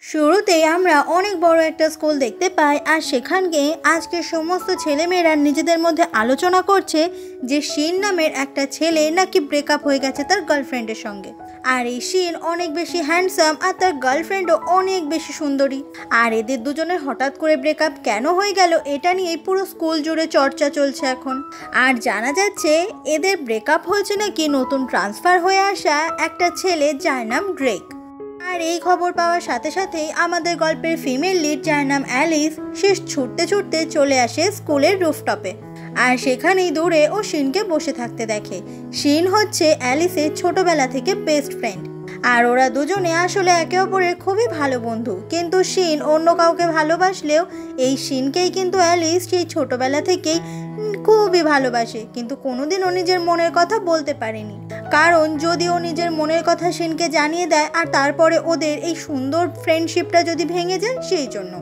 শুরুতেই আমরা অনেক বড় একটা স্কুল দেখতে পাই আর সেখানে আজকে সমস্ত ছেলেমেয়েরা নিজেদের মধ্যে আলোচনা করছে যে শিন নামের একটা ছেলে নাকি ব্রেকআপ হয়ে গেছে তার গার্লফ্রেন্ডের সঙ্গে। আর এই শিন অনেক বেশি হ্যান্ডসাম আর তার গার্লফ্রেন্ডও অনেক বেশি সুন্দরী। আর এদের দুজনের হঠাৎ করে ব্রেকআপ কেন হয়ে গেল এটা নিয়ে পুরো স্কুল জুড়ে চর্চা চলছে এখন। আর জানা যাচ্ছে এদের ব্রেকআপ হয়েছে নাকি নতুন ট্রান্সফার হয়ে আসা একটা ছেলে যার নাম ড্রেক। আর এই খবর পাওয়ার সাথে সাথেই আমাদের গল্পের ফিমেল লিড যার নাম অ্যালিস সে ছুটতে ছুটতে চলে আসে স্কুলের রুফটপে। আর সেখানেই দূরে ও শিনকে বসে থাকতে দেখে। শিন হচ্ছে অ্যালিসের ছোটবেলা থেকে বেস্ট ফ্রেন্ড। আর ওরা দুজনে আসলে একে অপরের খুবই ভালো বন্ধু, কিন্তু শিন অন্য কাউকে ভালোবাসলেও এই শিনকেই কিন্তু অ্যালিস সেই ছোটবেলা থেকেই খুবই ভালোবাসে, কিন্তু কোনোদিনও নিজের মনের কথা বলতে পারেনি। কারণ যদি ও নিজের মনের কথা শিনকে জানিয়ে দেয় আর তারপরে ওদের এই সুন্দর ফ্রেন্ডশিপটা যদি ভেঙে যায় সেই জন্য।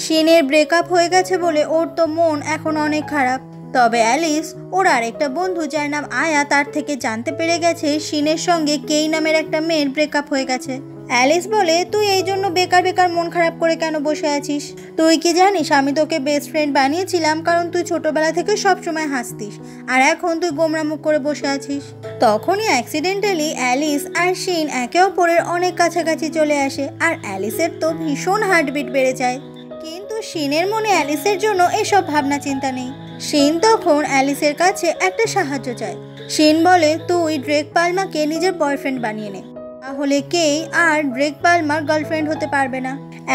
শিনের ব্রেকআপ হয়ে গেছে বলে ওর তো মন এখন অনেক খারাপ। তবে অ্যালিস ওর আরেকটা বন্ধু যার নাম আয়া তার থেকে জানতে পেরে গেছে শিনের সঙ্গে কেই নামের একটা মেয়ের ব্রেকআপ হয়ে গেছে। অ্যালিস বলে, তুই এই জন্য বেকার বেকার মন খারাপ করে কেন বসে আছিস? তুই কি জানিস আমি তোকে বেস্ট ফ্রেন্ড বানিয়েছিলাম কারণ তুই ছোটবেলা থেকে সবসময় হাসতিস, আর এখন তুই গোমরা মুখ করে বসে আছিস। তখনই অ্যাক্সিডেন্টালি অ্যালিস আর শিন একে অপরের অনেক কাছাকাছি চলে আসে আর অ্যালিসের তো ভীষণ হার্টবিট বেড়ে যায়। কিন্তু শিনের মনে অ্যালিসের জন্য এসব ভাবনা চিন্তা নেই। শিন তখন অ্যালিসের কাছে একটা সাহায্য চায়। শিন বলে, তুই ড্রেক পালমাকে নিজের বয়ফ্রেন্ড বানিয়ে নে, তাহলে কেই আর ড্রেক পালমার গার্লফ্রেন্ড হতে পারবে না।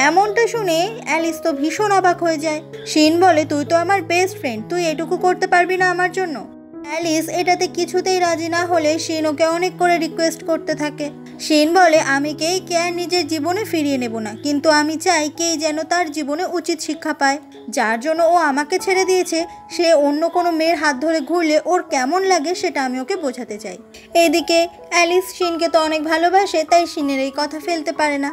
এমনটা শুনে অ্যালিস তো ভীষণ অবাক হয়ে যায়। শিন বলে, তুই তো আমার বেস্ট ফ্রেন্ড, তুই এটুকু করতে পারবি না আমার জন্য? অ্যালিস এটাতে কিছুতেই রাজি না হলে শিন ওকে অনেক করে রিকোয়েস্ট করতে থাকে। শিন বলে, আমি কেইকে আর নিজের জীবনে ফিরিয়ে নেব না, কিন্তু আমি চাই কেই যেন তার জীবনে উচিত শিক্ষা পায়। যার জন্য ও আমাকে ছেড়ে দিয়েছে সে অন্য কোনো মেয়ের হাত ধরে ঘুরলে ওর কেমন লাগে সেটা আমি ওকে বোঝাতে চাই। এদিকে অ্যালিস শিনকে তো অনেক ভালোবাসে, তাই শিনের এই কথা ফেলতে পারে না।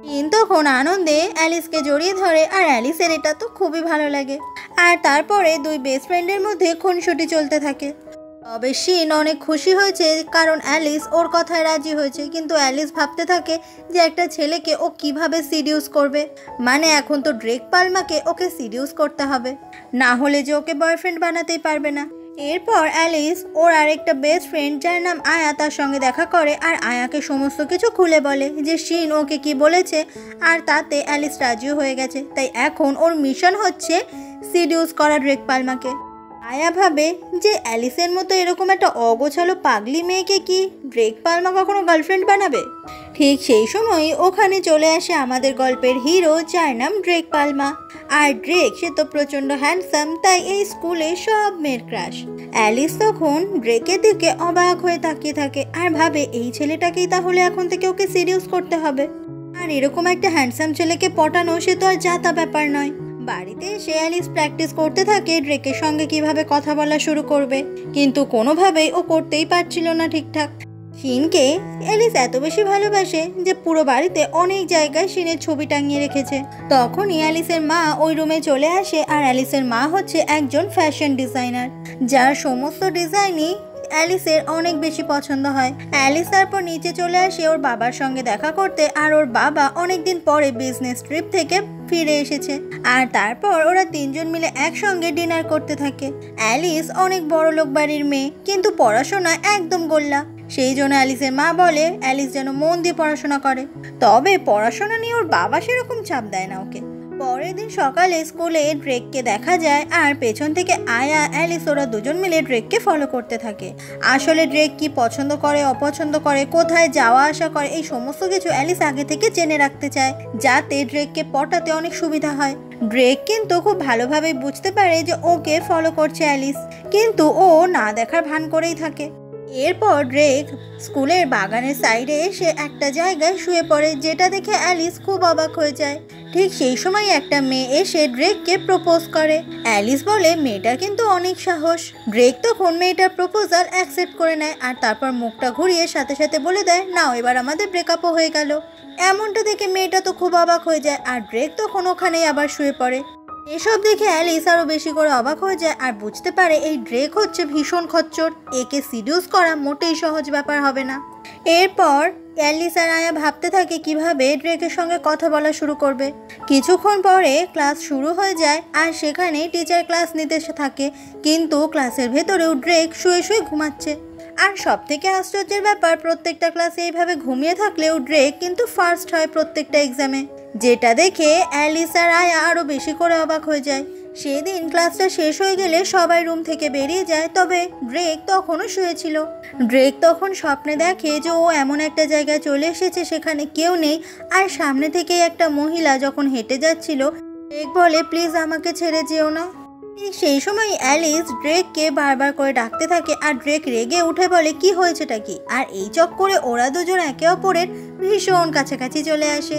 শিন তখন আনন্দে অ্যালিসকে জড়িয়ে ধরে আর অ্যালিসের এটা তো খুবই ভালো লাগে। আর তারপরে দুই বেস্ট ফ্রেন্ডের মধ্যে খুনসুটি চলতে থাকে। তবে শিন অনেক খুশি হয়েছে কারণ অ্যালিস ওর কথায় রাজি হয়েছে, কিন্তু অ্যালিস ভাবতে থাকে যে একটা ছেলেকে ও কিভাবে সিডিউস করবে। মানে এখন তো ড্রেক পালমাকে ওকে সিডিউস করতে হবে, না হলে যে ওকে বয়ফ্রেন্ড বানাতেই পারবে না। এরপর অ্যালিস ওর আরেকটা বেস্ট ফ্রেন্ড যার নাম আয়া তার সঙ্গে দেখা করে আর আয়াকে সমস্ত কিছু খুলে বলে যে শিন ওকে কি বলেছে, আর তাতে অ্যালিস রাজিও হয়ে গেছে। তাই এখন ওর মিশন হচ্ছে সিডিউস করা ড্রেক পালমাকে। আয়া ভাবে যে অ্যালিসের মতো এরকম একটা অগোছালো পাগলি মেয়েকে কি ড্রেক পালমা কখনো গার্লফ্রেন্ড বানাবে? ঠিক সেই সময়ই ওখানে চলে আসে আমাদের গল্পের হিরো যার নাম ড্রেক পালমা। আর ড্রেক সে তো প্রচণ্ড হ্যান্ডসাম, তাই এই স্কুলে সব মেয়ের ক্রাশ। অ্যালিস তখন ড্রেকের দিকে অবাক হয়ে তাকিয়ে থাকে আর ভাবে এই ছেলেটাকেই তাহলে এখন থেকে ওকে সিরিয়াস করতে হবে। আর এরকম একটা হ্যান্ডসাম ছেলেকে পটানো সে তো আর যা তা ব্যাপার নয়। বাড়িতে এসে অ্যালিস প্র্যাকটিস করতে থাকে ড্রেকের সঙ্গে কিভাবে কথা বলা শুরু করবে, কিন্তু কোনোভাবেই ও করতেই পারছিল না ঠিকঠাক। শিনকে অ্যালিস এত বেশি ভালোবাসে যে পুরো বাড়িতে অনেক জায়গায় শিনের ছবি টাঙিয়ে রেখেছে। তখনই অ্যালিসের মা ওই রুমে চলে আসে আর অ্যালিসের মা হচ্ছে একজন ফ্যাশন ডিজাইনার যার সমস্ত ডিজাইনই অ্যালিসের অনেক বেশি পছন্দ হয়। অ্যালিস তারপর নিচে চলে আসে ওর বাবার সঙ্গে দেখা করতে, আর ওর বাবা অনেকদিন পরে বিজনেস ট্রিপ থেকে ফিরে এসেছে। আর তারপর ওরা তিনজন মিলে একসঙ্গে ডিনার করতে থাকে। অ্যালিস অনেক বড় লোক বাড়ির মেয়ে, কিন্তু পড়াশোনা একদম গোল্লা। সেই জন্য অ্যালিসের মা বলে অ্যালিস যেন মন দিয়ে পড়াশোনা করে। তবে পড়াশোনা নিয়ে ওর বাবা সেরকম চাপ দেয় না ওকে। পরের দিন সকালে স্কুলে ড্রেককে দেখা যায় আর পেছন থেকে আয়া অ্যালিস ওরা দুজন মিলে ড্রেককে ফলো করতে থাকে। আসলে ড্রেক কি পছন্দ করে অপছন্দ করে, কোথায় যাওয়া আসা করে, এই সমস্ত কিছু অ্যালিস আগে থেকে জেনে রাখতে চায় যাতে ড্রেককে পটাতে অনেক সুবিধা হয়। ড্রেক কিন্তু খুব ভালোভাবে বুঝতে পারে যে ওকে ফলো করছে অ্যালিস, কিন্তু ও না দেখার ভান করেই থাকে। এরপর ড্রেক স্কুলের বাগানের সাইডে এসে একটা জায়গায় শুয়ে পড়ে, যেটা দেখে অ্যালিস খুব অবাক হয়ে যায়। ঠিক সেই সময় একটা মেয়ে এসে ড্রেককে প্রপোজ করে। অ্যালিস বলে মেয়েটার কিন্তু অনেক সাহস। ড্রেক তখন মেয়েটার প্রপোজাল অ্যাকসেপ্ট করে নেয় আর তারপর মুখটা ঘুরিয়ে সাথে সাথে বলে দেয়, নাও এবার আমাদের ব্রেকআপও হয়ে গেল। এমনটা দেখে মেয়েটা তো খুব অবাক হয়ে যায় আর ড্রেক তখন ওখানেই আবার শুয়ে পড়ে। এসব দেখে অ্যালিস আরও বেশি করে অবাক হয়ে যায় আর বুঝতে পারে এই ড্রেক হচ্ছে ভীষণ খচ্চর, একে সিডিউস করা মোটেই সহজ ব্যাপার হবে না। এরপর অ্যালিস আর আয়া ভাবতে থাকে কিভাবে ড্রেকের সঙ্গে কথা বলা শুরু করবে। কিছুক্ষণ পরে ক্লাস শুরু হয়ে যায় আর সেখানে টিচার ক্লাস নিতে থাকে, কিন্তু ক্লাসের ভেতরেও ড্রেক শুয়ে শুয়ে ঘুমাচ্ছে। আর সব থেকে আশ্চর্যের ব্যাপার, প্রত্যেকটা ক্লাসে এইভাবে ঘুমিয়ে থাকলেও ড্রেক কিন্তু ফার্স্ট হয় প্রত্যেকটা এক্সামে, যেটা দেখে অ্যালিস আর আয়া আরও বেশি করে অবাক হয়ে যায়। সেদিন ক্লাসটা শেষ হয়ে গেলে সবাই রুম থেকে বেরিয়ে যায়, তবে ড্রেক তখনও শুয়েছিল। ড্রেক তখন স্বপ্নে দেখে যে ও এমন একটা জায়গায় চলে এসেছে সেখানে কেউ নেই, আর সামনে থেকেই একটা মহিলা যখন হেঁটে যাচ্ছিল, ড্রেক বলে প্লিজ আমাকে ছেড়ে যেও না। ঠিক সেই সময় অ্যালিস ড্রেককে বারবার করে ডাকতে থাকে আর ড্রেক রেগে উঠে বলে কি হয়েছেটা কি, আর এই চক্করে ওরা দুজন একে অপরের ভীষণ কাছাকাছি চলে আসে।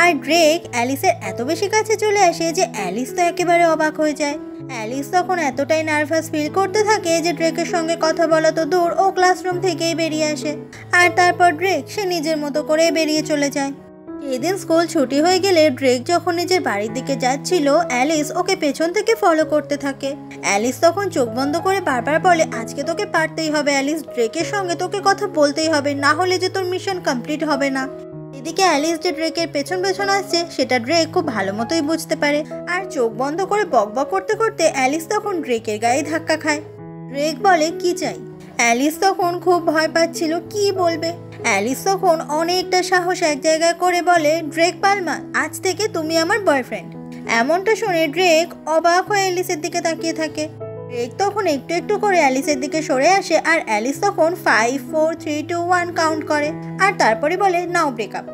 আর ড্রেক অ্যালিসের এত বেশি কাছে চলে আসে যে অ্যালিস তো একেবারে অবাক হয়ে যায়। অ্যালিস তখন এতটাই নার্ভাস ফিল করতে থাকে যে ড্রেকের সঙ্গে কথা বলা তো দূর, ও ক্লাসরুম থেকেই বেরিয়ে আসে। আর তারপর ড্রেক সে নিজের মতো করে বেরিয়ে চলে যায়। সেদিন স্কুল ছুটি হয়ে গেলে ড্রেক যখন নিজের বাড়ির দিকে যাচ্ছিল, অ্যালিস ওকে পেছন থেকে ফলো করতে থাকে। অ্যালিস তখন চোখ বন্ধ করে বারবার বলে আজকে তোকে পারতেই হবে অ্যালিস, ড্রেকের সঙ্গে তোকে কথা বলতেই হবে, না হলে যে তোর মিশন কমপ্লিট হবে না। এদিকে অ্যালিস যে ড্রেকের পেছন পেছন আসছে সেটা ড্রেক খুব ভালো মতোই বুঝতে পারে, আর চোখ বন্ধ করে বকবক করতে করতে অ্যালিস তখন ড্রেকের গায়ে ধাক্কা খায়। ড্রেক বলে কি চাই। অ্যালিস তখন খুব ভয় পাচ্ছিল কি বলবে। অ্যালিস তখন অনেকটা সাহস এক জায়গায় করে বলে ড্রেক পালমার, আজ থেকে তুমি আমার বয়ফ্রেন্ড। এমনটা শুনে ড্রেক অবাক হয়ে অ্যালিসের দিকে তাকিয়ে থাকে। ড্রেক তখন একটু একটু করে অ্যালিসের দিকে সরে আসে আর অ্যালিস তখন 5 4 3 2 1 কাউন্ট করে আর তারপরে বলে নাও ব্রেকআপ।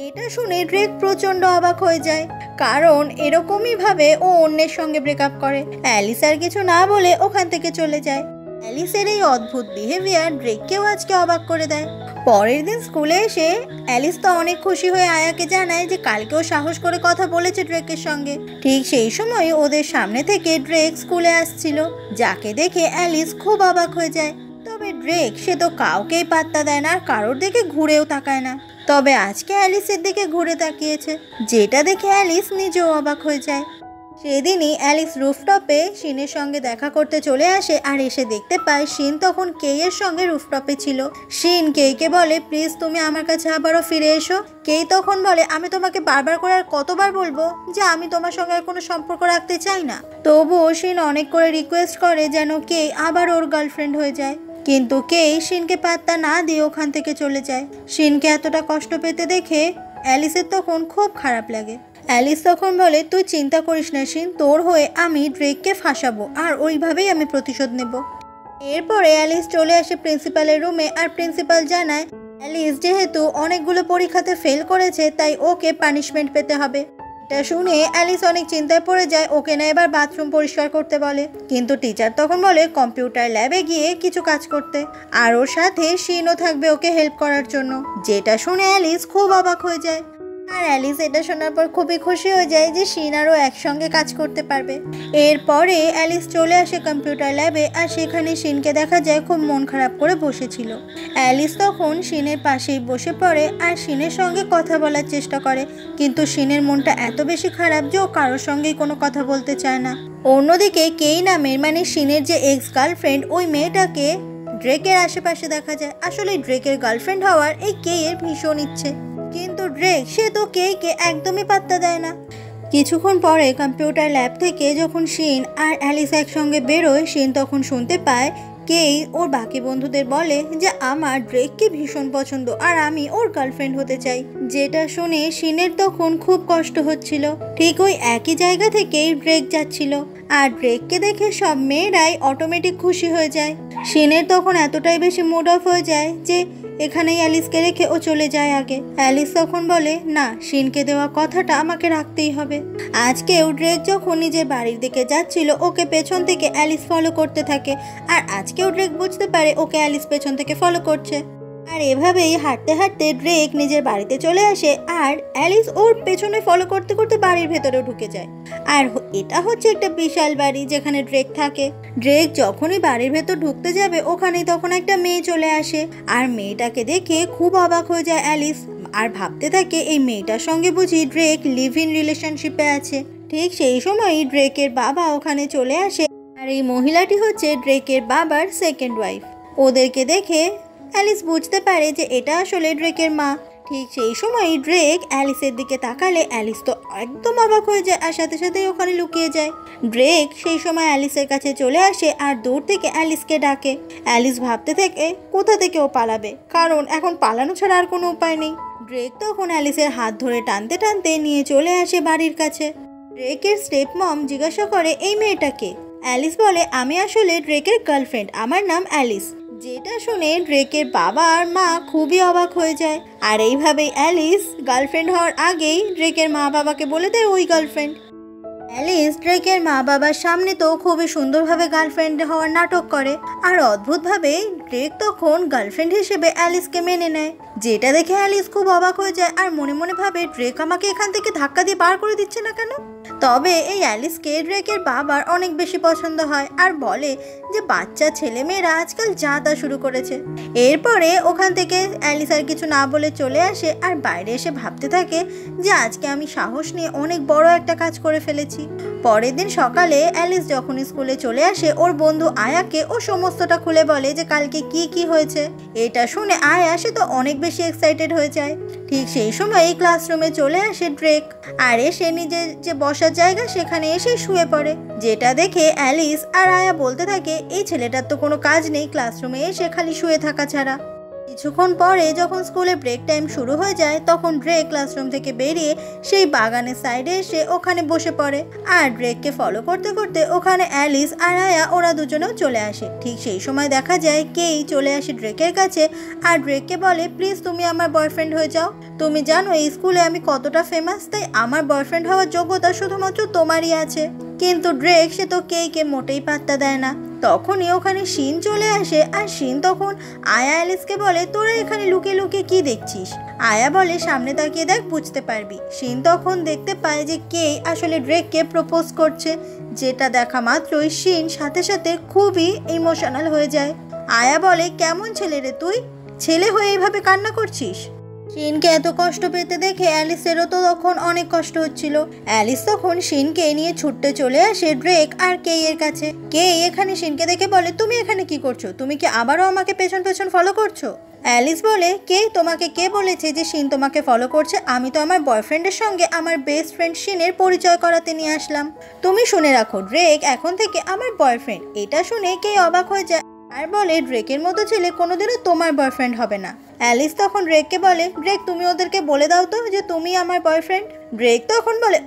এটা শুনে ড্রেক প্রচন্ড অবাক হয়ে যায়, কারণ এরকমই ভাবে ও অন্যের সঙ্গে ব্রেকআপ করে। অ্যালিস আর কিছু না বলে ওখান থেকে চলে যায়। অ্যালিসের এই অদ্ভুত বিহেভিয়ার ড্রেককেও আজকে অবাক করে দেয়। পরের দিন স্কুলে এসে অ্যালিস তো অনেক খুশি হয়ে আয়াকে জানায় যে কালকেও সাহস করে কথা বলেছে ড্রেকের সঙ্গে। ঠিক সেই সময় ওদের সামনে থেকে ড্রেক স্কুলে আসছিল, যাকে দেখে অ্যালিস খুব অবাক হয়ে যায়। তবে ড্রেক সে তো কাউকেই পাত্তা দেয় না আর কারোর দিকে ঘুরেও তাকায় না, তবে আজকে অ্যালিসের দিকে ঘুরে তাকিয়েছে, যেটা দেখে অ্যালিস নিজেও অবাক হয়ে যায়। সেদিনই অ্যালিস রুফটপে শিনের সঙ্গে দেখা করতে চলে আসে আর এসে দেখতে পায় শিন তখন কেইয়ের সঙ্গে রুফটপে ছিল। শিন কেইকে বলে প্লিজ তুমি আমার কাছে আবারও ফিরে এসো। কেই তখন বলে আমি তোমাকে বারবার করে আর কতবার বলবো যে আমি তোমার সঙ্গে আর কোনো সম্পর্ক রাখতে চাই না। তবুও শিন অনেক করে রিকোয়েস্ট করে যেন কেই আবার ওর গার্লফ্রেন্ড হয়ে যায়, কিন্তু কেই শিনকে পাত্তা না দিয়ে ওখান থেকে চলে যায়। শিনকে এতটা কষ্ট পেতে দেখে অ্যালিসের তখন খুব খারাপ লাগে। অ্যালিস তখন বলে তুই চিন্তা করিস না শিন, তোর হয়ে আমি ড্রেককে ফাঁসাবো আর ওইভাবেই আমি প্রতিশোধ নেব। এরপরে অ্যালিস চলে আসে প্রিন্সিপালের রুমে আর প্রিন্সিপাল জানায় অ্যালিস যেহেতু অনেকগুলো পরীক্ষাতে ফেল করেছে তাই ওকে পানিশমেন্ট পেতে হবে। এটা শুনে অ্যালিস অনেক চিন্তায় পড়ে যায়, ওকে না এবার বাথরুম পরিষ্কার করতে বলে, কিন্তু টিচার তখন বলে কম্পিউটার ল্যাবে গিয়ে কিছু কাজ করতে, আর ওর সাথে শিনও থাকবে ওকে হেল্প করার জন্য। যেটা শুনে অ্যালিস খুব অবাক হয়ে যায়, আর অ্যালিস এটা শোনার পর খুবই খুশি হয়ে যায় যে শিন আরও একসঙ্গে কাজ করতে পারবে। এরপরে অ্যালিস চলে আসে কম্পিউটার ল্যাবে আর সেখানে শিনকে দেখা যায় খুব মন খারাপ করে বসেছিল। অ্যালিস তখন শিনের পাশেই বসে পড়ে আর শিনের সঙ্গে কথা বলার চেষ্টা করে, কিন্তু শিনের মনটা এত বেশি খারাপ যে ও কারোর সঙ্গেই কোনো কথা বলতে চায় না। অন্যদিকে কেই নামের মানে শিনের যে এক্স গার্লফ্রেন্ড, ওই মেয়েটাকে ড্রেকের আশেপাশে দেখা যায়। আসলে ড্রেকের গার্লফ্রেন্ড হওয়ার এই কেইয়ের ভীষণ ইচ্ছে, কিন্তু ড্রেক সে তো কেইকে একদমই পাত্তা দেয় না। কিছুক্ষণ পরে কম্পিউটার ল্যাব থেকে যখন শিন আর অ্যালিস একসঙ্গে বেরোয়, শিন তখন শুনতে পায় কেই ওর বাকি বন্ধুদের বলে যে আমার ড্রেককে ভীষণ পছন্দ আর আমি ওর গার্লফ্রেন্ড হতে চাই। যেটা শুনে শিনের তখন খুব কষ্ট হচ্ছিল। ঠিক ওই একই জায়গা থেকেই ড্রেক যাচ্ছিল আর ড্রেককে দেখে সব মেয়েরাই অটোমেটিক খুশি হয়ে যায়। শিনের তখন এতটাই বেশি মুড অফ হয়ে যায় যে এখানেই অ্যালিসকে রেখে ও চলে যায় আগে। অ্যালিস তখন বলে না, শিনকে দেওয়া কথাটা আমাকে রাখতেই হবে। আজকেও ড্রেক যখন নিজের বাড়ির দিকে যাচ্ছিল ওকে পেছন থেকে অ্যালিস ফলো করতে থাকে, আর আজকেও ড্রেক বুঝতে পারে ওকে অ্যালিস পেছন থেকে ফলো করছে। আর এভাবেই হাঁটতে হাঁটতে ড্রেক নিজের বাড়িতে চলে আসে আর অ্যালিস ওর পেছনে ফলো করতে করতে বাড়ির ভেতরেও ঢুকে যায়। আর এটা হচ্ছে একটা বিশাল বাড়ি যেখানে ড্রেক থাকে। ড্রেক যখনই বাড়ির ভেতর ঢুকতে যাবে ওখানেই তখন একটা মেয়ে চলে আসে, আর মেয়েটাকে দেখে খুব অবাক হয়ে যায় অ্যালিস আর ভাবতে থাকে এই মেয়েটার সঙ্গে বুঝি ড্রেক লিভ ইন রিলেশনশিপে আছে। ঠিক সেই সময়ই ড্রেকের বাবা ওখানে চলে আসে, আর এই মহিলাটি হচ্ছে ড্রেকের বাবার সেকেন্ড ওয়াইফ। ওদেরকে দেখে অ্যালিস বুঝতে পারে যে এটা আসলে ড্রেকের মা। ঠিক সেই সময় ড্রেক অ্যালিসের দিকে তাকালে অ্যালিস তো একদম অবাক হয়ে যায় আর সাথে সাথেই ওখানে লুকিয়ে যায়। ড্রেক সেই সময় অ্যালিসের কাছে চলে আসে আর দূর থেকে অ্যালিসকে ডাকে। অ্যালিস ভাবতে থাকে কোথা থেকে ও পালাবে, কারণ এখন পালানো ছাড়া আর কোনো উপায় নেই। ড্রেক তখন অ্যালিসের হাত ধরে টানতে টানতে নিয়ে চলে আসে বাড়ির কাছে। ড্রেকের স্টেপ মম জিজ্ঞাসা করে এই মেয়েটাকে। অ্যালিস বলে আমি আসলে ড্রেকের গার্লফ্রেন্ড, আমার নাম অ্যালিস। যেটা শুনে ড্রেকের বাবা আর মা খুবই অবাক হয়ে যায়। আর এইভাবেই অ্যালিস গার্লফ্রেন্ড হওয়ার আগেই ড্রেকের মা বাবাকে বলে দেয় ওই গার্লফ্রেন্ড। অ্যালিস ড্রেকের মা বাবার সামনে তো খুবই সুন্দরভাবে গার্লফ্রেন্ড হওয়ার নাটক করে আর অদ্ভুতভাবে ড্রেক তখন গার্লফ্রেন্ড হিসেবে অ্যালিসকে মেনে নেয়। যেটা দেখে অ্যালিস খুব অবাক হয়ে যায় আর মনে মনে ভাবে ড্রেক আমাকে এখান থেকে ধাক্কা দিয়ে বার করে দিচ্ছে না কেন। তবে এই অ্যালিসকে ড্রেকের বাবার অনেক বেশি পছন্দ হয় আর বলে যে বাচ্চা ছেলেমেয়েরা আজকাল যা তা শুরু করেছে। এরপরে ওখান থেকে অ্যালিস আর কিছু না বলে চলে আসে আর বাইরে এসে ভাবতে থাকে যে আজকে আমি সাহস নিয়ে অনেক বড় একটা কাজ করে ফেলেছি। পরের দিন সকালে অ্যালিস যখন স্কুলে চলে আসে ওর বন্ধু আয়াকে ও সমস্তটা খুলে বলে যে কালকে কি কি হয়েছে। এটা শুনে আয়া সে তো অনেক বেশি এক্সাইটেড হয়ে যায়। ঠিক সেই সময় এই ক্লাসরুমে চলে আসে ড্রেক আর এসে নিজের যে বসার জায়গা সেখানে এসে শুয়ে পড়ে। যেটা দেখে অ্যালিস আর আয়া বলতে থাকে এই ছেলেটার তো কোনো কাজ নেই ক্লাসরুমে এসে খালি শুয়ে থাকা ছাড়া। কিছুক্ষণ পরে যখন স্কুলে ব্রেক টাইম শুরু হয়ে যায় তখন ড্রেক ক্লাসরুম থেকে বেরিয়ে সেই বাগানের সাইডে এসে ওখানে বসে পড়ে আর ড্রেককে ফলো করতে করতে ওখানে অ্যালিস আর আয়া ওরা দুজনেও চলে আসে। ঠিক সেই সময় দেখা যায় কেই চলে আসে ড্রেকের কাছে আর ড্রেককে বলে প্লিজ তুমি আমার বয়ফ্রেন্ড হয়ে যাও। তুমি জানো এই স্কুলে আমি কতটা ফেমাস, তাই আমার বয়ফ্রেন্ড হওয়ার যোগ্যতা শুধুমাত্র তোমারই আছে। কিন্তু ড্রেক সে তো কেইকে মোটেই পাত্তা দেয় না। তখনই ওখানে শিন চলে আসে আর শিন তখন আয়া অ্যালিসকে বলে তোরা এখানে লুকিয়ে লুকিয়ে কি দেখছিস। আয়া বলে সামনে তাকিয়ে দেখ বুঝতে পারবি। শিন তখন দেখতে পায় যে কেই আসলে ড্রেককে প্রপোজ করছে। যেটা দেখা মাত্রই শিন সাথে সাথে খুবই ইমোশনাল হয়ে যায়। আয়া বলে কেমন ছেলে রে তুই, ছেলে হয়ে এইভাবে কান্না করছিস। শিনকে এত কষ্ট পেতে দেখে অ্যালিসেরও তো তখন অনেক কষ্ট হচ্ছিল। অ্যালিস তখন শিনকে নিয়ে ছুটতে চলে আসে ড্রেক আর কেই এর কাছে। কেই এখানে শিনকে দেখে বলে তুমি এখানে কি করছো, তুমি কি আবারও আমাকে পেছন পেছন ফলো করছো। অ্যালিস বলে কে তোমাকে কে বলেছে যে শিন তোমাকে ফলো করছে, আমি তো আমার বয়ফ্রেন্ডের সঙ্গে আমার বেস্ট ফ্রেন্ড শিনের পরিচয় করাতে নিয়ে আসলাম। তুমি শুনে রাখো ড্রেক এখন থেকে আমার বয়ফ্রেন্ড। এটা শুনে কে অবাক হয়ে যায় আর বলে ড্রেকের মতো ছেলে কোনোদিনও তোমার বয়ফ্রেন্ড হবে না। অ্যালিস তখন ড্রেককে বলে ড্রেক তুমি ওদেরকে বলে দাও তো যে তুমি আমার বয়ফ্রেন্ড। ড্রেক তখন বলে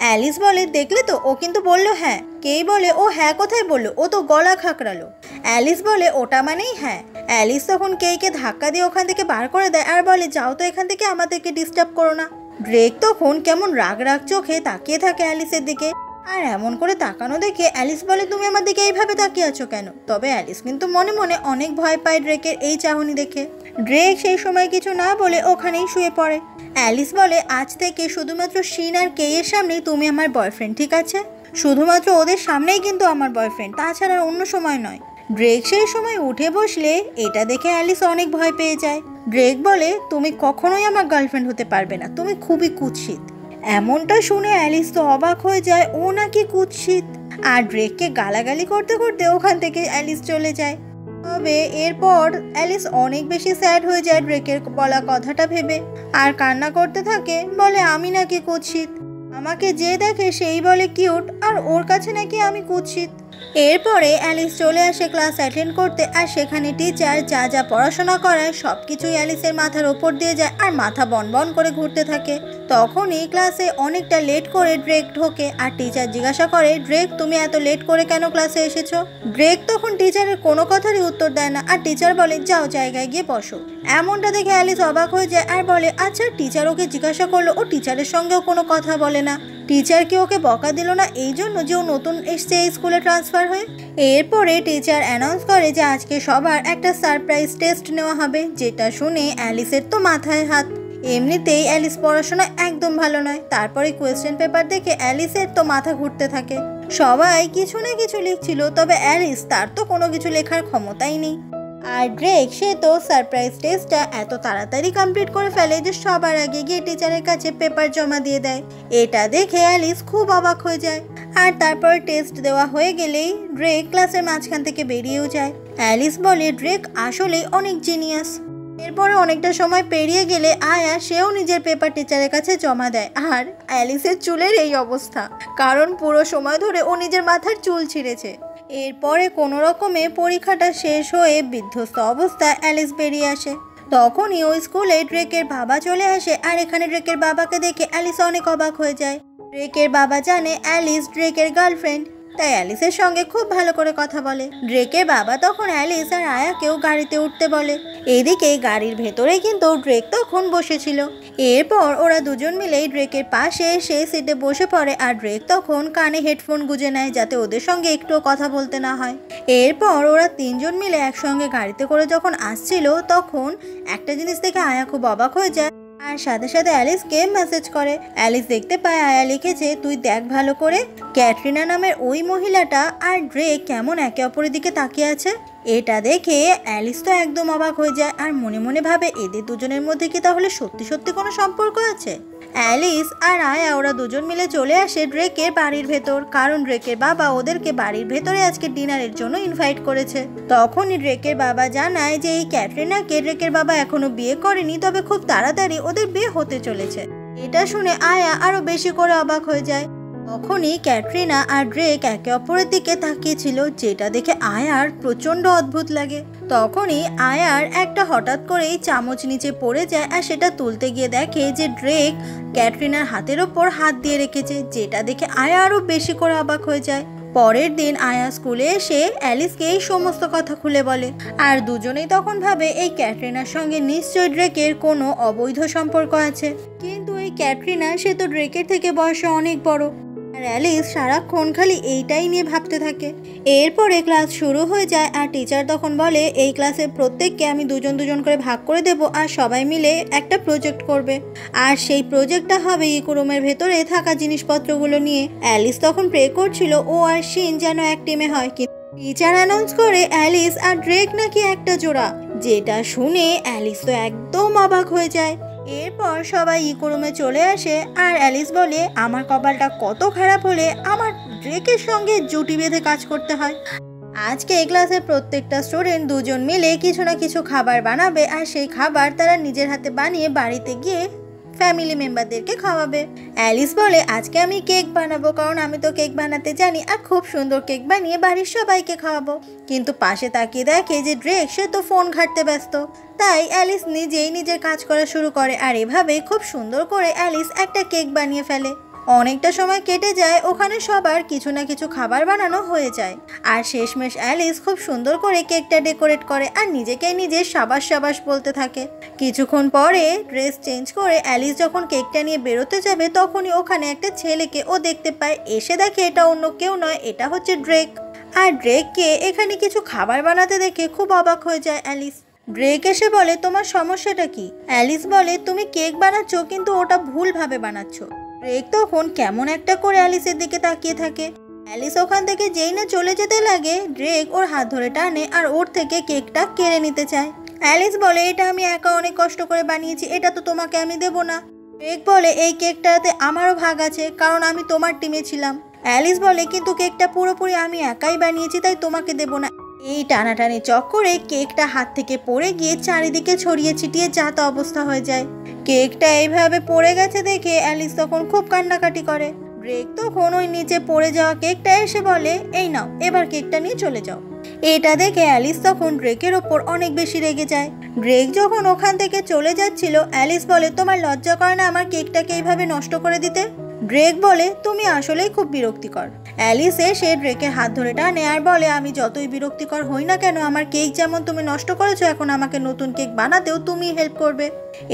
অ্যালিস বলে দেখলে তো ও কিন্তু বললো হ্যাঁ। কেই বলে ও হ্যাঁ কোথায় বললো, ও তো গলা খাকড়ালো। অ্যালিস বলে ওটা মানেই হ্যাঁ। অ্যালিস তখন কেইকে ধাক্কা দিয়ে ওখান থেকে বার করে দেয় আর বলে যাও তো এখান থেকে, আমাদেরকে ডিস্টার্ব করো না। ড্রেক তখন কেমন রাগ রাগ চোখে তাকিয়ে থাকে অ্যালিসের দিকে আর এমন করে তাকানো দেখে অ্যালিস বলে তুমি আমার দিকে এইভাবে তাকিয়ে আছো কেন। তবে অ্যালিস কিন্তু মনে মনে অনেক ভয় পায় ড্রেকের এই চাহনি দেখে। ড্রেক সেই সময় কিছু না বলে ওখানেই শুয়ে পড়ে। অ্যালিস বলে আজ থেকে শুধুমাত্র শিন আর কেই এর সামনেই তুমি আমার বয়ফ্রেন্ড, ঠিক আছে? শুধুমাত্র ওদের সামনেই কিন্তু আমার বয়ফ্রেন্ড, তাছাড়া অন্য সময় নয়। ড্রেক সেই সময় উঠে বসলে এটা দেখে অ্যালিস অনেক ভয় পেয়ে যায়। ড্রেক বলে তুমি কখনোই আমার গার্লফ্রেন্ড হতে পারবে না, তুমি খুবই কুৎসিত। এমনটা শুনে অ্যালিস তো অবাক হয়ে যায়, ও নাকি কুৎসিত। আর ড্রেককে গালাগালি করতে করতে ওখান থেকে অ্যালিস চলে যায়। তবে এরপর অ্যালিস অনেক বেশি স্যাড হয়ে যায় ড্রেকের বলা কথাটা ভেবে আর কান্না করতে থাকে, বলে আমি নাকি কুৎসিত, আমাকে যে দেখে সেই বলে কিউট আর ওর কাছে নাকি আমি কুৎসিত। এরপরে অ্যালিস চলে আসে ক্লাস অ্যাটেন্ড করতে আর সেখানে টিচার যা যা পড়াশোনা করায় সব কিছুই অ্যালিসের মাথার ওপর দিয়ে যায় আর মাথা বনবন করে ঘুরতে থাকে। তখনই ক্লাসে অনেকটা লেট করে ড্রেক ঢোকে আর টিচার জিজ্ঞাসা করে ড্রেক তুমি এত লেট করে কেন ক্লাসে এসেছো। ড্রেক তখন টিচারের কোনো কথারই উত্তর দেয় না আর টিচার বলে যাও জায়গায় গিয়ে বসো। এমনটা দেখে অ্যালিস অবাক হয়ে যায় আর বলে আচ্ছা টিচার ওকে জিজ্ঞাসা করলো, ও টিচারের সঙ্গেও কোনো কথা বলে না, টিচার কি ওকে বকা দিল না এই জন্য যে ও নতুন এসছে এই স্কুলে ট্রান্সফার হয়ে। এরপরে টিচার অ্যানাউন্স করে যে আজকে সবার একটা সারপ্রাইজ টেস্ট নেওয়া হবে। যেটা শুনে অ্যালিসের তো মাথায় হাত। এমনিতেই অ্যালিস পড়াশোনা একদম ভালো নয়, তারপরে কোয়েশ্চেন পেপার দেখে অ্যালিসের তো মাথা ঘুরতে থাকে। সবাই কিছু না কিছু লিখছিল, তবে অ্যালিস তার তো কোনো কিছু লেখার ক্ষমতাই নেই। আর ড্রেক সে তো সারপ্রাইজ টেস্টটা এত তাড়াতাড়ি কমপ্লিট করে ফেলে যে সবার আগে গিয়ে টিচারের কাছে পেপার জমা দিয়ে দেয়। এটা দেখে অ্যালিস খুব অবাক হয়ে যায়। আর তারপর টেস্ট দেওয়া হয়ে গেলেই ড্রেক ক্লাসের মাঝখান থেকে বেরিয়েও যায়। অ্যালিস বলে ড্রেক আসলেই অনেক জিনিয়াস। এরপরে অনেকটা সময় পেরিয়ে গেলে আয়া সেও নিজের পেপার টিচারের কাছে জমা দেয়। আর অ্যালিসের চুলের এই অবস্থা, কারণ পুরো সময় ধরে ও নিজের মাথার চুল ছিঁড়েছে। এরপরে কোনো রকমে পরীক্ষাটা শেষ হয়ে বিধ্বস্ত অবস্থায় অ্যালিস বেরিয়ে আসে। তখনই ওই স্কুলে ড্রেকের বাবা চলে আসে, আর এখানে ড্রেকের বাবাকে দেখে অ্যালিস অনেক অবাক হয়ে যায়। ড্রেকের বাবা জানে অ্যালিস ড্রেকের গার্লফ্রেন্ড, তাই অ্যালিসের সঙ্গে খুব ভালো করে কথা বলে। ড্রেকের বাবা তখন অ্যালিস আর আয়াকেও গাড়িতে উঠতে বলে। এদিকে গাড়ির ভেতরে কিন্তু ড্রেক তখন বসেছিল। এরপর ওরা দুজন মিলেই ড্রেকের পাশে সেই সিটে বসে পড়ে, আর ড্রেক তখন কানে হেডফোন গুঁজে নেয় যাতে ওদের সঙ্গে একটুও কথা বলতে না হয়। এরপর ওরা তিনজন মিলে একসঙ্গে গাড়িতে করে যখন আসছিল, তখন একটা জিনিস দেখে আয়া খুব অবাক হয়ে যায়, আর সাথে সাথে অ্যালিসকে মেসেজ করে। অ্যালিস দেখতে পায় আয়া লিখেছে, তুই দেখ ভালো করে, ক্যাটরিনা নামের ওই মহিলাটা আর ড্রেক কেমন একে অপরের দিকে তাকিয়ে আছে। এটা দেখে অ্যালিস তো একদম অবাক হয়ে যায়, আর মনে মনে ভাবে এদের দুজনের মধ্যে কি তাহলে সত্যি সত্যি কোনো সম্পর্ক আছে। অ্যালিস আর আয়া ওরা দুজন মিলে চলে আসে ড্রেকের বাড়ির ভেতর, কারণ ড্রেকের বাবা ওদেরকে বাড়ির ভেতরে আজকে ডিনারের জন্য ইনভাইট করেছে। তখনই ড্রেকের বাবা জানায় যে এই ক্যাটরিনাকে ড্রেকের বাবা এখনো বিয়ে করেনি, তবে খুব তাড়াতাড়ি ওদের বিয়ে হতে চলেছে। এটা শুনে আয়া আরো বেশি করে অবাক হয়ে যায়। তখনই ক্যাটরিনা আর ড্রেক একে অপরের দিকে তাকিয়েছিল, যেটা দেখে আয়ার প্রচন্ড অদ্ভুত লাগে। তখনই আয়ার একটা হঠাৎ করেই চামচ নিচে পড়ে যায়, আর সেটা তুলতে গিয়ে দেখে যে ড্রেক ক্যাটরিনার হাতের ওপর হাত দিয়ে রেখেছে, যেটা দেখে আয়া আরো বেশি করে অবাক হয়ে যায়। পরের দিন আয়া স্কুলে এসে অ্যালিসকে এই সমস্ত কথা খুলে বলে, আর দুজনেই তখন ভাবে এই ক্যাটরিনার সঙ্গে নিশ্চয়ই ড্রেকের কোনো অবৈধ সম্পর্ক আছে। কিন্তু এই ক্যাটরিনা সে তো ড্রেকের থেকে বয়সে অনেক বড়, আর অ্যালিস সারাক্ষণ খালি এইটাই নিয়ে ভাবতে থাকে। এরপরে ক্লাস শুরু হয়ে যায়, আর টিচার তখন বলে এই ক্লাসের প্রত্যেককে আমি দুজন দুজন করে ভাগ করে দেব, আর সবাই মিলে একটা প্রজেক্ট করবে, আর সেই প্রজেক্টটা হবে ইকো রুমের ভেতরে থাকা জিনিসপত্রগুলো নিয়ে। অ্যালিস তখন প্রে করছিল ও আর শিন যেন এক টিমে হয়, কিন্তু টিচার অ্যানাউন্স করে অ্যালিস আর ড্রেক নাকি একটা জোড়া, যেটা শুনে অ্যালিস তো একদম অবাক হয়ে যায়। এরপর সবাই ইকো রুমে চলে আসে, আর অ্যালিস বলে আমার কপালটা কত খারাপ হলে আমার ড্রেকের সঙ্গে জুটি বেঁধে কাজ করতে হয়। আজকে এই ক্লাসের প্রত্যেকটা স্টুডেন্ট দুজন মিলে কিছু না কিছু খাবার বানাবে, আর সেই খাবার তারা নিজের হাতে বানিয়ে বাড়িতে গিয়ে ফ্যামিলি মেম্বারদেরকে খাওয়াবে। অ্যালিস বলে আজকে আমি কেক বানাবো, কারণ আমি তো কেক বানাতে জানি, আর খুব সুন্দর কেক বানিয়ে বাড়ির সবাইকে খাওয়াবো। কিন্তু পাশে তাকিয়ে দেখে যে ড্রেক সে তো ফোন ঘাঁটতে ব্যস্ত, তাই অ্যালিস নিজেই নিজের কাজ করা শুরু করে, আর এভাবে খুব সুন্দর করে অ্যালিস একটা কেক বানিয়ে ফেলে। অনেকটা সময় কেটে যায়, ওখানে সবার কিছু না কিছু খাবার বানানো হয়ে যায়, আর শেষমেশ অ্যালিস খুব সুন্দর করে কেকটা ডেকোরেট করে আর নিজেকে নিজে সাবাস সাবাস বলতে থাকে। কিছুক্ষণ পরে ড্রেস চেঞ্জ করে অ্যালিস যখন কেকটা নিয়ে বেরোতে যাবে, তখনই ওখানে একটা ছেলেকে ও দেখতে পায়। এসে দেখে এটা অন্য কেউ নয়, এটা হচ্ছে ড্রেক। আর ড্রেককে এখানে কিছু খাবার বানাতে দেখে খুব অবাক হয়ে যায় অ্যালিস। ড্রেক এসে বলে তোমার সমস্যাটা কি? অ্যালিস বলে তুমি কেক বানাচ্ছ, কিন্তু ওটা ভুলভাবে বানাচ্ছ। ড্রেক তখন কেমন একটা করে অ্যালিসের দিকে তাকিয়ে থাকে। অ্যালিস ওখান থেকে যেই না চলে যেতে লাগে, ড্রেক ওর হাত ধরে টানে আর ওর থেকে কেকটা কেড়ে নিতে চায়। অ্যালিস বলে এটা আমি একা অনেক কষ্ট করে বানিয়েছি, এটা তো তোমাকে আমি দেবো না। ড্রেক বলে এই কেকটাতে আমারও ভাগ আছে, কারণ আমি তোমার টিমে ছিলাম। অ্যালিস বলে কিন্তু কেকটা পুরোপুরি আমি একাই বানিয়েছি, তাই তোমাকে দেবো না। এই টানাটানি চক্করে কেকটা হাত থেকে পড়ে গিয়ে চারিদিকে ছড়িয়ে ছিটিয়ে যাতা অবস্থা হয়ে যায়। কেকটা এইভাবে পড়ে গেছে দেখে অ্যালিস তখন খুব কান্নাকাটি করে। ড্রেক তখন ওই নিচে পড়ে যাওয়া কেকটা এসে বলে এই নাও, এবার কেকটা নিয়ে চলে যাও। এটা দেখে অ্যালিস তখন ড্রেকের ওপর অনেক বেশি রেগে যায়। ড্রেক যখন ওখান থেকে চলে যাচ্ছিল, অ্যালিস বলে তোমার লজ্জা করে না আমার কেকটাকে এইভাবে নষ্ট করে দিতে? ড্রেক বলে তুমি আসলেই খুব বিরক্তিকর। অ্যালিস এসে ড্রেকের হাত ধরে টানে আর বলে আমি যতই বিরক্তিকর হই না কেন, আমার কেক যেমন তুমি নষ্ট করেছো, এখন আমাকে নতুন কেক বানাতেও তুমি হেল্প করবে।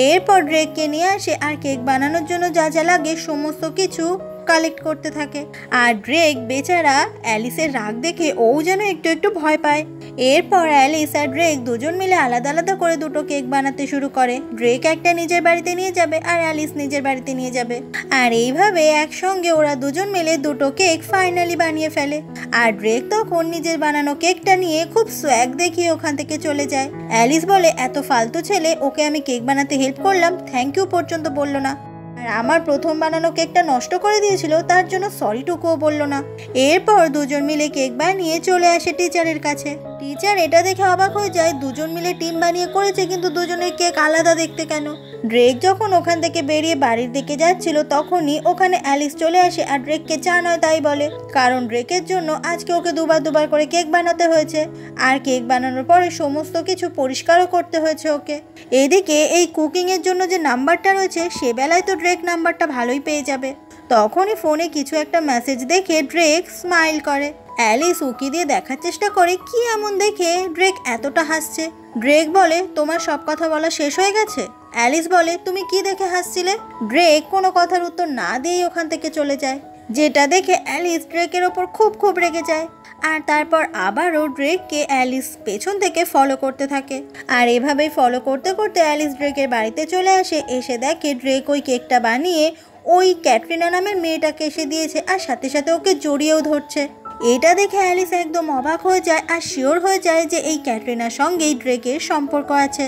এরপর ড্রেককে নিয়ে আসে আর কেক বানানোর জন্য যা যা লাগে সমস্ত কিছু কালেক্ট করতে থাকে। আর ড্রেক বেচারা অ্যালিসের রাগ দেখে ও যেন একটু একটু ভয় পায়। এরপর অ্যালিস আর ড্রেক দুজন মিলে আলাদা আলাদা করে দুটো কেক বানাতে শুরু করে। ড্রেক একটা নিজের বাড়িতে নিয়ে যাবে আর অ্যালিস নিজের বাড়িতে নিয়ে যাবে, আর এইভাবে একসঙ্গে ওরা দুজন মিলে দুটো কেক ফাইনালি বানিয়ে ফেলে। আর ড্রেক তখন নিজের বানানো কেকটা নিয়ে খুব সোয়াগ দেখিয়ে ওখান থেকে চলে যায়। অ্যালিস বলে এত ফালতু ছেলে, ওকে আমি কেক বানাতে হেল্প করলাম, থ্যাংক ইউ পর্যন্ত বললো না, আর আমার প্রথম বানানো কেকটা নষ্ট করে দিয়েছিল তার জন্য সরি টুকুও বললো না। এরপর দুজন মিলে কেক বানিয়ে চলে আসে টিচারের কাছে। টিচার এটা দেখে অবাক হয়ে যায়, দুজন মিলে টিম বানিয়ে করেছে কিন্তু দুজনের কেক আলাদা দেখতে কেন। ড্রেক যখন ওখান থেকে বেরিয়ে বাড়ির দিকে যাচ্ছিল তখনই ওখানে অ্যালিস চলে আসে আর ড্রেককে চা নয় তাই বলে, কারণ ড্রেকের জন্য আজকে ওকে দুবার করে কেক বানাতে হয়েছে আর কেক বানানোর পরে সমস্ত কিছু পরিষ্কারও করতে হয়েছে ওকে। এদিকে এই কুকিংয়ের জন্য যে নাম্বারটা রয়েছে সে বেলায় তো ড্রেক নাম্বারটা ভালোই পেয়ে যাবে। তখনই ফোনে কিছু একটা মেসেজ দেখে ড্রেক স্মাইল করে। অ্যালিস উকি দিয়ে দেখার চেষ্টা করে কি এমন দেখে ড্রেক এতটা হাসছে। ড্রেক বলে, তোমার সব কথা বলা শেষ হয়ে গেছে? অ্যালিস বলে, তুমি কি দেখে হাসছিলে? ড্রেক কোনো কথার উত্তর না দিয়েই ওখান থেকে চলে যায়, যেটা দেখে অ্যালিস ড্রেকের ওপর খুব রেগে যায়। আর তারপর আবারও ড্রেককে অ্যালিস পেছন থেকে ফলো করতে থাকে। আর এভাবেই ফলো করতে করতে অ্যালিস ড্রেকের বাড়িতে চলে আসে। এসে দেখে ড্রেক ওই কেকটা বানিয়ে ওই ক্যাটরিনা নামের মেয়েটাকে এসে দিয়েছে আর সাথে সাথে ওকে জড়িয়েও ধরছে। এটা দেখে অ্যালিস একদম অবাক হয়ে যায় আর শিওর হয়ে যায় যে এই ক্যাটরিনার সঙ্গেই ড্রেকের সম্পর্ক আছে।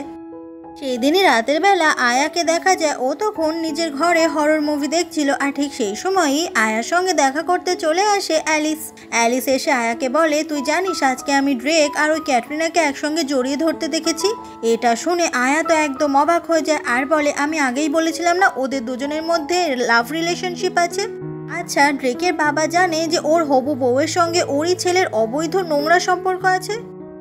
সেই দিনই রাতের বেলা আয়াকে দেখা যায়, ও তখন নিজের ঘরে হরর মুভি দেখছিল আর ঠিক সেই সময়ই আয়ার সঙ্গে দেখা করতে চলে আসে অ্যালিস। অ্যালিস এসে আয়াকে বলে, তুই জানিস আজকে আমি ড্রেক আর ওই ক্যাটরিনাকে একসঙ্গে জড়িয়ে ধরতে দেখেছি। এটা শুনে আয়া তো একদম অবাক হয়ে যায় আর বলে, আমি আগেই বলেছিলাম না ওদের দুজনের মধ্যে লাভ রিলেশনশিপ আছে। আচ্ছা, ড্রেকের বাবা জানে যে ওর হবু বউয়ের সঙ্গে ওরই ছেলের অবৈধ নোংরা সম্পর্ক আছে?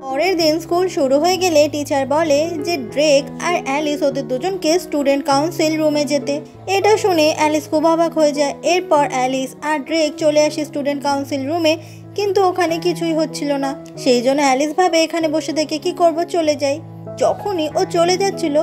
পরের দিন স্কুল শুরু হয়ে গেলে টিচার বলে যে ড্রেক আর অ্যালিস ওদের দুজনকে স্টুডেন্ট কাউন্সিল রুমে যেতে। এটা শুনে অ্যালিস খুব অবাক হয়ে যায়। এরপর অ্যালিস আর ড্রেক চলে আসে স্টুডেন্ট কাউন্সিল রুমে, কিন্তু ওখানে কিছুই হচ্ছিল না। সেই জন্য অ্যালিস ভাবে এখানে বসে থেকে কি করব, চলে যাই। যখনই ও চলে যাচ্ছিল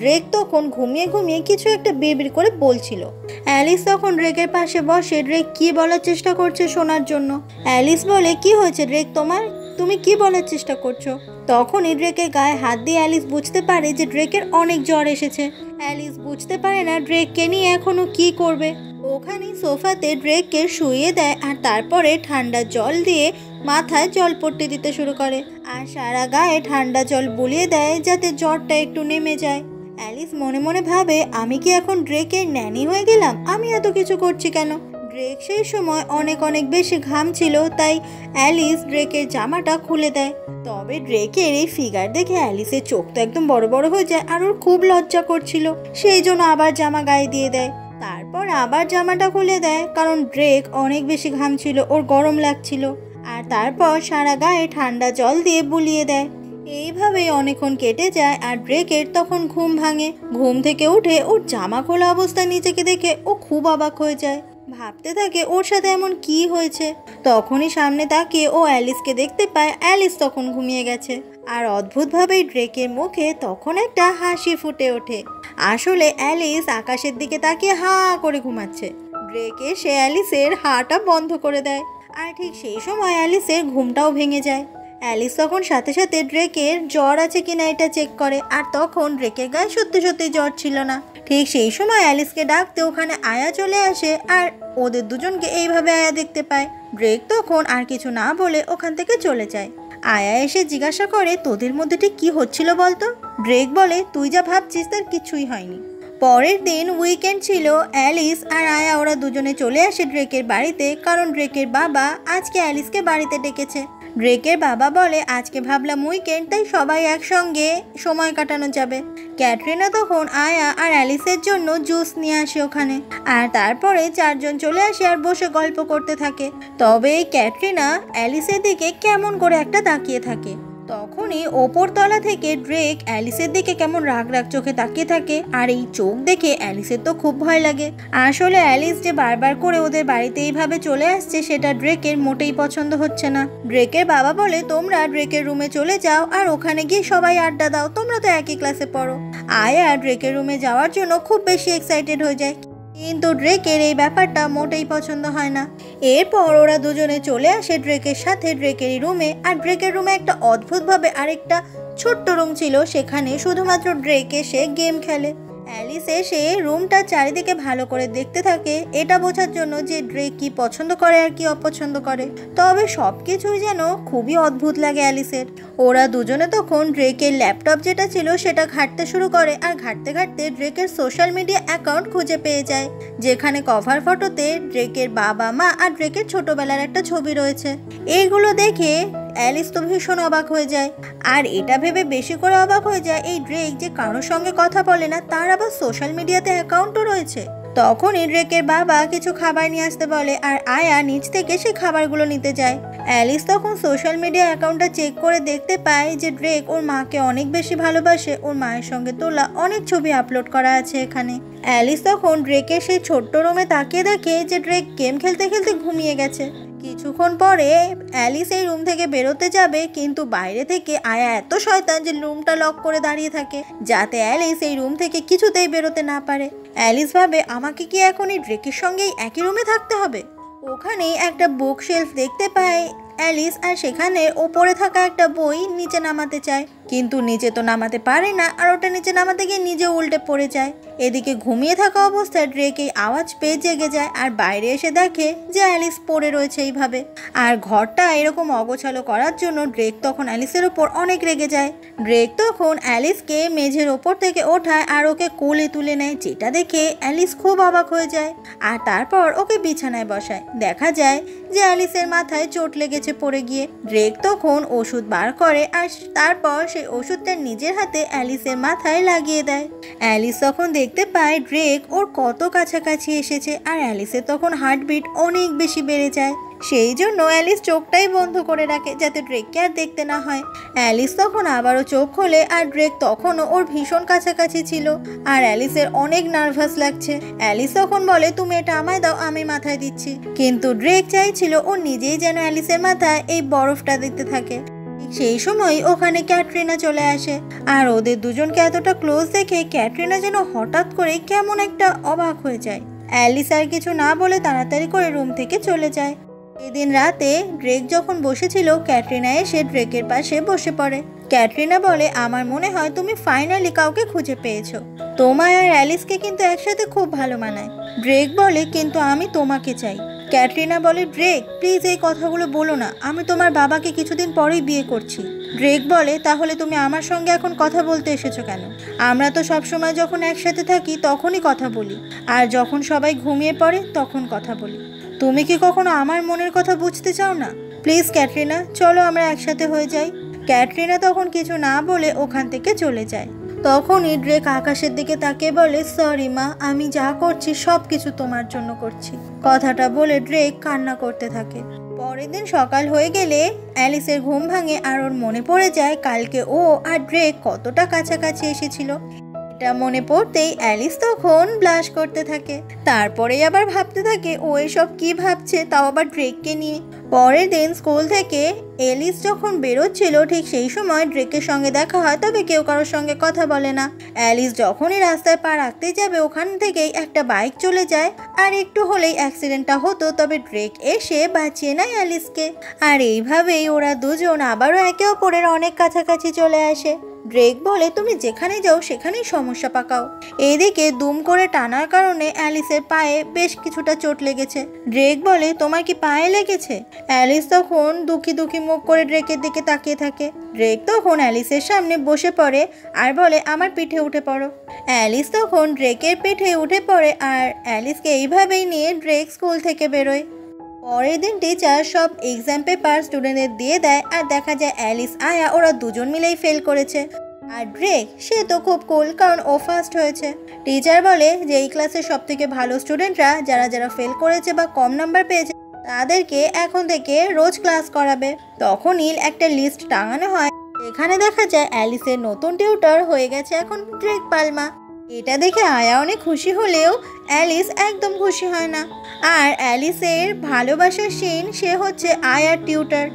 ড্রেক তখন ঘুমিয়ে কিছু একটা বিড়বিড় করে বলছিল। অ্যালিস তখন ড্রেকের পাশে বসে ড্রেক কি বলার চেষ্টা করছে শোনার জন্য। অ্যালিস বলে, কি হয়েছে ড্রেক তোমার, তুমি কি বলার চেষ্টা করছো? তখনই ড্রেকের গায়ে হাত দিয়ে অ্যালিস বুঝতে পারে যে ড্রেকের অনেক জ্বর এসেছে। অ্যালিস বুঝতে পারে না ড্রেককে নিয়ে এখনো কি করবে। ওখানেই সোফাতে ড্রেককে শুইয়ে দেয় আর তারপরে ঠান্ডা জল দিয়ে মাথায় জলপট্টি দিতে শুরু করে আর সারা গায়ে ঠান্ডা জল বুলিয়ে দেয় যাতে জ্বরটা একটু নেমে যায়। অ্যালিস মনে মনে ভাবে, আমি কি এখন ড্রেকের ন্যানি হয়ে গেলাম? আমি এত কিছু করছি কেন? ড্রেক সেই সময় অনেক বেশি ঘামছিল, তাই অ্যালিস ড্রেকের জামাটা খুলে দেয়। তবে ড্রেকের এই ফিগার দেখে অ্যালিসের চোখ তো একদম বড় হয়ে যায় আর ওর খুব লজ্জা করছিল, সেই জন্য আবার জামা গায়ে দিয়ে দেয়। তারপর আবার জামাটা খুলে দেয় কারণ ড্রেক অনেক বেশি ঘামছিল, ওর গরম লাগছিল। আর তারপর সারা গায়ে ঠান্ডা জল দিয়ে বুলিয়ে দেয়। এইভাবেই অনেকক্ষণ কেটে যায় আর ড্রেকের তখন ঘুম ভাঙে। ঘুম থেকে উঠে ওর জামা খোলা অবস্থায় নিজেকে দেখে ও খুব অবাক হয়ে যায়, ভাবতে থাকে ওর সাথে এমন কি হয়েছে। তখনই সামনে তাকিয়ে ও অ্যালিসকে দেখতে পায়। অ্যালিস তখন ঘুমিয়ে গেছে আর অদ্ভুতভাবেই ড্রেকের মুখে তখন একটা হাসি ফুটে ওঠে। আসলে অ্যালিস আকাশের দিকে তাকিয়ে হা করে ঘুমাচ্ছে। ড্রেক এসে অ্যালিসের হাটা বন্ধ করে দেয় আর ঠিক সেই সময় অ্যালিসের ঘুমটাও ভেঙে যায়। অ্যালিস তখন সাথে সাথে ড্রেকের জ্বর আছে কিনা এটা চেক করে আর তখন ড্রেকের গায়ে সত্যি জ্বর ছিল না। ঠিক সেই সময় অ্যালিসকে ডাকতে ওখানে আয়া চলে আসে আর ওদের দুজনকে এইভাবে আয়া দেখতে পায়। ড্রেক তখন আর কিছু না বলে ওখান থেকে চলে যায়। আয়া এসে জিজ্ঞাসা করে, তোদের মধ্যে ঠিক কি হচ্ছিল বলতো? ড্রেক বলে, তুই যা ভাবছিস তার কিছুই হয়নি। পরের দিন উইকেন্ড ছিল। অ্যালিস আর আয়া ওরা দুজনে চলে আসে ড্রেকের বাড়িতে, কারণ ড্রেকের বাবা আজকে অ্যালিসকে বাড়িতে ডেকেছে। ড্রেকের বাবা বলে, আজকে ভাবলাম উইকেন্ড, তাই সবাই একসঙ্গে সময় কাটানো যাবে। ক্যাটরিনা তখন আয়া আর অ্যালিসের জন্য জুস নিয়ে আসে ওখানে আর তারপরে চারজন চলে আসে আর বসে গল্প করতে থাকে। তবে এই ক্যাটরিনা অ্যালিসের দিকে কেমন করে একটা তাকিয়ে থাকে। তখনই ওপরতলা থেকে ড্রেক অ্যালিসের দিকে কেমন রাগ চোখে তাকিয়ে থাকে আর এই চোখ দেখে অ্যালিসের তো খুব ভয় লাগে। আসলে অ্যালিস যে বারবার করে ওদের বাড়িতে এইভাবে চলে আসছে সেটা ড্রেকের মোটেই পছন্দ হচ্ছে না। ড্রেকের বাবা বলে, তোমরা ড্রেকের রুমে চলে যাও আর ওখানে গিয়ে সবাই আড্ডা দাও, তোমরা তো একই ক্লাসে পড়ো। আয়া ড্রেকের রুমে যাওয়ার জন্য খুব বেশি এক্সাইটেড হয়ে যায়, কিন্তু ড্রেকের এই ব্যাপারটা মোটেই পছন্দ হয় না। এরপর ওরা দুজনে চলে আসে ড্রেকের সাথে ড্রেকের রুমে আর ড্রেকের রুমে একটা অদ্ভুতভাবে আরেকটা ছোট্ট রুম ছিল, সেখানে শুধুমাত্র ড্রেক এসে গেম খেলে। অ্যালিস এসে রুমটা চারিদিকে ভালো করে দেখতে থাকে এটা বোঝার জন্য যে ড্রেক কি পছন্দ করে আর কি অপছন্দ করে। তবে সব কিছুই যেন খুবই অদ্ভুত লাগে অ্যালিসের। ওরা দুজনে তখন ড্রেকের ল্যাপটপ যেটা ছিল সেটা ঘাঁটতে শুরু করে আর ঘাঁটতে ড্রেকের সোশ্যাল মিডিয়া অ্যাকাউন্ট খুঁজে পেয়ে যায়, যেখানে কভার ফটোতে ড্রেকের বাবা মা আর ড্রেকের ছোটবেলার একটা ছবি রয়েছে। এইগুলো দেখে অ্যালিস তো ভীষণ অবাক হয়ে যায়। আর এটা ভেবে বেশি করে অবাক হয়ে যায় এই ড্রেক যে কারোর সঙ্গে কথা বলে না, তার আবার সোশ্যাল মিডিয়াতে অ্যাকাউন্টও রয়েছে। তখনই ড্রেকের বাবা কিছু খাবার নিয়ে আসতে বলে আর আয়া নিচ থেকে সেই খাবারগুলো নিতে যায়। অ্যালিস তখন সোশ্যাল মিডিয়া অ্যাকাউন্টটা চেক করে দেখতে পায় যে ড্রেক ওর মাকে অনেক বেশি ভালোবাসে। ওর মায়ের সঙ্গে তোলা অনেক ছবি আপলোড করা আছে এখানে। অ্যালিস তখন ড্রেকের সেই ছোট্ট রুমে তাকিয়ে দেখে যে ড্রেক গেম খেলতে খেলতে ঘুমিয়ে গেছে। কিছুক্ষণ পরে অ্যালিস এই রুম থেকে বেরোতে যাবে, কিন্তু বাইরে থেকে আয়া এত শয়তান যে রুমটা লক করে দাঁড়িয়ে থাকে, যাতে অ্যালিস এই রুম থেকে কিছুতেই বেরোতে না পারে। অ্যালিস ভাবে আমাকে কি এখন এই ড্রেকের সঙ্গেই একই রুমে থাকতে হবে। ওখানেই একটা বুক শেলফ দেখতে পায় অ্যালিস, আর সেখানে ওপরে থাকা একটা বই নিচে নামাতে চায়, কিন্তু নিচে তো নামাতে পারে না, আর ওটা নিচে নামাতে গিয়ে নিজে উল্টে পড়ে যায়। এদিকে ঘুমিয়ে থাকা অবস্থায় ড্রেক এই আওয়াজ পেয়ে জেগে যায় আর বাইরে এসে দেখে যে অ্যালিস পড়ে রয়েছে এইভাবে। আর ঘরটা এরকম অগোছালো করার জন্য ড্রেক তখন অ্যালিসের ওপর অনেক রেগে যায়। ড্রেক তখন অ্যালিসকে মেঝের ওপর থেকে ওঠায় আর ওকে কোলে তুলে নেয়, যেটা দেখে অ্যালিস খুব অবাক হয়ে যায়। আর তারপর ওকে বিছানায় বসায়। দেখা যায় যে অ্যালিসের মাথায় চোট লেগেছে পড়ে গিয়ে। ড্রেক তখন ওষুধ বার করে আর তারপর সেই ওষুধটা নিজের হাতে অ্যালিসের মাথায় লাগিয়ে দেয়। অ্যালিস তখন দেখতে পায় ড্রেক ওর কত কাছাকাছি এসেছে, আর অ্যালিসের তখন হার্টবিট অনেক বেশি বেড়ে যায়। সেই জন্য অ্যালিস চোখটাই বন্ধ করে রাখে যাতে ড্রেককে আর দেখতে না হয়। অ্যালিস তখন আবারও চোখ খোলে আর ড্রেক তখনও ওর ভীষণ কাছাকাছি ছিল, আর অ্যালিসের অনেক নার্ভাস লাগছে। অ্যালিস তখন বলে তুমি এটা আমায় দাও, আমি মাথায় দিচ্ছি। কিন্তু ড্রেক চাইছিল ও নিজেই যেন অ্যালিসের মাথায় এই বরফটা দিতে থাকে। সেই সময় ওখানে ক্যাটরিনা চলে আসে, আর ওদের দুজনকে এতটা ক্লোজ দেখে ক্যাটরিনা যেন হঠাৎ করে কেমন একটা অবাক হয়ে যায়। অ্যালিস আর কিছু না বলে তাড়াতাড়ি করে রুম থেকে চলে যায়। এদিন রাতে ড্রেক যখন বসেছিল, ক্যাটরিনা এসে ড্রেকের পাশে বসে পড়ে। ক্যাটরিনা বলে আমার মনে হয় তুমি ফাইনালি কাউকে খুঁজে পেয়েছো। তোমায় আর অ্যালিসকে কিন্তু একসাথে খুব ভালো মানায়। ড্রেক বলে কিন্তু আমি তোমাকে চাই। ক্যাটরিনা বলে ড্রেক প্লিজ এই কথাগুলো বলো না, আমি তোমার বাবাকে কিছুদিন পরেই বিয়ে করছি। ড্রেক বলে তাহলে তুমি আমার সঙ্গে এখন কথা বলতে এসেছো কেন? আমরা তো সবসময় যখন একসাথে থাকি তখনই কথা বলি, আর যখন সবাই ঘুমিয়ে পড়ে তখন কথা বলি। তুমি কি কখনো আমার মনের কথা বুঝতে চাও না? প্লিজ ক্যাটরিনা, চলো আমরা একসাথে হয়ে যাই। ক্যাটরিনা তখন কিছু না বলে ওখান থেকে চলে যায়। তখনই ড্রেক আকাশের দিকে তাকিয়ে বলে সরি মা, আমি যা করছি সব কিছু তোমার জন্য করছি। কথাটা বলে ড্রেক কান্না করতে থাকে। পরের দিন সকাল হয়ে গেলে অ্যালিসের ঘুম ভাঙে আর ওর মনে পড়ে যায় কালকে ও আর ড্রেক কতটা কাছাকাছি এসেছিল। এটা মনে পড়তেই অ্যালিস তখন ব্লাশ করতে থাকে। তারপরেই আবার ভাবতে থাকে ও এসব কি ভাবছে, তাও আবার ড্রেককে নিয়ে। পরের দিন স্কুল থেকে অ্যালিস যখন বেরোচ্ছিল ঠিক সেই সময় ড্রেকের সঙ্গে দেখা হয়, তবে কেউ কারোর সঙ্গে কথা বলে না। অ্যালিস যখনই রাস্তায় পা রাখতে যাবে ওখান থেকেই একটা বাইক চলে যায়, আর একটু হলেই অ্যাক্সিডেন্টটা হতো, তবে ড্রেক এসে বাঁচিয়ে নেয় অ্যালিসকে। আর এইভাবেই ওরা দুজন আবারও একে অপরের অনেক কাছাকাছি চলে আসে। ড্রেক বলে তুমি যেখানে যাও সেখানেই সমস্যা পাকাও। এদিকে দুম করে টানার কারণে অ্যালিসের পায়ে বেশ কিছুটা চোট লেগেছে। ড্রেক বলে তোমার কি পায়ে লেগেছে? অ্যালিস তখন দুঃখী দুঃখী মুখ করে ড্রেকের দিকে তাকিয়ে থাকে। ড্রেক তখন অ্যালিসের সামনে বসে পড়ে আর বলে আমার পিঠে উঠে পড়ো। অ্যালিস তখন ড্রেকের পিঠে উঠে পড়ে, আর অ্যালিসকে এইভাবেই নিয়ে ড্রেক স্কুল থেকে বেরোয়। পরের দিন টিচার সব এক্সাম পেপার স্টুডেন্টদের দিয়ে দেয়, আর দেখা যায় অ্যালিস আয়া ওরা দুজন মিলেই ফেল করেছে। আর ড্রেক সে তো খুব কুল, কারণ ও ফার্স্ট হয়েছে। টিচার বলে যে এই ক্লাসের সব থেকে ভালো স্টুডেন্টরা যারা যারা ফেল করেছে বা কম নাম্বার পেয়েছে তাদেরকে এখন থেকে রোজ ক্লাস করাবে। তখনই একটা লিস্ট টাঙানো হয়, এখানে দেখা যায় অ্যালিসের নতুন টিউটর হয়ে গেছে এখন ড্রেক পালমা। এটা দেখে আয়া অনেক খুশি হলেও অ্যালিস একদম খুশি হয় না। আর অ্যালিসের ভালোবাসার শিন সে হচ্ছে আয়ার টিউটর।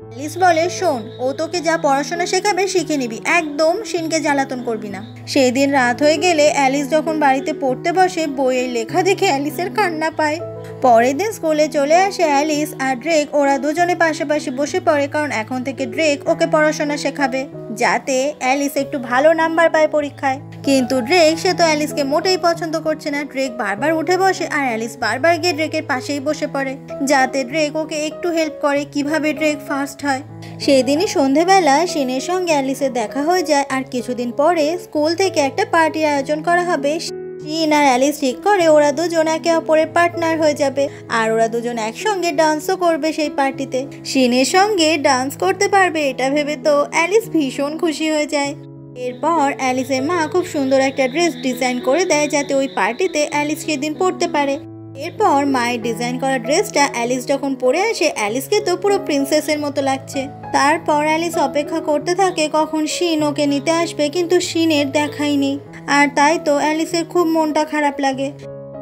অ্যালিস বলে শোন, ও তোকে যা পড়াশোনা শেখাবে শিখে নিবি, একদম শিনকে জ্বালাতন করবি না। সেই দিন রাত হয়ে গেলে অ্যালিস যখন বাড়িতে পড়তে বসে বইয়ের লেখা দেখে অ্যালিসের কান্না পায়। পরের দিন স্কুলে চলে আসে অ্যালিস আর ড্রেক, ওরা দুজনে পাশাপাশি বসে পড়ে, কারণ এখন থেকে ড্রেক ওকে পড়াশোনা শেখাবে যাতে অ্যালিস একটু ভালো নাম্বার পায় পরীক্ষায়। কিন্তু ড্রেক সে তো অ্যালিসকে মোটেই পছন্দ করছে না। ড্রেক বারবার উঠে বসে আর অ্যালিস বারবার গিয়ে ড্রেকের পাশেই বসে পড়ে যাতে ড্রেক ওকে একটু হেল্প করে কিভাবে ড্রেক ফার্স্ট হয়। সেদিনই সন্ধেবেলা শিনের সঙ্গে অ্যালিসের দেখা হয়ে যায়, আর কিছুদিন পরে স্কুল থেকে একটা পার্টির আয়োজন করা হবে। শিন আর অ্যালিস ঠিক করে ওরা দুজন একে অপরের পার্টনার হয়ে যাবে আর ওরা দুজন একসঙ্গে ডান্সও করবে সেই পার্টিতে। শিনের সঙ্গে ডান্স করতে পারবে এটা ভেবে তো অ্যালিস ভীষণ খুশি হয়ে যায়। এরপর অ্যালিসের মা খুব সুন্দর একটা ড্রেস ডিজাইন করে দেয় যাতে ওই পার্টিতে অ্যালিস সেদিন পরতে পারে। এরপর মায়ের ডিজাইন করা ড্রেসটা অ্যালিস যখন পরে আসে অ্যালিসকে তো পুরো প্রিন্সেসের মতো লাগছে। তারপর অ্যালিস অপেক্ষা করতে থাকে কখন শিন ওকে নিতে আসবে, কিন্তু শিনের দেখাই নেই। আর তাই তো অ্যালিসের খুব মনটা খারাপ লাগে।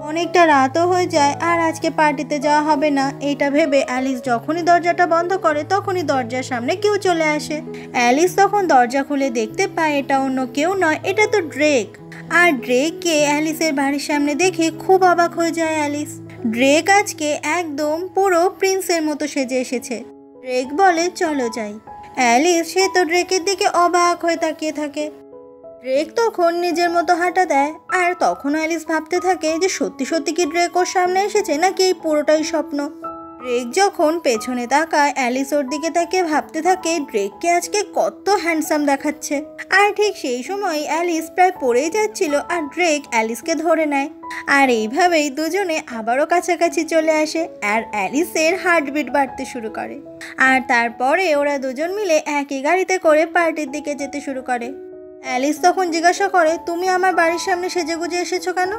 অনেকটা রাতও হয়ে যায় আর আজকে পার্টিতে যাওয়া হবে না এটা ভেবে অ্যালিস যখনই দরজাটা বন্ধ করে তখনই দরজার সামনে কেউ চলে আসে। অ্যালিস তখন দরজা খুলে দেখতে পায় এটা অন্য কেউ নয়, এটা তো ড্রেক। আর ড্রেককে অ্যালিসের বাড়ির সামনে দেখে খুব অবাক হয়ে যায় অ্যালিস। ড্রেক আজকে একদম পুরো প্রিন্সের মতো সেজে এসেছে। ড্রেক বলে চলো যাই। অ্যালিস সে তো ড্রেকের দিকে অবাক হয়ে তাকিয়ে থাকে। ড্রেক তখন নিজের মতো হাঁটা দেয় আর তখন অ্যালিস ভাবতে থাকে যে সত্যি সত্যি কি ড্রেক ওর সামনে এসেছে নাকি এই পুরোটাই স্বপ্ন। ড্রেক যখন পেছনে তাকায় অ্যালিস ওর দিকে তাকিয়ে ভাবতে থাকে ড্রেককে আজকে কত হ্যান্ডসাম দেখাচ্ছে। আর ঠিক সেই সময় অ্যালিস প্রায় পড়েই যাচ্ছিল আর ড্রেক অ্যালিসকে ধরে নেয়। আর এইভাবেই দুজনে আবারও কাছাকাছি চলে আসে আর অ্যালিসের হার্টবিট বাড়তে শুরু করে। আর তারপরে ওরা দুজন মিলে একই গাড়িতে করে পার্টির দিকে যেতে শুরু করে। অ্যালিস তখন জিজ্ঞাসা করে তুমি আমার বাড়ির সামনে সেজেগুজে এসেছো কেন?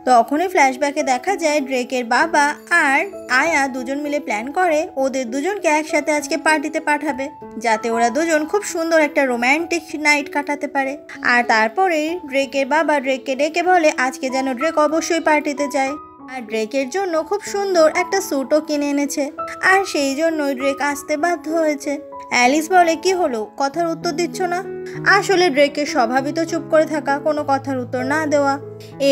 তখনই ফ্ল্যাশব্যাকে দেখা যায় ড্রেকের বাবা আর আয়া দুজন মিলে প্ল্যান করে ওদের দুজনকে একসাথে আজকে পার্টিতে পাঠাবে যাতে ওরা দুজন খুব সুন্দর একটা রোম্যান্টিক নাইট কাটাতে পারে। আর তারপরেই ড্রেকের বাবা ড্রেককে ডেকে বলে আজকে যেন ড্রেক অবশ্যই পার্টিতে যায়। আর ড্রেকের জন্য খুব সুন্দর একটা স্যুটও কিনে এনেছে আর সেই জন্যই ড্রেক আসতে বাধ্য হয়েছে। অ্যালিস বলে কি হলো, কথার উত্তর দিচ্ছ না? আসলে ড্রেকের স্বভাবই তো চুপ করে থাকা, কোনো কথার উত্তর না দেওয়া।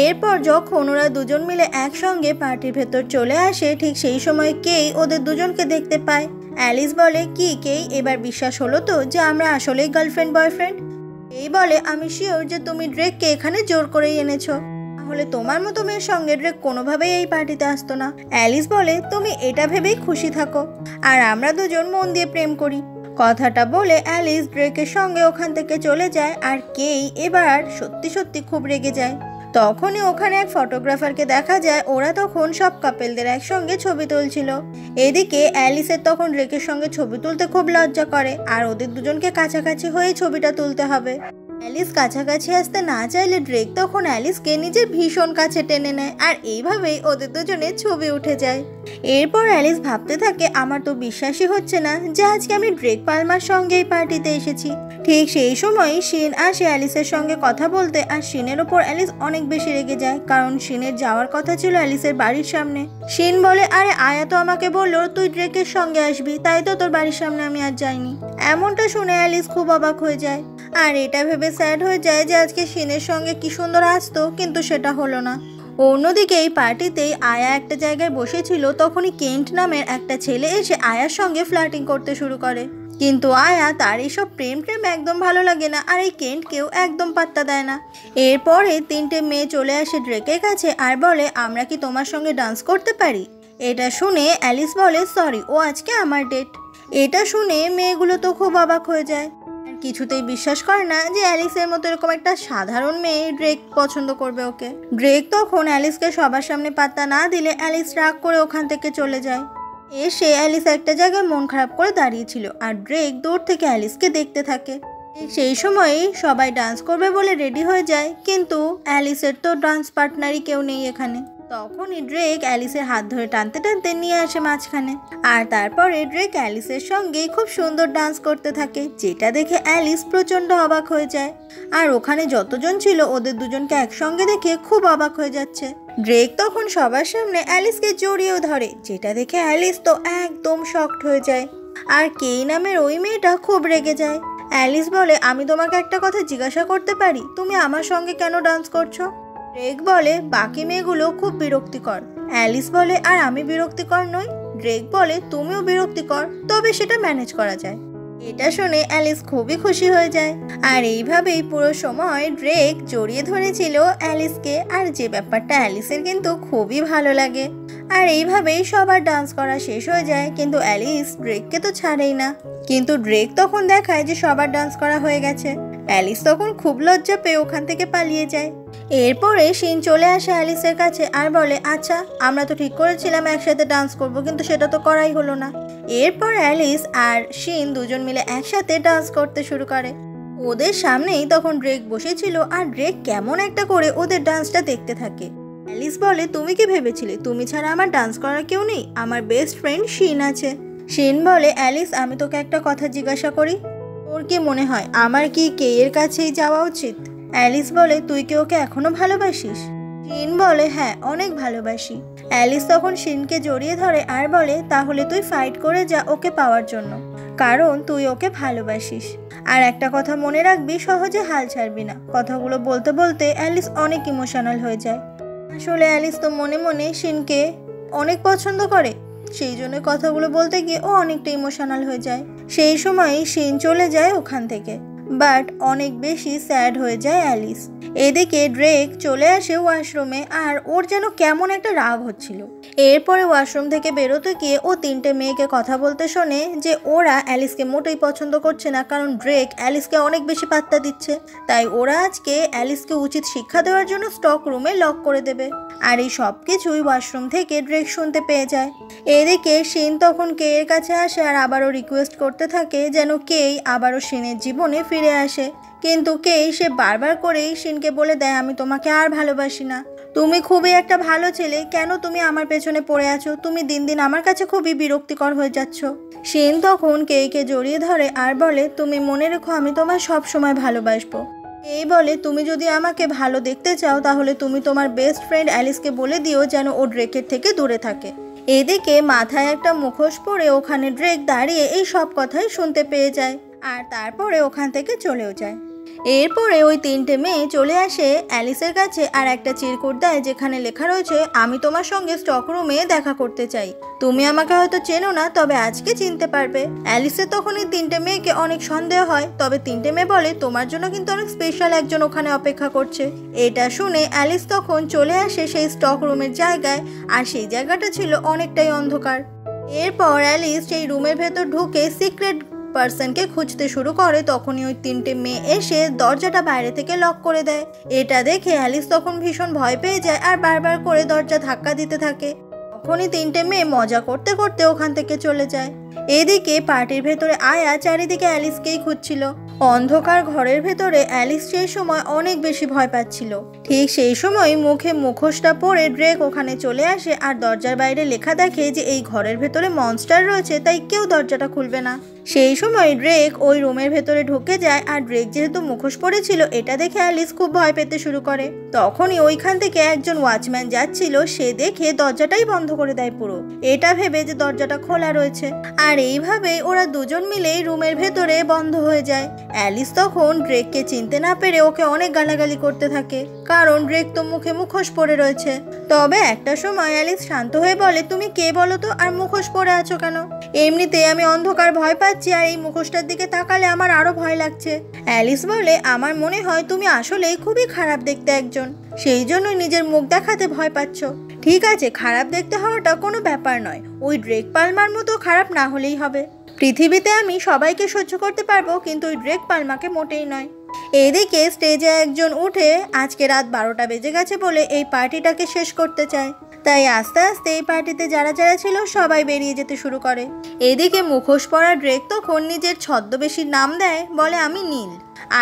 এরপর যখন ওরা দুজন মিলে একসঙ্গে পার্টির ভেতর চলে আসে ঠিক সেই সময় কেই ওদের দুজনকে দেখতে পায়। অ্যালিস বলে কি কেই, এবার বিশ্বাস হলো তো যে আমরা আসলেই গার্লফ্রেন্ড বয়ফ্রেন্ড? এই বলে আমি শিওর যে তুমি ড্রেককে এখানে জোর করেই এনেছো, তাহলে তোমার মতো মেয়ের সঙ্গে ড্রেক কোনোভাবেই এই পার্টিতে আসতো না। অ্যালিস বলে তুমি এটা ভেবেই খুশি থাকো আর আমরা দুজন মন দিয়ে প্রেম করি। কথাটা বলে অ্যালিস ড্রেকের সঙ্গে ওখান থেকে চলে যায় আর কেই এবার সত্যি সত্যি খুব রেগে যায়। তখনই ওখানে এক ফটোগ্রাফারকে দেখা যায়, ওরা তখন সব কাপেলদের একসঙ্গে ছবি তুলছিল। এদিকে অ্যালিসের তখন ড্রেকের সঙ্গে ছবি তুলতে খুব লজ্জা করে আর ওদের দুজনকে কাছাকাছি হয়ে ছবিটা তুলতে হবে। অ্যালিস কাছাকাছি আসতে না চাইলে ড্রেক তখন অ্যালিসকে নিজের ভীষণ কাছে টেনে নেয় আর এইভাবেই ওদের দুজনের ছবি উঠে যায়। এরপর অ্যালিস ভাবতে থাকে আমার তো বিশ্বাসই হচ্ছে না যে আজকে আমি ড্রেক পালমার সঙ্গে এই পার্টিতে এসেছি। ঠিক সেই সময় শিন আসে অ্যালিসের সঙ্গে কথা বলতে আর শিনের ওপর অ্যালিস অনেক বেশি রেগে যায় কারণ শিনের যাওয়ার কথা ছিল অ্যালিসের বাড়ির সামনে। শিন বলে আরে আয়া তো আমাকে বললো তুই ড্রেকের সঙ্গে আসবি, তাই তো তোর বাড়ির সামনে আমি আর যাইনি। এমনটা শুনে অ্যালিস খুব অবাক হয়ে যায় আর এটা ভেবে স্যাড হয়ে যায় যে আজকে শিনের সঙ্গে কি সুন্দর আসতো কিন্তু সেটা হলো না। অন্যদিকে এই পার্টিতেই আয়া একটা জায়গায় বসেছিল, তখনই কেন্ট নামের একটা ছেলে এসে আয়ার সঙ্গে ফ্লার্টিং করতে শুরু করে। কিন্তু আয়া তার এইসব প্রেম একদম ভালো লাগে না আর এই কেন্টকেও একদম পাত্তা দেয় না। এরপরে তিনটে মেয়ে চলে আসে ড্রেকের কাছে আর বলে আমরা কি তোমার সঙ্গে ডান্স করতে পারি? এটা শুনে অ্যালিস বলে সরি, ও আজকে আমার ডেট। এটা শুনে মেয়েগুলো তো খুব অবাক হয়ে যায়, কিছুতেই বিশ্বাস করে না যে অ্যালিসের মতো এরকম একটা সাধারণ মেয়ে ড্রেক পছন্দ করবে ওকে। ড্রেক তখন অ্যালিসকে সবার সামনে পাত্তা না দিলে অ্যালিস রাগ করে ওখান থেকে চলে যায়। এসে অ্যালিস একটা জায়গায় মন খারাপ করে দাঁড়িয়েছিল আর ড্রেক দূর থেকে অ্যালিসকে দেখতে থাকে। ঠিক সেই সময়ই সবাই ডান্স করবে বলে রেডি হয়ে যায়, কিন্তু অ্যালিসের তো ডান্স পার্টনারই কেউ নেই এখানে। তখনই ড্রেক অ্যালিসের হাত ধরে টানতে টানতে নিয়ে আসে মাঝখানে আর তারপরে ড্রেক অ্যালিসের সঙ্গে খুব সুন্দর ডান্স করতে থাকে, যেটা দেখে অ্যালিস প্রচণ্ড অবাক হয়ে যায়। আর ওখানে যতজন ছিল ওদের দুজনকে একসঙ্গে দেখে খুব অবাক হয়ে যাচ্ছে। ড্রেক তখন সবার সামনে অ্যালিসকে জড়িয়েও ধরে, যেটা দেখে অ্যালিস তো একদম শকড হয়ে যায় আর কেই নামের ওই মেয়েটা খুব রেগে যায়। অ্যালিস বলে আমি তোমাকে একটা কথা জিজ্ঞাসা করতে পারি, তুমি আমার সঙ্গে কেন ডান্স করছো? ড্রেক বলে বাকি মেয়েগুলো খুব বিরক্তিকর। অ্যালিস বলে আর আমি বিরক্তিকর নই? ড্রেক বলে তুমিও বিরক্তিকর, তবে সেটা ম্যানেজ করা যায়। এটা শুনে অ্যালিস খুবই খুশি হয়ে যায় আর এইভাবেই পুরো সময় ড্রেক জড়িয়ে ধরেছিল অ্যালিসকে আর যে ব্যাপারটা অ্যালিসের কিন্তু খুবই ভালো লাগে। আর এইভাবেই সবার ডান্স করা শেষ হয়ে যায়, কিন্তু অ্যালিস ড্রেককে তো ছাড়েই না। কিন্তু ড্রেক তখন দেখায় যে সবার ডান্স করা হয়ে গেছে। অ্যালিস তখন খুব লজ্জা পেয়ে ওখান থেকে পালিয়ে যায়। এরপরে শিন চলে আসে অ্যালিসের কাছে আর বলে, আচ্ছা আমরা তো ঠিক করেছিলাম একসাথে ডান্স করব, কিন্তু সেটা তো করাই হলো না। এরপর অ্যালিস আর শিন দুজন মিলে একসাথে ডান্স করতে শুরু করে। ওদের সামনেই তখন ড্রেক বসেছিল আর ড্রেক কেমন একটা করে ওদের ডান্সটা দেখতে থাকে। অ্যালিস বলে, তুমি কি ভেবেছিলে তুমি ছাড়া আমার ডান্স করার কেউ নেই? আমার বেস্ট ফ্রেন্ড শিন আছে। শিন বলে, অ্যালিস আমি তোকে একটা কথা জিজ্ঞাসা করি, তোর কি মনে হয় আমার কি কে এর কাছেই যাওয়া উচিত? অ্যালিস বলে, তুই কি ওকে এখনো ভালোবাসিস? শিন বলে, হ্যাঁ অনেক ভালোবাসি। অ্যালিস তখন শিনকে জড়িয়ে ধরে আর বলে, তাহলে তুই ফাইট করে যা ওকে পাওয়ার জন্য, কারণ তুই ওকে ভালোবাসিস। আর একটা কথা মনে রাখবি, সহজে হাল ছাড়বি না। কথাগুলো বলতে বলতে অ্যালিস অনেক ইমোশনাল হয়ে যায়। আসলে অ্যালিস তো মনে মনে শিনকে অনেক পছন্দ করে, সেই জন্য কথাগুলো বলতে গিয়ে ও অনেকটা ইমোশনাল হয়ে যায়। সেই সময়ই শিন চলে যায় ওখান থেকে, বাট অনেক বেশি স্যাড হয়ে যায় অ্যালিস। এদিকে ড্রেক চলে আসে ওয়াশরুমে আর ওর যেন কেমন একটা রাগ হচ্ছিল। এরপরে ওয়াশরুম থেকে বেরোতে গিয়ে ও তিনটে মেয়েকে কথা বলতে শোনে যে ওরা অ্যালিসকে মোটেই পছন্দ করছে না, কারণ ড্রেক অ্যালিসকে অনেক বেশি পাত্তা দিচ্ছে। তাই ওরা আজকে অ্যালিসকে উচিত শিক্ষা দেওয়ার জন্য স্টক রুমে লক করে দেবে। আর এই সব কিছুই ওয়াশরুম থেকে ড্রেক শুনতে পেয়ে যায়। এদিকে শিন তখন কে এর কাছে আসে আর আবারও রিকোয়েস্ট করতে থাকে যেন কেই আবারও শিনের জীবনে ফিরে আসে। কিন্তু কেই সে বারবার করেই শিনকে বলে দেয়, আমি তোমাকে আর ভালোবাসি না, তুমি খুবই একটা ভালো ছেলে, কেন তুমি আমার পেছনে পড়ে আছো? তুমি দিন দিন আমার কাছে খুবই বিরক্তিকর হয়ে যাচ্ছ। শিন তখন কেইকে জড়িয়ে ধরে আর বলে, তুমি মনে রেখো আমি তোমায় সব সময় ভালোবাসবো। এই বলে, তুমি যদি আমাকে ভালো দেখতে চাও তাহলে তুমি তোমার বেস্ট ফ্রেন্ড অ্যালিসকে বলে দিও যেন ও ড্রেকের থেকে দূরে থাকে। এদিকে মাথায় একটা মুখোশ পরে ওখানে ড্রেক দাঁড়িয়ে এই সব কথাই শুনতে পেয়ে যায় আর তারপরে ওখান থেকে চলেও যায়। এরপরে ওই তিনটে মেয়ে চলে আসে অ্যালিসের কাছে আর একটা চিরকুট দেয় যেখানে লেখা রয়েছে, আমি তোমার সঙ্গে স্টক রুমে দেখা করতে চাই। তুমি আমাকে হয়তো চেনো না, তবে আজকে চিনতে পারবে। অ্যালিসের তখন এই তিনটে মেয়েকে অনেক সন্দেহ হয়, তবে তিনটে মেয়ে বলে, তোমার জন্য কিন্তু অনেক স্পেশাল একজন ওখানে অপেক্ষা করছে। এটা শুনে অ্যালিস তখন চলে আসে সেই স্টক রুমের জায়গায় আর সেই জায়গাটা ছিল অনেকটাই অন্ধকার। এরপর অ্যালিস সেই রুমের ভেতর ঢুকে সিক্রেট পার্সনকে খুঁজতে শুরু করে। তখনই ওই তিনটে মেয়ে এসে দরজাটা বাইরে থেকে লক করে দেয়। এটা দেখে অ্যালিস তখন ভীষণ ভয় পেয়ে যায় আর বারবার করে দরজা ধাক্কা দিতে থাকে। তখনই তিনটে মেয়ে মজা করতে করতে ওখান থেকে চলে যায়। এদিকে পার্টির ভেতরে আয়া চারিদিকে অ্যালিসকেই খুঁজছিল। অন্ধকার ঘরের ভেতরে অ্যালিস সেই সময় অনেক বেশি ভয় পাচ্ছিল। ঠিক সেই সময় মুখে মুখোশটা পরে ড্রেক ওখানে চলে আসে আর দরজার বাইরে লেখা দেখে যে এই ঘরের ভেতরে মনস্টার রয়েছে, তাই কেউ দরজাটা খুলবে না। সেই সময় ড্রেক ওই রুমের ভেতরে ঢুকে যায় আর ড্রেক যেহেতু মুখোশ পরেছিল এটা দেখে অ্যালিস খুব ভয় পেতে শুরু করে। তখনই ওইখান থেকে একজন ওয়াচম্যান যাচ্ছিল, সে দেখে দরজাটাই বন্ধ করে দেয় পুরো, এটা ভেবে যে দরজাটা খোলা রয়েছে। আর এইভাবে ওরা দুজন মিলেই রুমের ভেতরে বন্ধ হয়ে যায়। অ্যালিস তখন ড্রেককে চিনতে না পেরে ওকে অনেক গালাগালি করতে থাকে, কারণ ড্রেক তো মুখে মুখোশ পরে রয়েছে। তবে একটা সময় অ্যালিস শান্ত হয়ে বলে, তুমি কে বলো তো, আর মুখোশ পরে আছো কেন? এমনিতে আমি অন্ধকার ভয় পাচ্ছি আর এই মুখোশটার দিকে তাকালে আমার আরো ভয় লাগছে। অ্যালিস বলে, আমার মনে হয় তুমি আসলেই খুবই খারাপ দেখতে একজন, সেই জন্য নিজের মুখ দেখাতে ভয় পাচ্ছ। ঠিক আছে, খারাপ দেখতে হওয়াটা কোনো ব্যাপার নয়, ওই ড্রেক পালমার মতো খারাপ না হলেই হবে। পৃথিবীতে আমি সবাইকে সহ্য করতে পারবো, কিন্তু ওই ড্রেক পালমাকে মোটেই নয়। এদিকে স্টেজে একজন উঠে আজকে রাত 12টা বেজে গেছে বলে এই পার্টিটাকে শেষ করতে চায়, তাই আস্তে আস্তে এই পার্টিতে যারা যারা ছিল সবাই বেরিয়ে যেতে শুরু করে। এদিকে মুখোশ পরা ড্রেক তখন নিজের ছদ্মবেশীর নাম দেয়, বলে আমি নীল।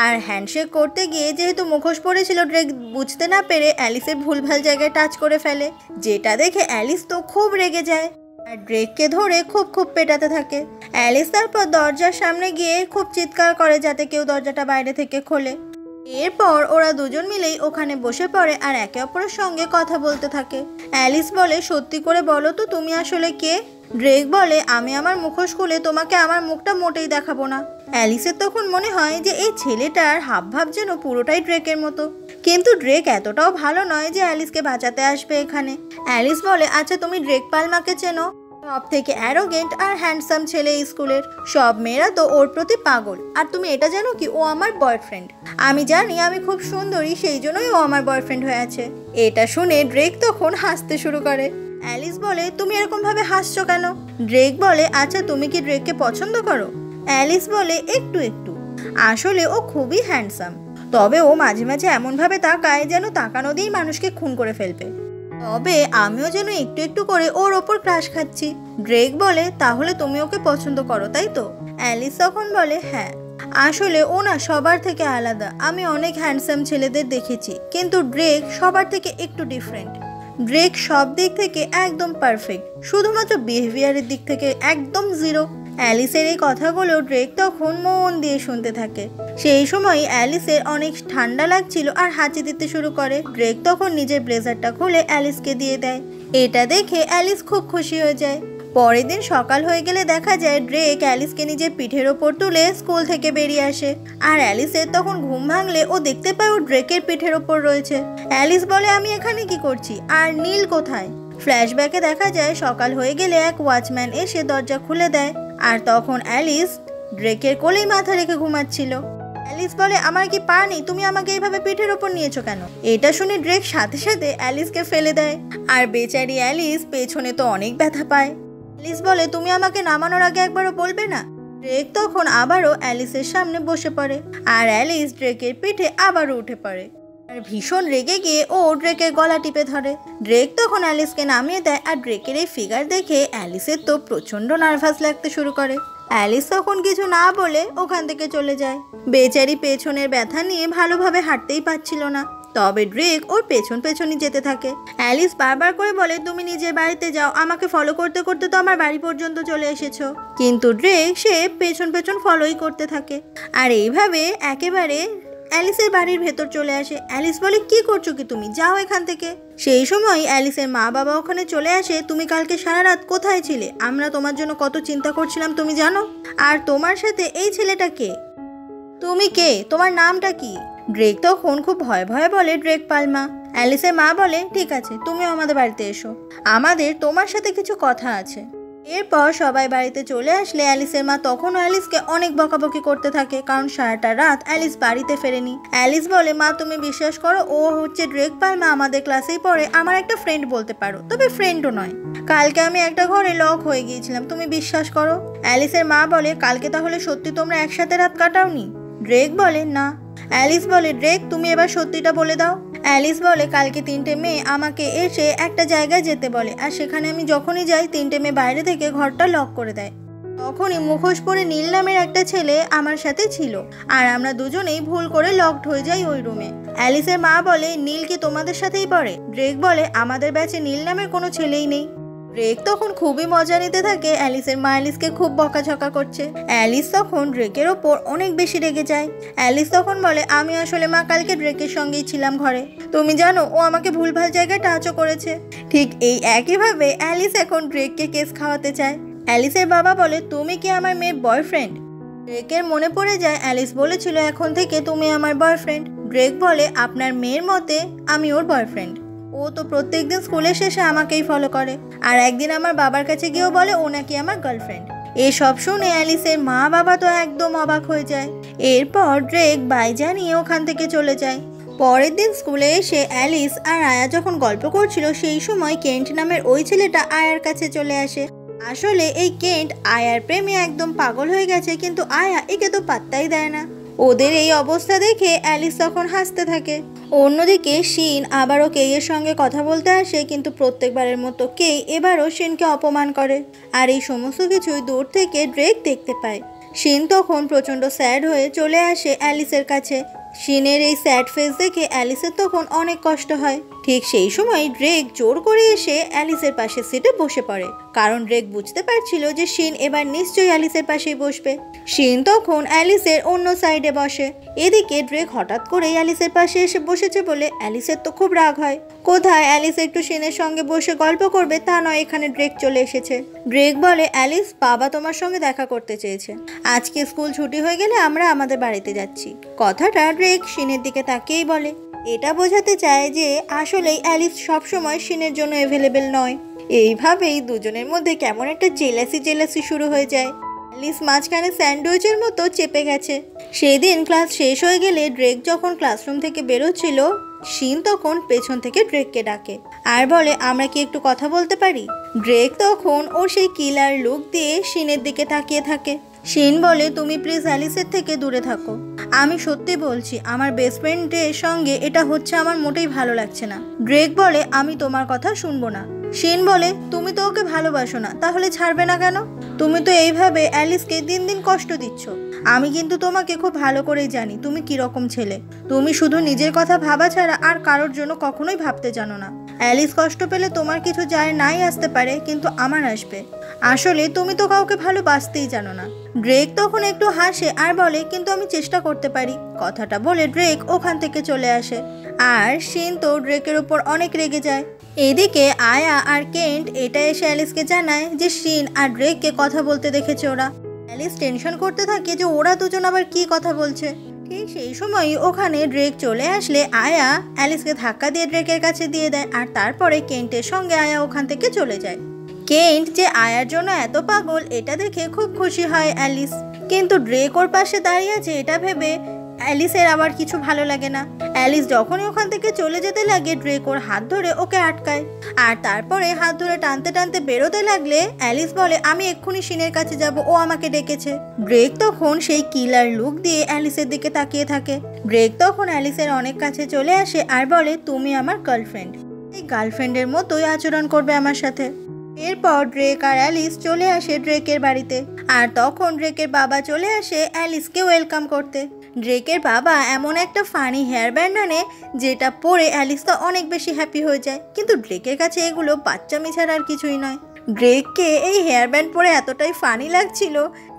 আর হ্যান্ডশেক করতে গিয়ে যেহেতু মুখোশ পড়েছিল, ড্রেক বুঝতে না পেরে অ্যালিসের ভুলভাল জায়গায় টাচ করে ফেলে, যেটা দেখে অ্যালিস তো খুব রেগে যায় আর ড্রেককে ধরে খুব পেটাতে থাকে। অ্যালিস তারপর দরজার সামনে গিয়ে খুব চিৎকার করে যাতে কেউ দরজাটা বাইরে থেকে খোলে। এরপর ওরা দুজন মিলেই ওখানে বসে পড়ে আর একে অপরের সঙ্গে কথা বলতে থাকে। অ্যালিস বলে, সত্যি করে বলো তো তুমি আসলে কে? ড্রেক বলে, আমি আমার মুখোশ খুলে তোমাকে আমার মুখটা মোটেই দেখাবো না। অ্যালিসের তখন মনে হয় যে এই ছেলেটার হাবভাব যেন পুরোটাই ড্রেকের মতো, কিন্তু ড্রেক এতটাও ভালো নয় যে অ্যালিসকে বাঁচাতে আসবে এখানে। অ্যালিস বলে, আচ্ছা তুমি ড্রেক পালমাকে চেনো? সব থেকে অ্যারোগেন্ট আর হ্যান্ডসাম ছেলে স্কুলের, সব মেয়েরা তো ওর প্রতি পাগল। আর তুমি এটা জানো কি, ও আমার বয়ফ্রেন্ড। আমি জানি আমি খুব সুন্দরী, সেই জন্যই ও আমার বয়ফ্রেন্ড হয়ে আছে। এটা শুনে ড্রেক তখন হাসতে শুরু করে। অ্যালিস বলে, তুমি এরকম ভাবে হাসছো কেন? ড্রেক বলে, আচ্ছা তুমি কি ড্রেককে পছন্দ করো? অ্যালিস বলে, একটু একটু, আসলে ও খুবই হ্যান্ডসাম। তবে ও মাঝে মাঝে এমনভাবে তাকায় যেন তাকানো দিয়েই মানুষকে খুন করে ফেলবে। তবে আমিও যেন একটু একটু করে ওর ওপর ক্রাশ খাচ্ছি। ড্রেক বলে, তাহলে তুমি ওকে পছন্দ করো তাই তো? অ্যালিস তখন বলে, হ্যাঁ। আসলে ও না সবার থেকে আলাদা। আমি অনেক হ্যান্ডসাম ছেলেদের দেখেছি, কিন্তু ড্রেক সবার থেকে একটু ডিফারেন্ট। ড্রেক সব দিক থেকে একদম পারফেক্ট, শুধুমাত্র বিহেভিয়ারের দিক থেকে একদম জিরো। অ্যালিসের এই কথাগুলো ড্রেক তখন মন দিয়ে শুনতে থাকে। সেই সময় অ্যালিসের অনেক ঠান্ডা লাগছিল আর হাঁচি দিতে শুরু করে। ড্রেক তখন নিজের ব্লেজারটা খুলে অ্যালিসকে দিয়ে দেয়। এটা দেখে অ্যালিস খুব খুশি হয়ে যায়। পরের দিন সকাল হয়ে গেলে দেখা যায় ড্রেক অ্যালিসকে নিজের পিঠের ওপর তুলে স্কুল থেকে বেরিয়ে আসে। আর অ্যালিসের তখন ঘুম ভাঙলে ও দেখতে পায় ও ড্রেকের পিঠের ওপর রয়েছে। অ্যালিস বলে, আমি এখানে কি করছি, আর নীল কোথায়? ফ্ল্যাশব্যাকে দেখা যায় সকাল হয়ে গেলে এক ওয়াচম্যান এসে দরজা খুলে দেয়। আর তখন অ্যালিস ড্রেকের কোলেই মাথা রেখে ঘুমাচ্ছিল। অ্যালিস বলে, আমার কি পা নেই? তুমি আমাকে এইভাবে পিঠের ওপর নিয়েছো কেন? এটা শুনে ড্রেক সাথে সাথে অ্যালিসকে ফেলে দেয়। আর বেচারি অ্যালিস পেছনে তো অনেক ব্যথা পায়। অ্যালিস বলে, তুমি আমাকে নামানোর আগে একবারও বলবে না? ড্রেক তখন আবারও অ্যালিসের সামনে বসে পড়ে। আর অ্যালিস ড্রেকের পিঠে আবারও উঠে পড়ে। আর ভীষণ রেগে গিয়ে ও ড্রেকের গলা টিপে ধরে। ড্রেক তখন অ্যালিসকে নামিয়ে দেয়। আর ড্রেকের এই ফিগার দেখে অ্যালিসের তো প্রচন্ড নার্ভাস লাগতে শুরু করে। অ্যালিস তখন কিছু না বলে ওখান থেকে চলে যায়। বেচারি পেছনের ব্যথা নিয়ে ভালোভাবে হাঁটতেই পারছিল না। তবে ড্রেক ওর পেছন পেছনই যেতে থাকে। অ্যালিস বারবার করে বলে, তুমি নিজের বাড়িতে যাও, আমাকে ফলো করতে করতে তো আমার বাড়ি পর্যন্ত চলে এসেছো। কিন্তু ড্রেক সে পেছন পেছন ফলোই করতে থাকে। আর এইভাবে একেবারে অ্যালিসের বাড়ির ভেতর চলে আসে। অ্যালিস বলে, কি করছো কি তুমি, যাও এখান থেকে। সেই সময় অ্যালিসের মা বাবা ওখানে চলে আসে। তুমি কালকে সারা রাত কোথায় ছিলে? আমরা তোমার জন্য কত চিন্তা করছিলাম তুমি জানো? আর তোমার সাথে এই ছেলেটা কে? তুমি কে? তোমার নামটা কি? ড্রেক তখন খুব ভয়ে ভয়ে বলে, ড্রেক পালমা। অ্যালিসের মা বলে, ঠিক আছে, তুমিও আমাদের বাড়িতে এসো, আমাদের তোমার সাথে কিছু কথা আছে। এরপর সবাই বাড়িতে চলে আসলে অ্যালিসের মা তখনও অ্যালিসকে অনেক বকাবকি করতে থাকে, কারণ সারাটা রাত অ্যালিস বাড়িতে ফেরেনি। অ্যালিস বলে, মা তুমি বিশ্বাস করো, ও হচ্ছে ড্রেক পালমা, আমাদের ক্লাসেই পড়ে, আমার একটা ফ্রেন্ড বলতে পারো, তবে ফ্রেন্ডও নয়। কালকে আমি একটা ঘরে লক হয়ে গিয়েছিলাম, তুমি বিশ্বাস করো। অ্যালিসের মা বলে, কালকে তাহলে সত্যি তোমরা একসাথে রাত কাটাওনি? ড্রেক বলে, না। অ্যালিস বলে, ড্রেক তুমি এবার সত্যিটা বলে দাও। অ্যালিস বলে, কালকে 3টে মেয়ে আমাকে এসে একটা জায়গায় যেতে বলে, আর সেখানে আমি যখনই যাই 3টে মেয়ে বাইরে থেকে ঘরটা লক করে দেয়। তখনই মুখোশ পরে নীল নামের একটা ছেলে আমার সাথে ছিল, আর আমরা দুজনেই ভুল করে লকড হয়ে যাই ওই রুমে। অ্যালিসের মা বলে, নীল কি তোমাদের সাথেই পড়ে? ড্রেক বলে, আমাদের ব্যাচে নীল নামের কোনো ছেলেই নেই। ড্রেক তখন খুবই মজা নিতে থাকে। অ্যালিসের মা অ্যালিসকে খুব বকাঝকা করছে। অ্যালিস তখন ড্রেকের ওপর অনেক বেশি রেগে যায়। অ্যালিস তখন বলে, আমি আসলে মা কালকে ড্রেকের সঙ্গেই ছিলাম ঘরে, তুমি জানো ও আমাকে ভুলভাল জায়গায় টাচও করেছে। ঠিক এই একইভাবে অ্যালিস এখন ড্রেককে কেস খাওয়াতে চায়। অ্যালিসের বাবা বলে, তুমি কি আমার মেয়ের বয়ফ্রেন্ড? ড্রেকের মনে পড়ে যায় অ্যালিস বলেছিল এখন থেকে তুমি আমার বয়ফ্রেন্ড। ড্রেক বলে, আপনার মেয়ের মতে আমি ওর বয়ফ্রেন্ড। ও তো প্রত্যেকদিন স্কুলের শেষে আমাকেই ফলো করে, আর একদিন আমার বাবার কাছে গিয়েও বলে ও নাকি আমার গার্লফ্রেন্ড। এসব শুনে অ্যালিসের মা বাবা তো একদম অবাক হয়ে যায়। এরপর ড্রেক বাই জানিয়ে ওখান থেকে চলে যায়। পরের দিন স্কুলে এসে অ্যালিস আর আয়া যখন গল্প করছিল, সেই সময় কেন্ট নামের ওই ছেলেটা আয়ার কাছে চলে আসে। আসলে এই কেন্ট আয়ার প্রেমে একদম পাগল হয়ে গেছে, কিন্তু আয়া একে তো পাত্তাই দেয় না। ওদের এই অবস্থা দেখে অ্যালিস তখন হাসতে থাকে। অন্যদিকে শিন আবারও কেইয়ের সঙ্গে কথা বলতে আসে, কিন্তু প্রত্যেকবারের মতো কেই এবারও শিনকে অপমান করে। আর এই সমস্ত কিছুই দূর থেকে ড্রেক দেখতে পায়। শিন তখন প্রচণ্ড স্যাড হয়ে চলে আসে অ্যালিসের কাছে। শিনের এই স্যাড ফেস দেখে অ্যালিসের তখন অনেক কষ্ট হয়। ঠিক সেই সময় ড্রেক জোর করে এসে অ্যালিসের পাশে সিটে বসে পড়ে, কারণ ড্রেক বুঝতে পারছিল যে শিন এবার নিশ্চয়ই অ্যালিসের পাশেই বসবে। শিন তখন অ্যালিসের অন্য সাইডে বসে। এদিকে ড্রেক হঠাৎ করেই অ্যালিসের পাশে এসে বসেছে বলে অ্যালিসের তো খুব রাগ হয়। কোথায় অ্যালিস একটু শিনের সঙ্গে বসে গল্প করবে তা নয়, এখানে ড্রেক চলে এসেছে। ড্রেক বলে, অ্যালিস বাবা তোমার সঙ্গে দেখা করতে চেয়েছে, আজকে স্কুল ছুটি হয়ে গেলে আমরা আমাদের বাড়িতে যাচ্ছি। কথাটা ড্রেক শিনের দিকে তাকিয়েই বলে। এটা বোঝাতে চায় যে আসলেই অ্যালিস সবসময় শিনের জন্য অ্যাভেলেবেল নয়। এইভাবেই দুজনের মধ্যে কেমন একটা জেলাসি শুরু হয়ে যায়। অ্যালিস মাঝখানে স্যান্ডউইচের মতো চেপে গেছে। সেদিন ক্লাস শেষ হয়ে গেলে ড্রেক যখন ক্লাসরুম থেকে বেরোচ্ছিল, শিন তখন পেছন থেকে ড্রেককে ডাকে আর বলে, আমরা কি একটু কথা বলতে পারি? ড্রেক তখন ওর সেই কিলার লুক দিয়ে শিনের দিকে তাকিয়ে থাকে। শিন বলে, তুমি প্লিজ অ্যালিসের থেকে দূরে থাকো। আমি সত্যি বলছি, আমার বেস্ট ফ্রেন্ডের সঙ্গে এটা হচ্ছে আমার মোটেই ভালো লাগছে না। ড্রেক বলে আমি তোমার কথা শুনবো না। শিন বলে তুমি তো ওকে ভালোবাসো না, তাহলে ছাড়বে না কেন? তুমি তো এইভাবে অ্যালিসকে দিন দিন কষ্ট দিচ্ছ। আমি কিন্তু তোমাকে খুব ভালো করেই জানি তুমি কিরকম ছেলে। তুমি শুধু নিজের কথা ভাবা ছাড়া আর কারোর জন্য কখনোই ভাবতে জানো না। অ্যালিস কষ্ট পেলে তোমার কিছু যায় নাই আসতে পারে, কিন্তু আমার আসবে। আসলে তুমি তো কাউকে ভালোবাসতেই জানো না। ড্রেক তখন একটু হাসে আর বলে কিন্তু আমি চেষ্টা করতে পারি। কথাটা বলে ড্রেক ওখান থেকে চলে আসে আর শিন তো ড্রেকের উপর অনেক রেগে যায়। এদিকে আয়া আর কেন্ট এটা এসে অ্যালিসকে জানায় যে শিন আর ড্রেককে কথা বলতে দেখেছে ওরা। অ্যালিস টেনশন করতে থাকে যে ওরা দুজন আবার কি কথা বলছে। ঠিক সেই সময়ই ওখানে ড্রেক চলে আসলে আয়া অ্যালিসকে ধাক্কা দিয়ে ড্রেকের কাছে দিয়ে দেয় আর তারপরে কেন্টের সঙ্গে আয়া ওখান থেকে চলে যায়। কেন্ট যে আয়ার জন্য এত পাগল এটা দেখে খুব খুশি হয় অ্যালিস, কিন্তু ড্রেক ওর পাশে দাঁড়িয়ে আছে এটা ভেবে অ্যালিসের আবার কিছু ভালো লাগে না। অ্যালিস যখনই ওখান থেকে চলে যেতে লাগে ড্রেক ওর হাত ধরে ওকে আটকায় আর তারপরে হাত ধরে টানতে টানতে বেরোতে লাগলে অ্যালিস বলে আমি এক্ষুনি শিনের কাছে যাব, ও আমাকে ডেকেছে। ড্রেক তখন সেই কিলার লুক দিয়ে অ্যালিসের দিকে তাকিয়ে থাকে। ড্রেক তখন অ্যালিসের অনেক কাছে চলে আসে আর বলে তুমি আমার গার্লফ্রেন্ড, এই গার্লফ্রেন্ডের মতোই আচরণ করবে আমার সাথে। এরপর ড্রেক আর অ্যালিস চলে আসে ড্রেকের বাড়িতে আর তখন ড্রেকের বাবা চলে আসে অ্যালিসকে ওয়েলকাম করতে। ড্রেকের বাবা এমন একটা ফানি হেয়ার ব্যান্ড আনে যেটা পরে অ্যালিস তো অনেক বেশি হ্যাপি হয়ে যায়, কিন্তু ড্রেকের কাছে এগুলো বাচ্চামি ছাড়া আর কিছুই নয়। ড্রেককে এই হেয়ার ব্যান্ড পরে এতটাই ফানি লাগছিল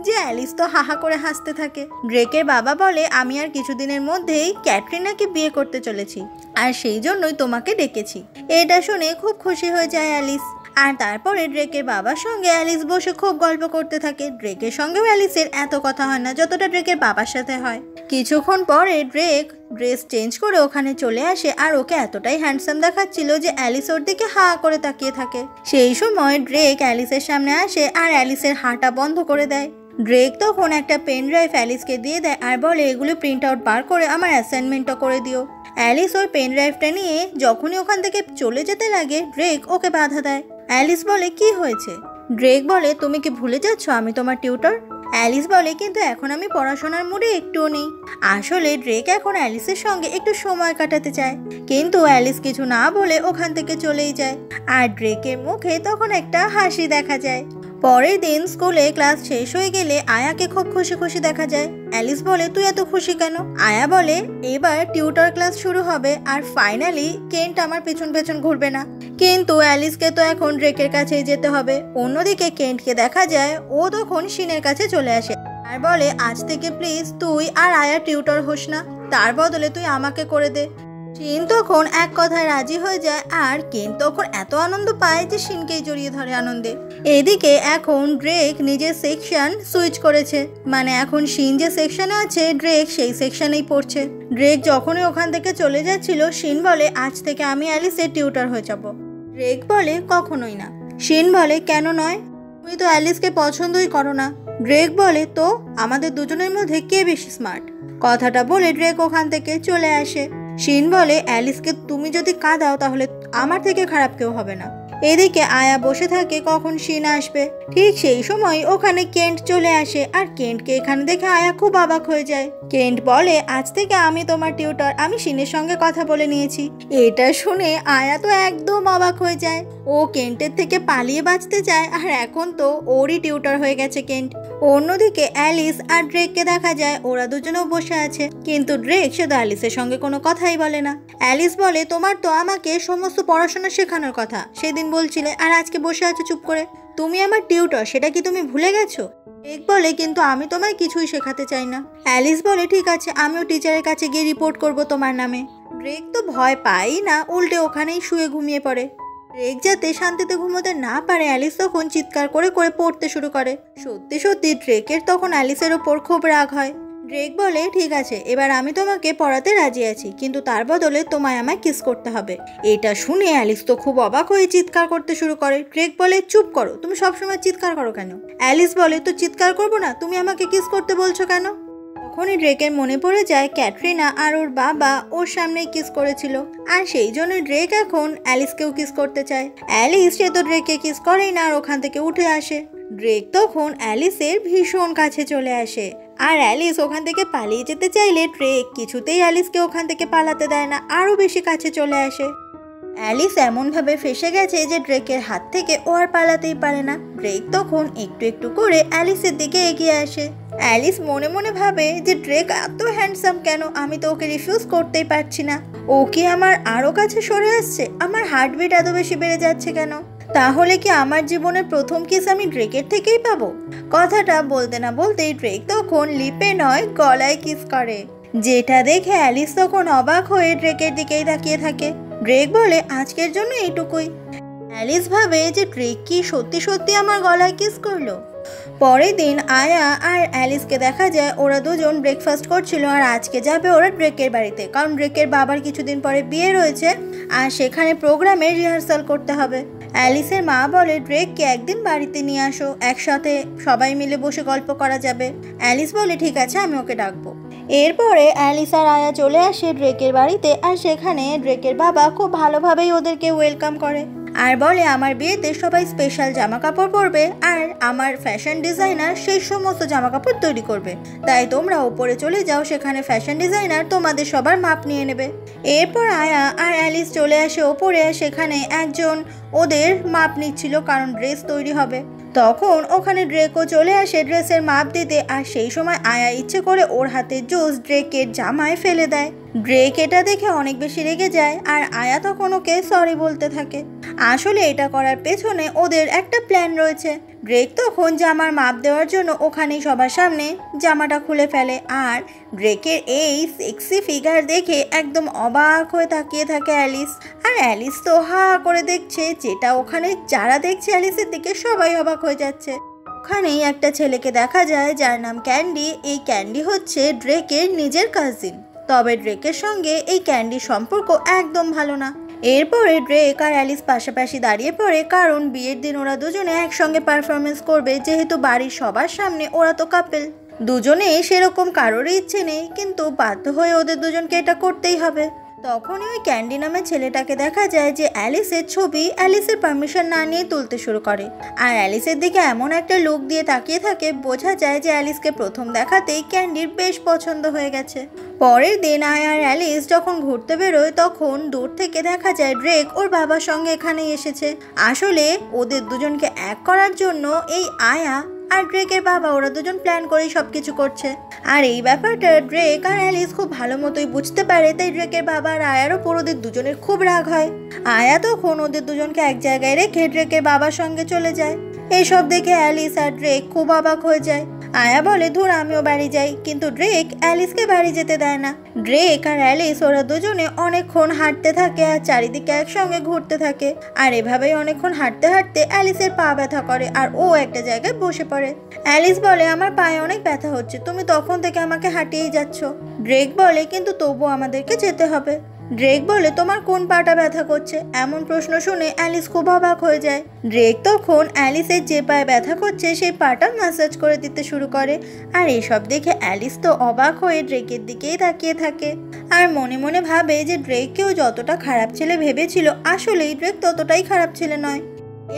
যে অ্যালিস তো হাহা করে হাসতে থাকে। ড্রেকের বাবা বলে আমি আর কিছুদিনের মধ্যেই ক্যাটরিনাকে বিয়ে করতে চলেছি আর সেই জন্যই তোমাকে ডেকেছি। এটা শুনে খুব খুশি হয়ে যায় অ্যালিস আর তারপরে ড্রেকের বাবার সঙ্গে অ্যালিস বসে খুব গল্প করতে থাকে। ড্রেকের সঙ্গেও অ্যালিসের এত কথা হয় না যতটা ড্রেকের বাবার সাথে হয়। কিছুক্ষণ পরে ড্রেক ড্রেস চেঞ্জ করে ওখানে চলে আসে আর ওকে এতটাই হ্যান্ডসাম দেখাচ্ছিল যে অ্যালিস ওর দিকে হা করে তাকিয়ে থাকে। সেই সময় ড্রেক অ্যালিসের সামনে আসে আর অ্যালিসের হাঁটা বন্ধ করে দেয়। ড্রেক তখন একটা পেন ড্রাইভ অ্যালিসকে দিয়ে দেয় আর বলে এগুলো প্রিন্ট আউট বার করে আমার অ্যাসাইনমেন্টটা করে দিও। অ্যালিস ওই পেন ড্রাইভটা নিয়ে যখনই ওখান থেকে চলে যেতে লাগে ড্রেক ওকে বাধা দেয়। অ্যালিস বলে কি হয়েছে? ড্রেক বলে তুমি কি ভুলে যাচ্ছ আমি তোমার টিউটর? অ্যালিস বলে কিন্তু এখন আমি পড়াশোনার মুডে একটুও নেই। আসলে ড্রেক এখন অ্যালিসের সঙ্গে একটু সময় কাটাতে চায়, কিন্তু অ্যালিস কিছু না বলে ওখান থেকে চলেই যায় আর ড্রেকের মুখে তখন একটা হাসি দেখা যায়। পরের দিন স্কুলে ক্লাস শেষ হয়ে গেলে আয়াকে খুব খুশি খুশি দেখা যায়। অ্যালিস বলে তুই এত খুশি কেন? আয়া বলে এবার টিউটর ক্লাস শুরু হবে আর ফাইনালি কেন্ট আমার পেছন পেছন ঘুরবে না। কিন্তু অ্যালিসকে তো এখন ড্রেকের কাছেই যেতে হবে। অন্যদিকে কেন্টকে দেখা যায় ও তখন শিনের কাছে চলে আসে আর বলে আজ থেকে প্লিজ তুই আর আয়া টিউটর হোস না, তার বদলে তুই আমাকে করে দে। শিন তখন এক কথায় রাজি হয়ে যায় আর কেন্ট তখন এত আনন্দ পায় যে শিনকেই জড়িয়ে ধরে আনন্দে। এদিকে এখন ড্রেক নিজের সেকশন সুইচ করেছে, মানে এখন শিন যে সেকশনে আছে ড্রেক সেই সেকশনেই পড়ছে। ড্রেক যখনই ওখান থেকে চলে যাচ্ছিল শিন বলে আজ থেকে আমি অ্যালিসের টিউটর হয়ে যাব। ড্রেক বলে কখনোই না। শিন বলে কেন নয়? তুমি তো অ্যালিসকে পছন্দই করো না। ড্রেক বলে তো আমাদের দুজনের মধ্যে কে বেশি স্মার্ট? কথাটা বলে ড্রেক ওখান থেকে চলে আসে। শিন বলে অ্যালিসকে তুমি যদি কাঁদাও তাহলে আমার থেকে খারাপ কেউ হবে না। এদিকে আয়া বসে থাকে কখন শিন আসবে। ঠিক সেই সময় ওখানে কেন্ট চলে আসে আর কেন্টকে এখানে দেখে আয়া খুব অবাক হয়ে যায়। কেন্ট বলে আজ থেকে আমি তোমার টিউটর, আমি শিনের সঙ্গে কথা বলে নিয়েছি। এটা শুনে আয়া তো একদম অবাক হয়ে যায়। ও কেন্টের থেকে পালিয়ে বাঁচতে চায় আর এখন তো ওরই টিউটর হয়ে গেছে কেন্ট। অন্যদিকে অ্যালিস আর ড্রেককে দেখা যায় ওরা দুজনেও বসে আছে, কিন্তু ড্রেক শুধু অ্যালিসের সঙ্গে কোনো কথাই বলে না। অ্যালিস বলে তোমার তো আমাকে সমস্ত পড়াশোনা শেখানোর কথা সেদিন বলছিলে আর আজকে বসে আছো চুপ করে। তুমি আমার টিউটর সেটা কি তুমি ভুলে গেছো? ড্রেক বলে কিন্তু আমি তোমায় কিছুই শেখাতে চাই না। অ্যালিস বলে ঠিক আছে আমিও টিচারের কাছে গিয়ে রিপোর্ট করব তোমার নামে। ড্রেক তো ভয় পায়ই না, উল্টে ওখানেই শুয়ে ঘুমিয়ে পড়ে। ড্রেক যাতে শান্তিতে ঘুমোতে না পারে অ্যালিস তখন চিৎকার করে করে পড়তে শুরু করে। সত্যি সত্যি ড্রেকের তখন অ্যালিসের ওপর খুব রাগ হয়। ড্রেক বলে ঠিক আছে এবার আমি তোমাকে পড়াতে রাজি আছি, কিন্তু তার বদলে তোমায় আমায় কিস করতে হবে। এটা শুনে অ্যালিস তো খুব অবাক হয়ে চিৎকার করতে শুরু করে। ড্রেক বলে চুপ করো, তুমি সবসময় চিৎকার করো কেন? অ্যালিস বলে তো চিৎকার করবো না, তুমি আমাকে কিস করতে বলছো কেন? তখনই ড্রেকের মনে পড়ে যায় ক্যাটরিনা আর ওর বাবা ওর সামনেই কিস করেছিল আর সেই জন্য ড্রেক এখন অ্যালিসকেও কিস করতে চায়। অ্যালিস সে তো ড্রেককে কিস করেই না আর ওখান থেকে উঠে আসে। ড্রেক তখন অ্যালিসের ভীষণ কাছে চলে আসে আর অ্যালিস ওখান থেকে পালিয়ে যেতে চাইলে ড্রেক কিছুতেই অ্যালিসকে ওখান থেকে পালাতে দেয় না, আরও বেশি কাছে চলে আসে। অ্যালিস এমনভাবে ফেসে গেছে যে ড্রেকের হাত থেকে ও আর পালাতেই পারে না। ড্রেক তখন একটু একটু করে অ্যালিসের দিকে এগিয়ে আসে। অ্যালিস মনে মনে ভাবে যে ড্রেক এত হ্যান্ডসাম কেন, আমি তো ওকে রিফিউজ করতেই পারছি না। ও কি আমার আরও কাছে সরে আসছে? আমার হার্টবিট এত বেশি বেড়ে যাচ্ছে কেন? তাহলে কি আমার জীবনের প্রথম কিস আমি ড্রেকের থেকেই পাবো? কথাটা বলতে না বলতেই ড্রেক তখন লিপে নয় গলায় কিস করে, যেটা দেখে অ্যালিস তখন অবাক হয়ে ড্রেকের দিকেই তাকিয়ে থাকে। ড্রেক বলে আজকের জন্য এইটুকুই। অ্যালিস ভাবে যে ড্রেক কি সত্যি সত্যি আমার গলায় কিস করলো। পরের দিন আয়া আর অ্যালিসকে দেখা যায় ওরা দুজন ব্রেকফাস্ট করছিল, আর আজকে যাবে ওরা ড্রেকের বাড়িতে, কারণ ড্রেকের বাবার কিছুদিন পরে বিয়ে রয়েছে আর সেখানে প্রোগ্রামে রিহার্সাল করতে হবে। অ্যালিসের মা বলে ড্রেককে একদিন বাড়িতে নিয়ে আসো, একসাথে সবাই মিলে বসে গল্প করা যাবে। অ্যালিস বলে ঠিক আছে, আমি ওকে ডাকবো। এরপরে অ্যালিস আর আয়া চলে আসে ড্রেকের বাড়িতে, আর সেখানে ড্রেকের বাবা খুব ভালোভাবেই ওদেরকে ওয়েলকাম করে আর বলে আমার বিয়েতে সবাই স্পেশাল জামা কাপড় পরবে আর আমার ফ্যাশন ডিজাইনার সেই সমস্ত জামা কাপড় তৈরি করবে, তাই তোমরা ওপরে চলে যাও, সেখানে ফ্যাশন ডিজাইনার তোমাদের সবার মাপ নিয়ে নেবে। এরপর আয়া আর অ্যালিস চলে আসে ওপরে, সেখানে একজন ওদের মাপ নিচ্ছিল কারণ ড্রেস তৈরি হবে। তখন ওখানে ড্রেকও চলে আসে ড্রেসের মাপ দিতে, আর সেই সময় আয়া ইচ্ছে করে ওর হাতে জুস ড্রেকের জামায় ফেলে দেয়। ড্রেক এটা দেখে অনেক বেশি রেগে যায় আর আয়া তখন ওকে সরি বলতে থাকে। আসলে এটা করার পেছনে ওদের একটা প্ল্যান রয়েছে। ড্রেক তখন জামার মাপ দেওয়ার জন্য ওখানেই সবার সামনে জামাটা খুলে ফেলে, আর ড্রেকের এই সেক্সি ফিগার দেখে একদম অবাক হয়ে তাকিয়ে থাকে অ্যালিস। আর অ্যালিস তো হা করে দেখছে, যেটা ওখানে যারা দেখছে অ্যালিসের দিকে সবাই অবাক হয়ে যাচ্ছে। ওখানেই একটা ছেলেকে দেখা যায় যার নাম ক্যান্ডি। এই ক্যান্ডি হচ্ছে ড্রেকের নিজের কাজিন, তবে ড্রেকের সঙ্গে এই ক্যান্ডির সম্পর্ক একদম ভালো না। এরপরে ড্রেক আর অ্যালিস পাশাপাশি দাঁড়িয়ে পড়ে, কারণ বিয়ের দিন ওরা দুজনে একসঙ্গে পারফরমেন্স করবে, যেহেতু বাড়ির সবার সামনে ওরা তো কাপেল। দুজনে সেরকম কারোরই ইচ্ছে নেই, কিন্তু বাধ্য হয়ে ওদের দুজনকে এটা করতেই হবে। তখনই ওই ক্যান্ডি নামে ছেলেটাকে দেখা যায় যে অ্যালিসের ছবি অ্যালিসের পারমিশন না নিয়ে তুলতে শুরু করে, আর অ্যালিসের দিকে এমন একটা লুক দিয়ে তাকিয়ে থাকে, বোঝা যায় যে অ্যালিসকে প্রথম দেখাতেই ক্যান্ডির বেশ পছন্দ হয়ে গেছে। পরের দিন আয়া আর অ্যালিস যখন ঘুরতে বেরোয়, তখন দূর থেকে দেখা যায় ড্রেক ওর বাবার সঙ্গে এখানে এসেছে। আসলে ওদের দুজনকে এক করার জন্য এই আয়া আর ড্রেকের বাবা ওরা দুজন প্ল্যান করেই সবকিছু করছে, আর এই ব্যাপারটা ড্রেক আর অ্যালিস খুব ভালো মতোই বুঝতে পারে, তাই ড্রেকের বাবা আর আয়ার ওপর ওদের দুজনের খুব রাগ হয়। আয়া তখন ওদের দুজনকে এক জায়গায় রেখে ড্রেকের বাবার সঙ্গে চলে যায়। এইসব দেখে অ্যালিস আর ড্রেক খুব অবাক হয়ে যায়। আয়া বলে ধুর আমিও বাড়ি যাই, কিন্তু ড্রেক অ্যালিসকে বাড়ি যেতে দেয় না। ড্রেক আর অ্যালিস ওরা দুজনে অনেকক্ষণ হাঁটতে থাকে আর চারিদিকে একসঙ্গে ঘুরতে থাকে, আর এভাবেই অনেকক্ষণ হাঁটতে হাঁটতে অ্যালিসের পা ব্যথা করে আর ও একটা জায়গায় বসে পড়ে। অ্যালিস বলে আমার পায়ে অনেক ব্যথা হচ্ছে, তুমি তখন থেকে আমাকে হাঁটিয়েই যাচ্ছ। ড্রেক বলে কিন্তু তবু আমাদেরকে যেতে হবে। ড্রেক বলে তোমার কোন পাটা ব্যথা করছে? এমন প্রশ্ন শুনে অ্যালিস খুব অবাক হয়ে যায়। ড্রেক তখন অ্যালিসের যে পায়ে ব্যথা করছে সেই পাটা ম্যাসাজ করে দিতে শুরু করে, আর এসব দেখে অ্যালিস তো অবাক হয়ে ড্রেকের দিকেই তাকিয়ে থাকে আর মনে মনে ভাবে যে ড্রেককেও যতটা খারাপ ছেলে ভেবেছিল, আসলেই ড্রেক ততটাই খারাপ ছেলে নয়।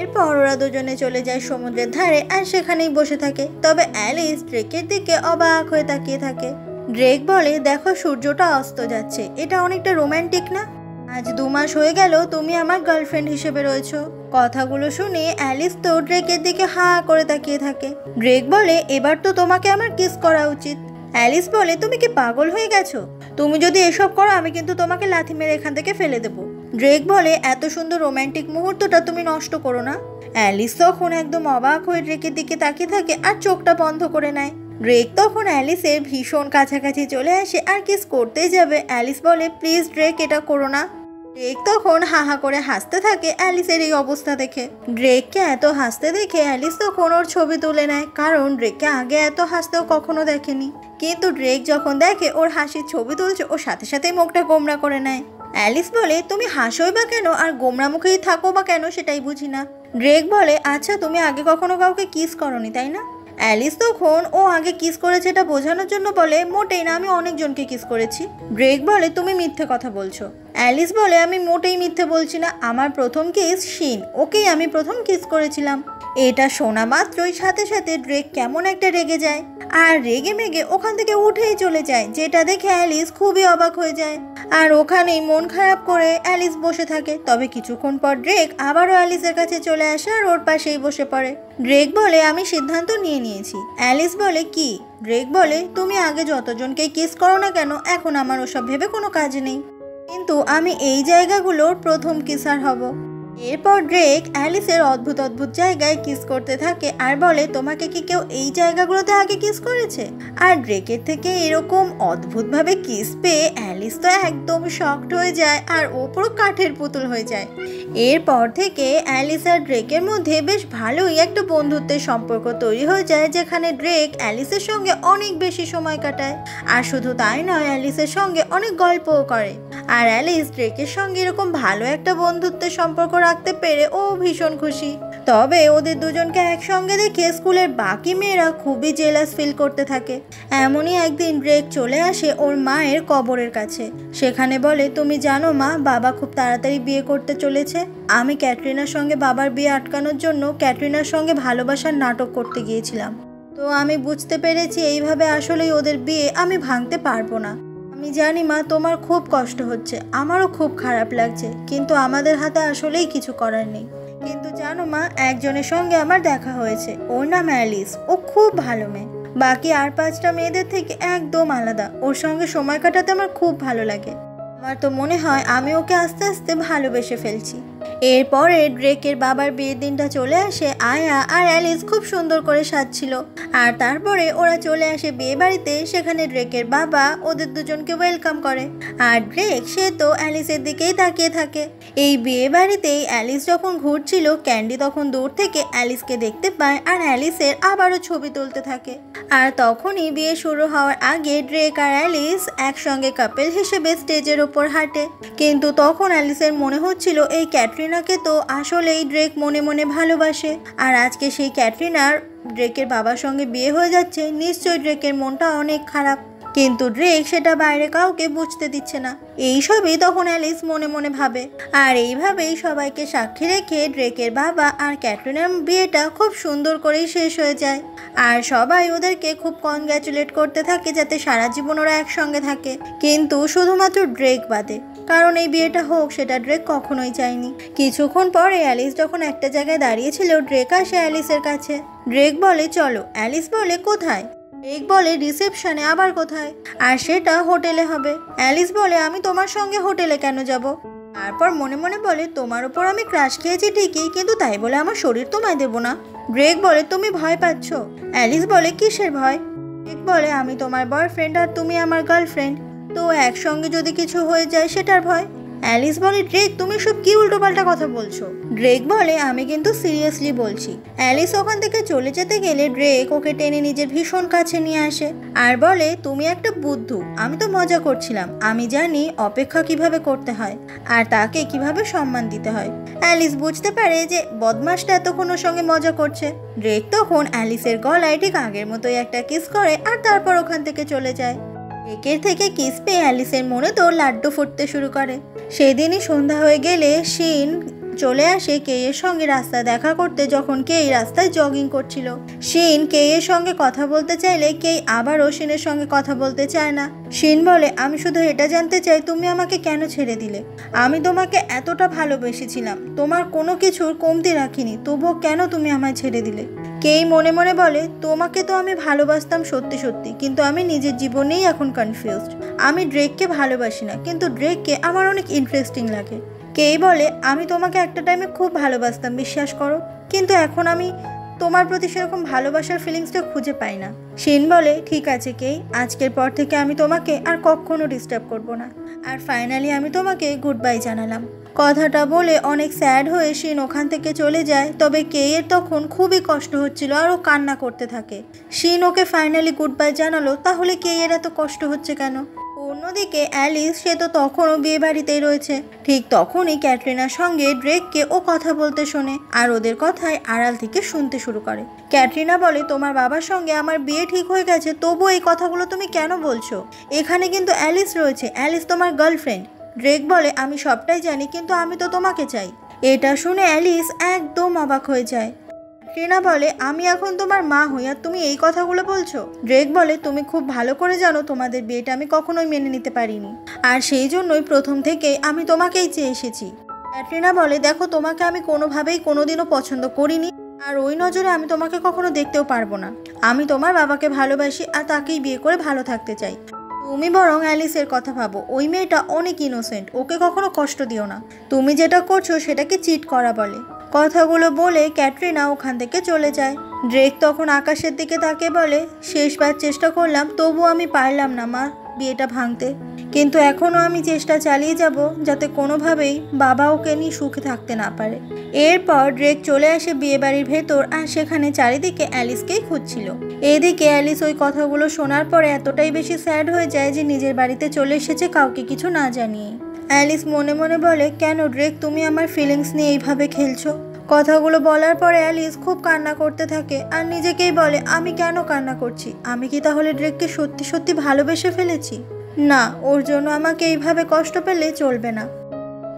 এরপর ওরা দুজনে চলে যায় সমুদ্রের ধারে আর সেখানেই বসে থাকে, তবে অ্যালিস ড্রেকের দিকে অবাক হয়ে তাকিয়ে থাকে। ড্রেক বলে দেখো সূর্যটা অস্ত যাচ্ছে, এটা অনেকটা রোম্যান্টিক না? আজ 2 মাস হয়ে গেল তুমি আমার গার্লফ্রেন্ড হিসেবে রয়েছো। কথাগুলো শুনে অ্যালিস তো ড্রেকের দিকে হা করে তাকিয়ে থাকে। ড্রেক বলে এবার তো তোমাকে আমার কিস করা উচিত। অ্যালিস বলে তুমি কি পাগল হয়ে গেছো? তুমি যদি এসব করো আমি কিন্তু তোমাকে লাথি মেরে এখান থেকে ফেলে দেবো। ড্রেক বলে এত সুন্দর রোম্যান্টিক মুহূর্তটা তুমি নষ্ট করো না। অ্যালিস তখন একদম অবাক হয়ে ড্রেকের দিকে তাকিয়ে থাকে আর চোখটা বন্ধ করে নেয়। ড্রেক তখন অ্যালিসের ভীষণ কাছাকাছি চলে আসে আর কিস করতেই যাবে। অ্যালিস বলে প্লিজ ড্রেক এটা করো না। ড্রেক তখন হাহা করে হাসতে থাকে অ্যালিসের এই অবস্থা দেখে। ড্রেককে এত হাসতে দেখে অ্যালিস তখন ওর ছবি তুলে নেয়, কারণ ড্রেককে আগে এত হাসতেও কখনো দেখেনি। কিন্তু ড্রেক যখন দেখে ওর হাসির ছবি তুলছে, ওর সাথে সাথেই মুখটা গোমরা করে নেয়। অ্যালিস বলে তুমি হাসোই বা কেন আর গোমরা মুখেই থাকো বা কেন সেটাই বুঝি না। ড্রেক বলে আচ্ছা তুমি আগে কখনো কাউকে কিস করনি তাই না? অ্যালিস তখন ও আগে কিস করেছে এটা বোঝানোর জন্য বলে মোটেই না, আমি অনেকজনকে কিস করেছি। ড্রেক বলে তুমি মিথ্যে কথা বলছো। অ্যালিস বলে আমি মোটেই মিথ্যে বলছি না, আমার প্রথম কিস শিন, ওকেই আমি প্রথম কিস করেছিলাম। এটা শোনা মাত্রই সাথে সাথে ড্রেক কেমন একটা রেগে যায় আর রেগে মেগে ওখান থেকে উঠেই চলে যায়, যেটা দেখে অ্যালিস খুবই অবাক হয়ে যায়। আর ওখানেই মন খারাপ করে অ্যালিস বসে থাকে। তবে কিছুক্ষণ পর ড্রেক আবারও অ্যালিসের কাছে চলে আসে আর ওর পাশেই বসে পড়ে। ড্রেক বলে, আমি সিদ্ধান্ত নিয়ে নিয়েছি। অ্যালিস বলে, কি? ড্রেক বলে, তুমি আগে যতজনকে কিস করো না কেন, এখন আমার ওসব ভেবে কোনো কাজ নেই, কিন্তু আমি এই জায়গাগুলোর প্রথম কিসার হব। এরপর ড্রেক অ্যালিসের অদ্ভুত অদ্ভুত জায়গায় কিস করতে থাকে আর বলে, তোমাকে কি কেউ এই জায়গাগুলোতে আগে কিস করেছে? আর ড্রেকের থেকে এরকম অদ্ভুতভাবে কিস পেয়ে অ্যালিস তো একদম শকড হয়ে যায় আর ও পুরো কাঠের পুতুল হয়ে যায়। এরপর থেকে অ্যালিস আর ড্রেকের মধ্যে বেশ ভালোই একটা বন্ধুত্বের সম্পর্ক তৈরি হয়ে যায়, যেখানে ড্রেক অ্যালিসের সঙ্গে অনেক বেশি সময় কাটায়। আর শুধু তাই নয়, অ্যালিসের সঙ্গে অনেক গল্পও করে। আর অ্যালিস ড্রেকের সঙ্গে এরকম ভালো একটা বন্ধুত্বের সম্পর্ক রাখতে পেরে ও ভীষণ খুশি। তবে ওদের দুজনকে একসঙ্গে দেখে স্কুলের বাকি মেয়েরা খুবই জেলাস ফিল করতে থাকে। এমনই একদিন ড্রেক চলে আসে ওর মায়ের কবরের কাছে। সেখানে বলে, তুমি জানো মা, বাবা খুব তাড়াতাড়ি বিয়ে করতে চলেছে। আমি ক্যাটরিনার সঙ্গে বাবার বিয়ে আটকানোর জন্য ক্যাটরিনার সঙ্গে ভালোবাসার নাটক করতে গিয়েছিলাম। তো আমি বুঝতে পেরেছি এইভাবে আসলেই ওদের বিয়ে আমি ভাঙতে পারবো না। আমি জানি মা, তোমার খুব কষ্ট হচ্ছে, আমারও খুব খারাপ লাগছে, কিন্তু আমাদের হাতে আসলেই কিছু করার নেই। কিন্তু জানো মা, একজনের সঙ্গে আমার দেখা হয়েছে, ওর নাম অ্যালিস। ও খুব ভালো মেয়ে, বাকি আর 5টা মেয়েদের থেকে একদম আলাদা। ওর সঙ্গে সময় কাটাতে আমার খুব ভালো লাগে। আমার তো মনে হয় আমি ওকে আস্তে আস্তে ভালোবেসে ফেলছি। এরপরে ড্রেকের বাবার বিয়ের দিনটা চলে আসে। আয়া আর অ্যালিস খুব সুন্দর করে সাজছিল। আর তারপরে ওরা চলে আসে বিয়ে বাড়িতে। সেখানে ড্রেকের বাবা ওদের দুজনকে ওয়েলকাম করে। আর ড্রেক সে তো অ্যালিসের দিকেই তাকিয়ে থাকে। এই বিয়ে বাড়িতেই অ্যালিস যখন ঘুরছিল, ক্যান্ডি তখন দূর থেকে অ্যালিসকে দেখতে পায় আর অ্যালিসের আবারও ছবি তুলতে থাকে। আর তখনই বিয়ে শুরু হওয়ার আগে ড্রেক আর অ্যালিস একসঙ্গে কাপল হিসেবে স্টেজের ওপর হাঁটে। কিন্তু তখন অ্যালিসের মনে হচ্ছিল এই ক্যাটরিনাকে তো আসলেই ড্রেক মনে মনে ভালোবাসে। আর আজকে সেই ক্যাটরিনার ড্রেকের বাবার সঙ্গে বিয়ে হয়ে যাচ্ছে, নিশ্চয়ই ড্রেকের মনটা অনেক খারাপ। কিন্তু ড্রেক সেটা বাইরে কাউকে বুঝতে দিচ্ছে না। এইসবই তখন অ্যালিস মনে মনে ভাবে। আর এইভাবেই সবাইকে সাক্ষী রেখে ড্রেকের বাবা আর ক্যাটরিনার বিয়েটা খুব সুন্দর করেই শেষ হয়ে যায়। আর সবাই ওদেরকে খুব কনগ্র্যাচুলেট করতে থাকে যাতে সারা জীবন ওরা একসঙ্গে থাকে, কিন্তু শুধুমাত্র ড্রেক বাদে, কারণ এই বিয়েটা হোক সেটা ড্রেক কখনোই চায়নি। কিছুক্ষণ পরে অ্যালিস যখন একটা জায়গায় দাঁড়িয়েছিল, ড্রেক আসে অ্যালিসের কাছে। ড্রেক বলে, চলো। অ্যালিস বলে, কোথায়? ড্রেক বলে, রিসেপশনে। আবার কোথায়? আর সেটা হোটেলে হবে। অ্যালিস বলে, আমি তোমার সঙ্গে হোটেলে কেন যাব? তারপর মনে মনে বলে, তোমার ওপর আমি ক্রাশ খেয়েছি ঠিকই, কিন্তু তাই বলে আমার শরীর তোমায় দেবো না। ড্রেক বলে, তুমি ভয় পাচ্ছ? অ্যালিস বলে, কিসের ভয়? ড্রেক বলে, আমি তোমার বয়ফ্রেন্ড আর তুমি আমার গার্লফ্রেন্ড, তো একসঙ্গে যদি কিছু হয়ে যায় সেটার ভয়। অ্যালিস বলে, ড্রেক তুমি সব কি উল্টোপাল্টা কথা বলছো? ড্রেক বলে, আমি কিন্তু সিরিয়াসলি বলছি। অ্যালিস ওখান থেকে চলে যেতে গেলে ড্রেক ওকে টেনে নিজের ভীষণ কাছে নিয়ে আসে আর বলে, তুমি একটা বুদ্ধু। আমি তো মজা করছিলাম, আমি জানি অপেক্ষা কিভাবে করতে হয় আর তাকে কিভাবে সম্মান দিতে হয়। অ্যালিস বুঝতে পারে যে বদমাসটা এতক্ষণ ওর সঙ্গে মজা করছে। ড্রেক তখন অ্যালিসের গলায় ঠিক আগের মতোই একটা কিস করে আর তারপর ওখান থেকে চলে যায়। ড্রেকের থেকে কিস পেয়ে অ্যালিসের মনে তো লাড্ডু ফুটতে শুরু করে। সেদিনই সন্ধ্যা হয়ে গেলে শিন চলে আসে কেইয়ের সঙ্গে রাস্তায় দেখা করতে, যখন কেই রাস্তায় জগিং করছিল। শিন কেইয়ের সঙ্গে কথা বলতে চাইলে কেই আবারও শিনের সঙ্গে কথা বলতে চায় না। শিন বলে, আমি শুধু এটা জানতে চাই তুমি আমাকে কেন ছেড়ে দিলে? আমি তোমাকে এতটা ভালোবেসেছিলাম, তোমার কোনো কিছুর কমতি রাখিনি, তবুও কেন তুমি আমায় ছেড়ে দিলে? কেই মনে মনে বলে, তোমাকে তো আমি ভালোবাসতাম সত্যি সত্যি, কিন্তু আমি নিজের জীবনেই এখন কনফিউজড। আমি ড্রেককে ভালোবাসি না, কিন্তু ড্রেককে আমার অনেক ইন্টারেস্টিং লাগে। কেই বলে, আমি তোমাকে একটা টাইমে খুব ভালোবাসতাম, বিশ্বাস করো, কিন্তু এখন আমি তোমার প্রতি সেরকম ভালোবাসার ফিলিংসটা খুঁজে পাই না। শিন বলে, ঠিক আছে কেই, আজকের পর থেকে আমি তোমাকে আর কখনো ডিস্টার্ব করব না। আর ফাইনালি আমি তোমাকে গুড বাই জানালাম। কথাটা বলে অনেক স্যাড হয়ে শিন ওখান থেকে চলে যায়। তবে কেইয়ের তখন খুবই কষ্ট হচ্ছিল আর ও কান্না করতে থাকে। শিন ওকে ফাইনালি গুড বাই জানালো, তাহলে কেইয়ের এত কষ্ট হচ্ছে কেন? অন্যদিকে অ্যালিস সে তো তখনও বিয়ে বাড়িতেই রয়েছে। ঠিক তখনই ক্যাটরিনার সঙ্গে ড্রেককে ও কথা বলতে শোনে আর ওদের কথায় আড়াল থেকে শুনতে শুরু করে। ক্যাটরিনা বলে, তোমার বাবার সঙ্গে আমার বিয়ে ঠিক হয়ে গেছে, তবু এই কথাগুলো তুমি কেন বলছো? এখানে কিন্তু অ্যালিস রয়েছে, অ্যালিস তোমার গার্লফ্রেন্ড। ড্রেক বলে, আমি সবটাই জানি, কিন্তু আমি তো তোমাকে চাই। এটা শুনে অ্যালিস একদম অবাক হয়ে যায়। ট্রিনা বলে আমি এখন তোমার মা হই আর তুমি এই কথাগুলো বলছো? ড্রেক বলে তুমি খুব ভালো করে জানো তোমাদের বিয়েটা আমি কখনোই মেনে নিতে পারিনি, আর সেই জন্যই প্রথম থেকেই আমি তোমাকেই চেয়ে এসেছি। ক্যাটরিনা বলে দেখো, তোমাকে আমি কোনোভাবেই কোনোদিনও পছন্দ করিনি, আর ওই নজরে আমি তোমাকে কখনো দেখতেও পারবো না। আমি তোমার বাবাকে ভালোবাসি আর তাকেই বিয়ে করে ভালো থাকতে চাই। তুমি বরং অ্যালিসের কথা ভাবো, ওই মেয়েটা অনেক ইনোসেন্ট, ওকে কখনো কষ্ট দিও না। তুমি যেটা করছো সেটাকে চিট করা বলে। কথাগুলো বলে ক্যাটরিনা ওখান থেকে চলে যায়। ড্রেক তখন আকাশের দিকে তাকে বলে শেষবার চেষ্টা করলাম, তবু আমি পারলাম না মা বিয়েটা ভাঙতে, কিন্তু এখনও আমি চেষ্টা চালিয়ে যাব যাতে কোনোভাবেই বাবা ওকে নিয়ে সুখে থাকতে না পারে। এরপর ড্রেক চলে আসে বিয়েবাড়ির ভেতর, আর সেখানে চারিদিকে অ্যালিসকেই খুঁজছিল। এদিকে অ্যালিস ওই কথাগুলো শোনার পরে এতটাই বেশি স্যাড হয়ে যায় যে নিজের বাড়িতে চলে এসেছে কাউকে কিছু না জানিয়ে। অ্যালিস মনে মনে বলে কেন ড্রেক তুমি আমার ফিলিংস নিয়ে এইভাবে খেলছো? কথাগুলো বলার পরে অ্যালিস খুব কান্না করতে থাকে আর নিজেকেই বলে আমি কেন কান্না করছি? আমি কি তাহলে ড্রেককে সত্যি সত্যি ভালোবেসে ফেলেছি? না, ওর জন্য আমাকে এইভাবে কষ্ট পেলে চলবে না।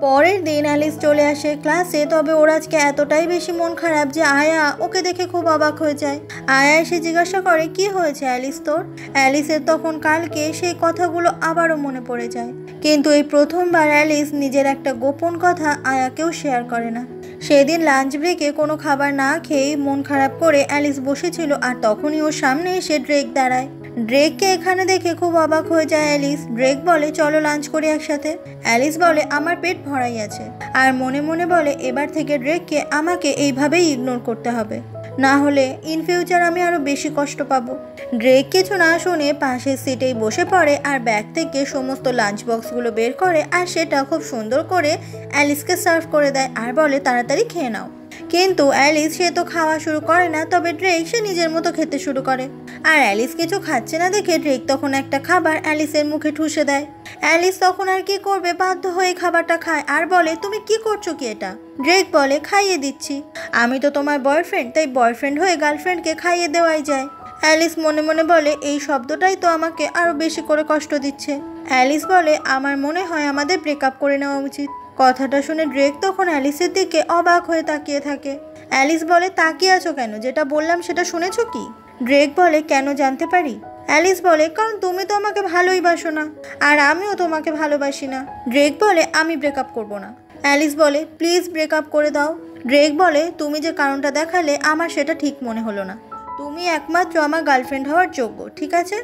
পরের দিন অ্যালিস চলে আসে ক্লাসে, তবে ওর আজকে এতটাই বেশি মন খারাপ যে আয়া ওকে দেখে খুব অবাক হয়ে যায়। আয়া এসে জিজ্ঞাসা করে কি হয়েছে অ্যালিস তোর? অ্যালিসের তখন কালকে সেই কথাগুলো আবারও মনে পড়ে যায়, কিন্তু এই প্রথমবার অ্যালিস নিজের একটা গোপন কথা আয়াকেও শেয়ার করে না। সেদিন লাঞ্চ ব্রেকে কোনো খাবার না খেয়ে মন খারাপ করে অ্যালিস বসেছিল, আর তখনই ওর সামনে এসে ড্রেক দাঁড়ায়। ড্রেককে এখানে দেখে খুব অবাক হয়ে যায় অ্যালিস। ড্রেক বলে চলো লাঞ্চ করি একসাথে। অ্যালিস বলে আমার পেট ভরাই আছে, আর মনে মনে বলে এবার থেকে ড্রেককে আমাকে এইভাবেই ইগনোর করতে হবে, না হলে ইন ফিউচার আমি আরও বেশি কষ্ট পাবো। ড্রেক কিছু না শুনে পাশের সিটেই বসে পড়ে আর ব্যাগ থেকে সমস্ত লাঞ্চ বক্সগুলো বের করে আর সেটা খুব সুন্দর করে অ্যালিসকে সার্ভ করে দেয় আর বলে তাড়াতাড়ি খেয়ে নাও। কিন্তু অ্যালিস সে তো খাওয়া শুরু করে না, তবে ড্রেক সে নিজের মতো খেতে শুরু করে। আর অ্যালিস কিছু খাচ্ছে না দেখে ড্রেক তখন একটা খাবার অ্যালিসের মুখে ঠুসে দেয়। অ্যালিস তখন আর কি করবে, বাধ্য হয়ে খাবারটা খায় আর বলে তুমি কি করছো কি এটা? ড্রেক বলে খাইয়ে দিচ্ছি, আমি তো তোমার বয়ফ্রেন্ড, তাই বয়ফ্রেন্ড হয়ে গার্লফ্রেন্ডকে খাইয়ে দেওয়াই যায়। অ্যালিস মনে মনে বলে এই শব্দটাই তো আমাকে আরও বেশি করে কষ্ট দিচ্ছে। অ্যালিস বলে আমার মনে হয় আমাদের ব্রেকআপ করে নেওয়া উচিত। কথাটা শুনে ড্রেক তখন অ্যালিসের দিকে অবাক হয়ে তাকিয়ে থাকে। অ্যালিস বলে তাকিয়ে আছো কেন? যেটা বললাম সেটা শুনেছো কি? ড্রেক বলে কেন জানতে পারি? অ্যালিস বলে কারণ তুমি তো আমাকে ভালোই বাসো না, আর আমিও তোমাকে ভালোবাসি না। ড্রেক বলে আমি ব্রেকআপ করব না। অ্যালিস বলে প্লিজ ব্রেকআপ করে দাও। ড্রেক বলে তুমি যে কারণটা দেখালে আমার সেটা ঠিক মনে হলো না। তুমি একমাত্র আমার গার্লফ্রেন্ড হওয়ার যোগ্য, ঠিক আছে?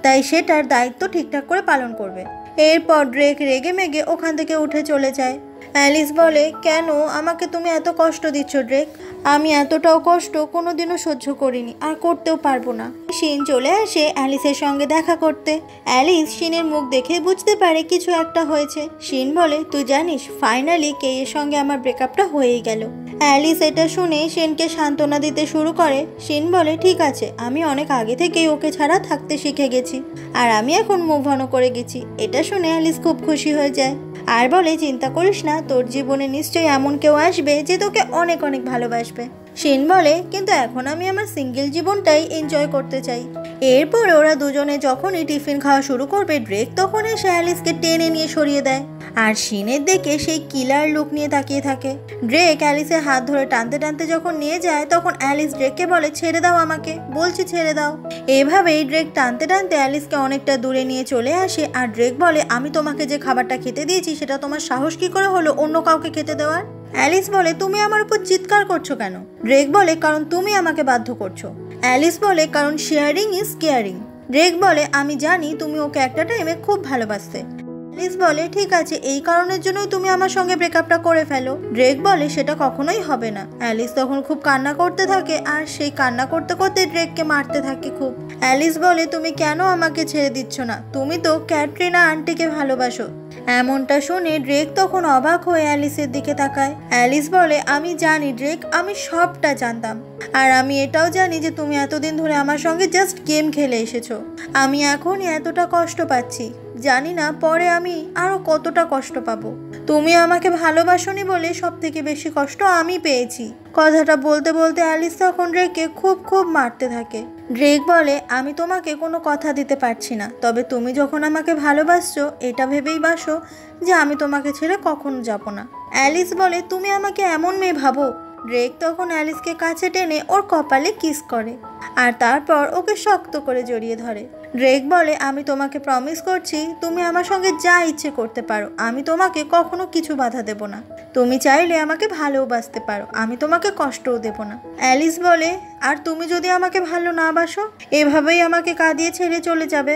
তাই সেটার দায়িত্ব ঠিকঠাক করে পালন করবে। এরপর ড্রেক রেগে মেগে ওখান থেকে উঠে চলে যায়। অ্যালিস বলে কেন আমাকে তুমি এত কষ্ট দিচ্ছ ড্রেক? আমি এতটাও কষ্ট কোনোদিনও সহ্য করিনি আর করতেও পারবো না। শিন চলে আসে অ্যালিসের সঙ্গে দেখা করতে। অ্যালিস শিনের মুখ দেখে বুঝতে পারে কিছু একটা হয়েছে। শিন বলে তুই জানিস ফাইনালি কেইয়ের সঙ্গে আমার ব্রেকআপটা হয়েই গেল। অ্যালিস এটা শুনে শিনকে সান্ত্বনা দিতে শুরু করে। শিন বলে ঠিক আছে, আমি অনেক আগে থেকেই ওকে ছাড়া থাকতে শিখে গেছি, আর আমি এখন মুভ অন করে গেছি। এটা শুনে অ্যালিস খুব খুশি হয়ে যায় আর বলে চিন্তা করিস না, তোর জীবনে নিশ্চয়ই এমন কেউ আসবে যে তোকে অনেক অনেক ভালোবাসবে। শিন বলে কিন্তু এখন আমি আমার সিঙ্গেল জীবনটাই এনজয় করতে চাই। এরপর ওরা দুজনে যখনই টিফিন খাওয়া শুরু করবে ড্রেক তখন এসে অ্যালিসকে টেনে নিয়ে সরিয়ে দেয়, আর শিনের দিকে সেই কিলার লুক নিয়ে তাকিয়ে থাকে। ড্রেক অ্যালিসের হাত ধরে টানতে টানতে যখন নিয়ে যায় তখন অ্যালিস ড্রেককে বলে ছেড়ে দাও আমাকে, বলছি ছেড়ে দাও। এভাবেই ড্রেক টানতে টানতে অ্যালিসকে অনেকটা দূরে নিয়ে চলে আসে, আর ড্রেক বলে আমি তোমাকে যে খাবারটা খেতে দিয়েছি সেটা তোমার সাহস কি করে হলো অন্য কাউকে খেতে দেওয়ার? অ্যালিস বলে তুমি আমার উপর চিৎকার করছো কেন? ড্রেক বলে কারণ তুমি আমাকে বাধ্য করছো। অ্যালিস বলে কারণ শেয়ারিং ইজ কেয়ারিং। ড্রেক বলে আমি জানি তুমি ওকে একটা টাইমে খুব ভালোবাসতে। অ্যালিস বলে ঠিক আছে, এই কারণের জন্যই তুমি আমার সঙ্গে ব্রেকআপটা করে ফেলো। ড্রেক বলে সেটা কখনোই হবে না। অ্যালিস তখন খুব কান্না করতে থাকে, আর সেই কান্না করতে করতে ড্রেককে মারতে থাকে খুব। অ্যালিস বলে তুমি কেন আমাকে ছেড়ে দিচ্ছ না? তুমি তো ক্যাটরিনা আন্টিকে ভালোবাসো। এমনটা শুনে ড্রেক তখন অবাক হয়ে অ্যালিসের দিকে তাকায়। অ্যালিস বলে আমি জানি ড্রেক, আমি সবটা জানতাম, আর আমি এটাও জানি যে তুমি এতদিন ধরে আমার সঙ্গে জাস্ট গেম খেলে এসেছো। আমি এখনই এতটা কষ্ট পাচ্ছি, জানি না পরে আমি আরো কতটা কষ্ট পাবো। তুমি আমাকে ভালোবাসোনি বলে সব থেকে বেশি কষ্ট আমি পেয়েছি। কথাটা বলতে বলতে অ্যালিস তখন ড্রেককে খুব খুব মারতে থাকে। ড্রেক বলে আমি তোমাকে কোনো কথা দিতে পারছি না, তবে তুমি যখন আমাকে ভালোবাসছো এটা ভেবেই বাসো যে আমি তোমাকে ছেড়ে কখনো যাব না। অ্যালিস বলে তুমি আমাকে এমন মেয়ে ভাবো? ড্রেক তখন অ্যালিসকে কাছে টেনে ওর কপালে কিস করে আর তারপর ওকে শক্ত করে জড়িয়ে ধরে। ড্রেক বলে, আমি তোমাকে প্রমিস করছি তুমি আমার সঙ্গে যা ইচ্ছে করতে পারো, আমি তোমাকে কখনো কিছু বাধা দেব না। তুমি চাইলে আমাকে ভালোবাসতে পারো, আমি তোমাকে কষ্টও দেব না। অ্যালিস বলে, আর তুমি যদি আমাকে ভালো না বাসো, এভাবেই আমাকে কাঁদিয়ে ছেড়ে চলে যাবে?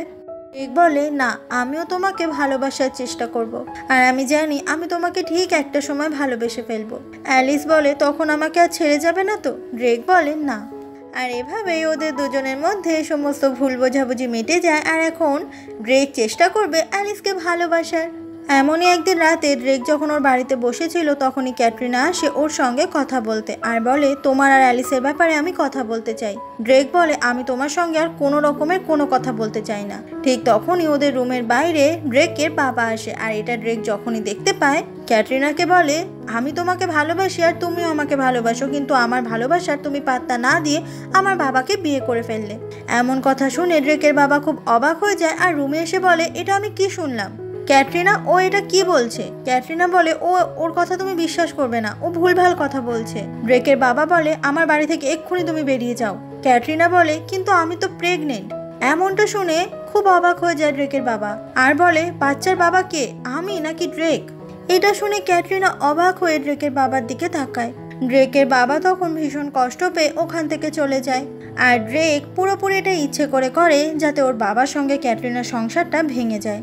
ড্রেক বলে, না, আমিও তোমাকে ভালোবাসার চেষ্টা করব। আর আমি জানি আমি তোমাকে ঠিক একটা সময় ভালোবেসে ফেলবো। অ্যালিস বলে, তখন আমাকে আর ছেড়ে যাবে না তো? ড্রেক বলে, না। আর এভাবেই ওদের দুজনের মধ্যে সমস্ত ভুল বোঝাবুঝি মিটে যায়। আর এখন ড্রেক চেষ্টা করবে অ্যালিসকে ভালোবাসার। এমনই একদিন রাতে ড্রেক যখন ওর বাড়িতে বসেছিল তখনই ক্যাটরিনা আসে ওর সঙ্গে কথা বলতে আর বলে, তোমার আর অ্যালিসের ব্যাপারে আমি কথা বলতে চাই। ড্রেক বলে, আমি তোমার সঙ্গে আর কোনো রকমের কোনো কথা বলতে চাই না। ঠিক তখনই ওদের রুমের বাইরে ড্রেকের বাবা আসে আর এটা ড্রেক যখনই দেখতে পায় ক্যাটরিনাকে বলে, আমি তোমাকে ভালোবাসি আর তুমিও আমাকে ভালোবাসো, কিন্তু আমার ভালোবাসার তুমি পাত্তা না দিয়ে আমার বাবাকে বিয়ে করে ফেললে। এমন কথা শুনে ড্রেকের বাবা খুব অবাক হয়ে যায় আর রুমে এসে বলে, এটা আমি কি শুনলাম? ক্যাটরিনা, ও এটা কি বলছে? ক্যাটরিনা বলে, ওর কথা তুমি বিশ্বাস করবে না, ও ভুলভাল কথা বলছে। ড্রেকের বাবা বলে, আমার বাড়ি থেকে এক্ষুনি তুমি বেরিয়ে যাও। ক্যাটরিনা বলে, কিন্তু আমি তো প্রেগনেন্ট। এমনটা শুনে খুব অবাক হয়ে যায় ড্রেকের বাবা আর বলে, বাচ্চার বাবা কে, আমি নাকি ড্রেক? এটা শুনে ক্যাটরিনা অবাক হয়ে ড্রেকের বাবার দিকে তাকায়। ড্রেকের বাবা তখন ভীষণ কষ্ট পেয়ে ওখান থেকে চলে যায় আর ড্রেক পুরোপুরি এটা ইচ্ছে করে যাতে ওর বাবার সঙ্গে ক্যাটরিনার সংসারটা ভেঙে যায়।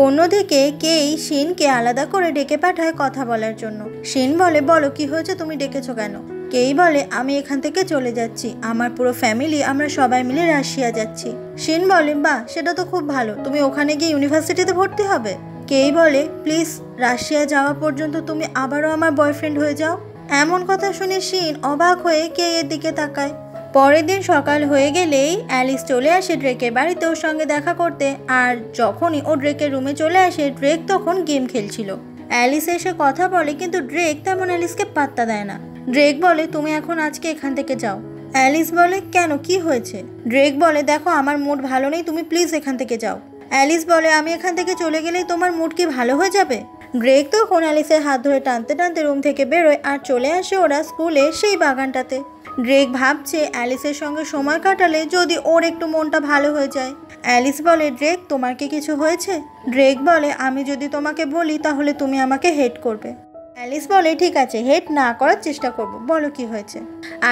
অন্যদিকে কেই শিনকে আলাদা করে ডেকে পাঠায় কথা বলার জন্য। শিন বলে, বলো কি হয়েছে, তুমি ডেকেছো কেন? কেই বলে, আমি এখান থেকে চলে যাচ্ছি, আমার পুরো ফ্যামিলি আমরা সবাই মিলে রাশিয়া যাচ্ছি। শিন বলে, বাহ, সেটা তো খুব ভালো, তুমি ওখানে গিয়ে ইউনিভার্সিটিতে ভর্তি হবে? কেই বলে, প্লিজ রাশিয়া যাওয়া পর্যন্ত তুমি আবারও আমার বয়ফ্রেন্ড হয়ে যাও। এমন কথা শুনে শিন অবাক হয়ে কেইয়ের দিকে তাকায়। পরের দিন সকাল হয়ে গেলেই অ্যালিস চলে আসে ড্রেকের বাড়িতে ওর সঙ্গে দেখা করতে আর যখনই ও ড্রেকের রুমে চলে আসে ড্রেক তখন গেম খেলছিল। অ্যালিস এসে কথা বলে কিন্তু ড্রেক তেমন অ্যালিসকে পাত্তা দেয় না। ড্রেক বলে, তুমি এখন আজকে এখান থেকে যাও। অ্যালিস বলে, কেন, কি হয়েছে? ড্রেক বলে, দেখো আমার মুড ভালো নেই, তুমি প্লিজ এখান থেকে যাও। অ্যালিস বলে, আমি এখান থেকে চলে গেলেই তোমার মুড কি ভালো হয়ে যাবে? ড্রেক তখন অ্যালিসের হাত ধরে টানতে টানতে রুম থেকে বেরোয় আর চলে আসে ওরা স্কুলে সেই বাগানটাতে। ড্রেক ভাবছে অ্যালিসের সঙ্গে সময় কাটালে যদি ওর একটু মনটা ভালো হয়ে যায়। অ্যালিস বলে, ড্রেক তোমার কি কিছু হয়েছে? ড্রেক বলে, আমি যদি তোমাকে বলি তাহলে তুমি আমাকে হেট করবে। অ্যালিস বলে, ঠিক আছে, হেট না করার চেষ্টা করব, বলো কি হয়েছে?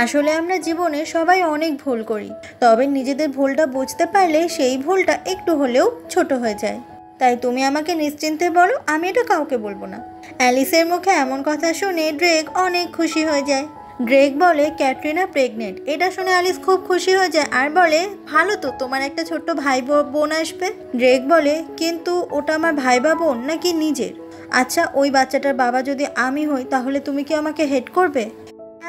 আসলে আমরা জীবনে সবাই অনেক ভুল করি, তবে নিজেদের ভুলটা বুঝতে পারলে সেই ভুলটা একটু হলেও ছোট হয়ে যায়। তাই তুমি আমাকে নিশ্চিন্তে বলো, আমি এটা কাউকে বলবো না। অ্যালিসের মুখে এমন কথা শুনে ড্রেক অনেক খুশি হয়ে যায়। ড্রেক বলে, ক্যাটরিনা প্রেগনেন্ট। এটা শুনে অ্যালিস খুব খুশি হয়ে যায় আর বলে, ভালো তো, তোমার একটা ছোট্ট ভাই বোন আসবে। ড্রেক বলে, কিন্তু ওটা আমার ভাই বা বোন নাকি নিজের? আচ্ছা, ওই বাচ্চাটার বাবা যদি আমি হই তাহলে তুমি কি আমাকে হেট করবে?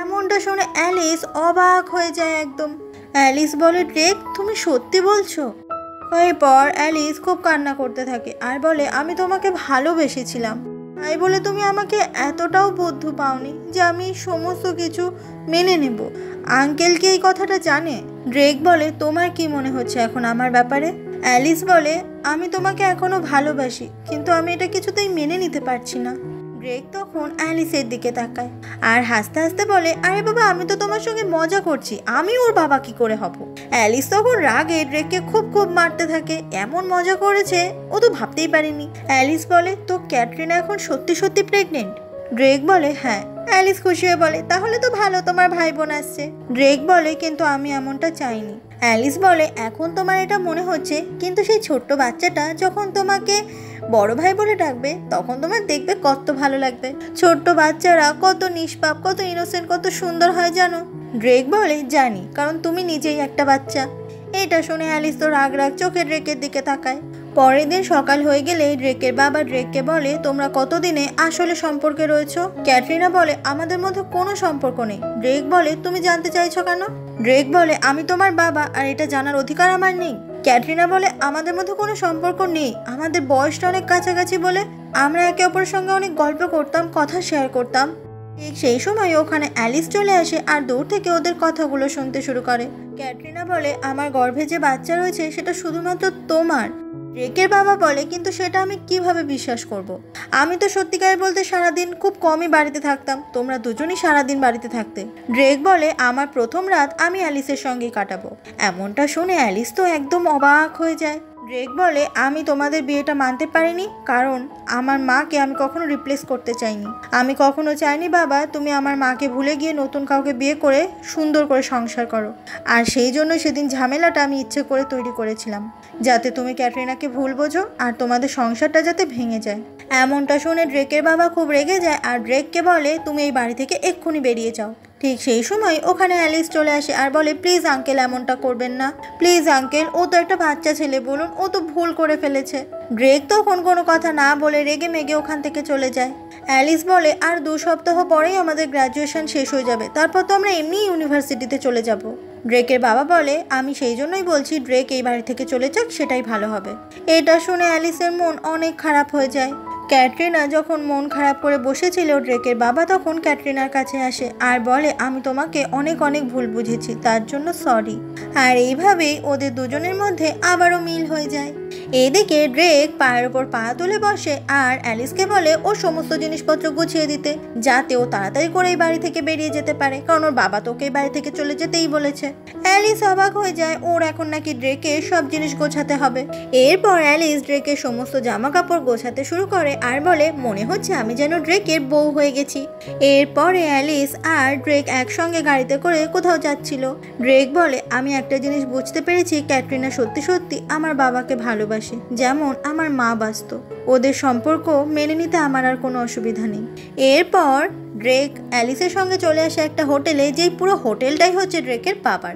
এমনটা শুনে অ্যালিস অবাক হয়ে যায় একদম। অ্যালিস বলে, ড্রেক তুমি সত্যি বলছো? এরপর অ্যালিস খুব কান্না করতে থাকে আর বলে, আমি তোমাকে ভালোবেসেছিলাম, তাই বলে তুমি আমাকে এতটাও বুদ্ধি পাওনি যে আমি সমস্ত কিছু মেনে নেব। আঙ্কেল কি এই কথাটা জানে? ড্রেক বলে, তোমার কি মনে হচ্ছে এখন আমার ব্যাপারে? অ্যালিস বলে, আমি তোমাকে এখনো ভালোবাসি, কিন্তু আমি এটা কিছুতেই মেনে নিতে পারছি না। ড্রেক তখন অ্যালিসের দিকে তাকায় আর হাসতে হাসতে বলে, আরে বাবা, আমি তো তোমার সঙ্গে মজা করছি, আমি ওর বাবা কি করে হব? অ্যালিস তখন রাগে ড্রেককে খুব মারতে থাকে, এমন মজা করেছে ও তো ভাবতেই পারেনি। অ্যালিস বলে, তো ক্যাটরিনা এখন সত্যি সত্যি প্রেগনেন্ট? ড্রেক বলে, হ্যাঁ। অ্যালিস খুশি হয়ে বলে, তাহলে তো ভালো, তোমার ভাই বোন আসছে। ড্রেক বলে, কিন্তু আমি এমনটা চাইনি। অ্যালিস বলে, এখন তোমার এটা মনে হচ্ছে, কিন্তু সেই ছোট্ট বাচ্চাটা যখন তোমাকে বড় ভাই বলে ডাকবে তখন তোমার দেখবে কত ভালো লাগবে। ছোট্ট বাচ্চারা কত নিষ্পাপ, কত ইনোসেন্ট, কত সুন্দর হয় জানো? ড্রেক বলে, জানি, কারণ তুমি নিজেই একটা বাচ্চা। এটা শুনে অ্যালিস তো রাগ চোখে ড্রেকের দিকে তাকায়। পরের দিন সকাল হয়ে গেলে ড্রেকের বাবা ড্রেককে বলে, তোমরা কতদিনে আসলে সম্পর্কে রয়েছো? ক্যাটরিনা বলে, আমাদের মধ্যে কোনো সম্পর্ক নেই। ড্রেক বলে, তুমি জানতে চাইছো কেন? ড্রেক বলে, আমি তোমার বাবা আর এটা জানার অধিকার আমার নেই? ক্যাটরিনা বলে, আমাদের মধ্যে কোনো সম্পর্ক নেই, আমাদের বয়সটা অনেক কাছাকাছি বলে আমরা একে অপরের সঙ্গে অনেক গল্প করতাম, কথা শেয়ার করতাম। ঠিক সেই সময় ওখানে অ্যালিস চলে আসে আর দূর থেকে ওদের কথাগুলো শুনতে শুরু করে। ক্যাটরিনা বলে, আমার গর্ভে যে বাচ্চা রয়েছে সেটা শুধুমাত্র তোমার, ড্রেকের বাবা বলে, কিন্তু সেটা আমি কিভাবে বিশ্বাস করব। আমি তো সত্যিকার বলতে সারাদিন খুব কমই বাড়িতে থাকতাম, তোমরা দুজনই সারাদিন বাড়িতে থাকতে। ড্রেক বলে, আমার প্রথম রাত আমি অ্যালিসের সঙ্গেই কাটাবো। এমনটা শুনে অ্যালিস তো একদম অবাক হয়ে যায়। ড্রেক বলে, আমি তোমাদের বিয়েটা মানতে পারিনি কারণ আমার মাকে আমি কখনো রিপ্লেস করতে চাইনি। আমি কখনো চাইনি বাবা তুমি আমার মাকে ভুলে গিয়ে নতুন কাউকে বিয়ে করে সুন্দর করে সংসার করো। আর সেই জন্য সেদিন ঝামেলাটা আমি ইচ্ছে করে তৈরি করেছিলাম, যাতে তুমি ক্যাটরিনাকে ভুল বোঝো আর তোমাদের সংসারটা যাতে ভেঙে যায়। এমনটা শুনে ড্রেকের বাবা খুব রেগে যায় আর ড্রেককে বলে, তুমি এই বাড়ি থেকে এক্ষুনি বেরিয়ে যাও। ঠিক সেই সময় ওখানে অ্যালিস চলে আসে আর বলে, প্লিজ আঙ্কেল এমনটা করবেন না, প্লিজ আঙ্কেল, ও তো একটা বাচ্চা ছেলে, বলুন, ও তো ভুল করে ফেলেছে। ড্রেক তখন কোনো কথা না বলে রেগে মেগে ওখান থেকে চলে যায়। অ্যালিস বলে, আর 2 সপ্তাহ পরেই আমাদের গ্র্যাজুয়েশন শেষ হয়ে যাবে, তারপর তো আমরা এমনিই ইউনিভার্সিটিতে চলে যাব। ড্রেকের বাবা বলে, আমি সেই জন্যই বলছি ড্রেক এই বাড়ি থেকে চলে যাক, সেটাই ভালো হবে। এটা শুনে অ্যালিসের মন অনেক খারাপ হয়ে যায়। ক্যাটরিনা যখন মন খারাপ করে বসেছিল, ড্রেকের বাবা তখন ক্যাটরিনার কাছে আসে আর বলে, আমি তোমাকে অনেক অনেক ভুল বুঝেছি, তার জন্য সরি। আর এইভাবেই ওদের দুজনের মধ্যে আবারও মিল হয়ে যায়। এদিকে ড্রেক পায়ের ওপর পা তুলে বসে আর অ্যালিসকে বলে ওর সমস্ত জিনিসপত্র গুছিয়ে দিতে, যাতে ও তাড়াতাড়ি করে এই বাড়ি থেকে বেরিয়ে যেতে পারে, কারণ ওর বাবা তোকে এই বাড়ি থেকে চলে যেতেই বলেছে। অ্যালিস অবাক হয়ে যায়, ওর এখন নাকি ড্রেকের সব জিনিস গোছাতে হবে। এরপর অ্যালিস ড্রেকের সমস্ত জামা কাপড় গোছাতে শুরু করে আর বলে, মনে হচ্ছে আমি যেন ড্রেকের বউ হয়ে গেছি। এরপরে অ্যালিস আর ড্রেক একসঙ্গে গাড়িতে করে কোথাও যাচ্ছিল। ড্রেক বলে, আমি একটা জিনিস বুঝতে পেরেছি, ক্যাটরিনা সত্যি সত্যি আমার বাবাকে ভালোবাসে, যেমন আমার মা বাসত। ওদের সম্পর্ক মেনে নিতে আমার আর কোনো অসুবিধা নেই। এরপর ড্রেক অ্যালিসের সঙ্গে চলে আসে একটা হোটেলে, যেই পুরো হোটেলটাই হচ্ছে ড্রেকের বাবার।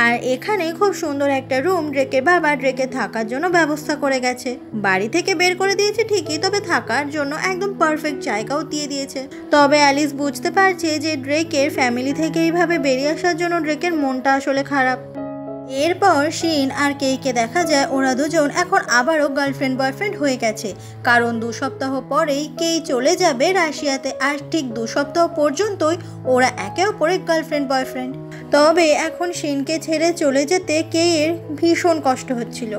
আর এখানে খুব সুন্দর একটা রুম ড্রেকের বাবা ড্রেকের থাকার জন্য ব্যবস্থা করে গেছে। বাড়ি থেকে বের করে দিয়েছে ঠিকই, তবে থাকার জন্য একদম পারফেক্ট জায়গাও দিয়ে দিয়েছে। তবে অ্যালিস বুঝতে পারছে যে ড্রেকের ফ্যামিলি থেকে এইভাবে বেরিয়ে আসার জন্য ড্রেকের মনটা আসলে খারাপ। এরপর শিন আর কেইকে দেখা যায় ওরা দুজন এখন আবারও গার্লফ্রেন্ড বয়ফ্রেন্ড হয়ে গেছে, কারণ 2 সপ্তাহ পরেই কেই চলে যাবে রাশিয়াতে। আর ঠিক 2 সপ্তাহ পর্যন্তই ওরা একে অপরের গার্লফ্রেন্ড বয়ফ্রেন্ড। তবে এখন শিনকে ছেড়ে চলে যেতে কেইয়ের ভীষণ কষ্ট হচ্ছিল।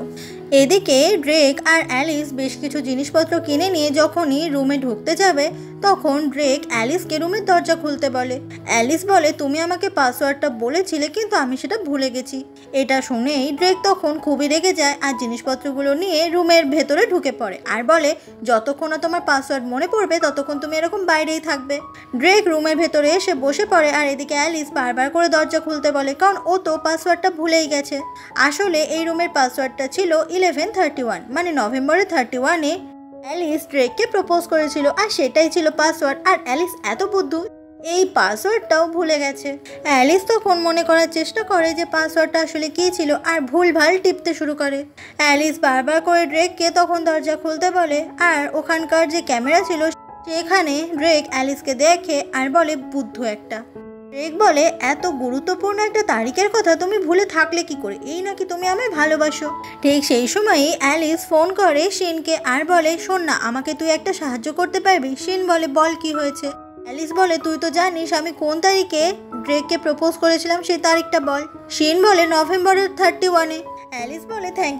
এদিকে ড্রেক আর অ্যালিস বেশ কিছু জিনিসপত্র কিনে নিয়ে যখনই রুমে ঢুকতে যাবে, তখন ড্রেক অ্যালিসকে রুমের দরজা খুলতে বলে। অ্যালিস বলে, তুমি আমাকে পাসওয়ার্ডটা বলেছিলে কিন্তু আমি সেটা ভুলে গেছি। এটা শুনেই ড্রেক তখন খুবই রেগে যায় আর জিনিসপত্রগুলো নিয়ে রুমের ভেতরে ঢুকে পড়ে আর বলে, যতক্ষণ না তোমার পাসওয়ার্ড মনে পড়বে ততক্ষণ তুমি এরকম বাইরেই থাকবে। ড্রেক রুমের ভেতরে এসে বসে পড়ে আর এদিকে অ্যালিস বারবার করে দরজা খুলতে বলে, কারণ ও তো পাসওয়ার্ডটা ভুলেই গেছে। আসলে এই রুমের পাসওয়ার্ডটা ছিল 1131, মানে নভেম্বরের 31-এ অ্যালিস ড্রেককে প্রপোজ করেছিল আর সেটাই ছিল পাসওয়ার্ড। আর অ্যালিস এত বুদ্ধু, এই পাসওয়ার্ডটাও ভুলে গেছে। অ্যালিস তখন মনে করার চেষ্টা করে যে পাসওয়ার্ডটা আসলে কী ছিল আর ভুলভাল টিপতে শুরু করে। অ্যালিস বারবার করে ড্রেককে তখন দরজা খুলতে বলে আর ওখানকার যে ক্যামেরা ছিল সেখানে ড্রেক অ্যালিসকে দেখে আর বলে, বুদ্ধু একটা। ড্রেক বলে, এত গুরুত্বপূর্ণ একটা তারিখের কথা তুমি ভুলে থাকলে কি করে, এই নাকি তুমি আমায় ভালোবাসো। ঠিক সেই সময়ই অ্যালিস ফোন করে শিনকে আর বলে, শোন না, আমাকে তুই একটা সাহায্য করতে পারবি? শিন বলে, বল কি হয়েছে। অ্যালিস বলে, তুই তো জানিস আমি কোন তারিখে ড্রেককে প্রপোজ করেছিলাম, সেই তারিখটা বল। শিন বলে, নভেম্বরের 31-এ। অ্যালিস বলে, থ্যাংক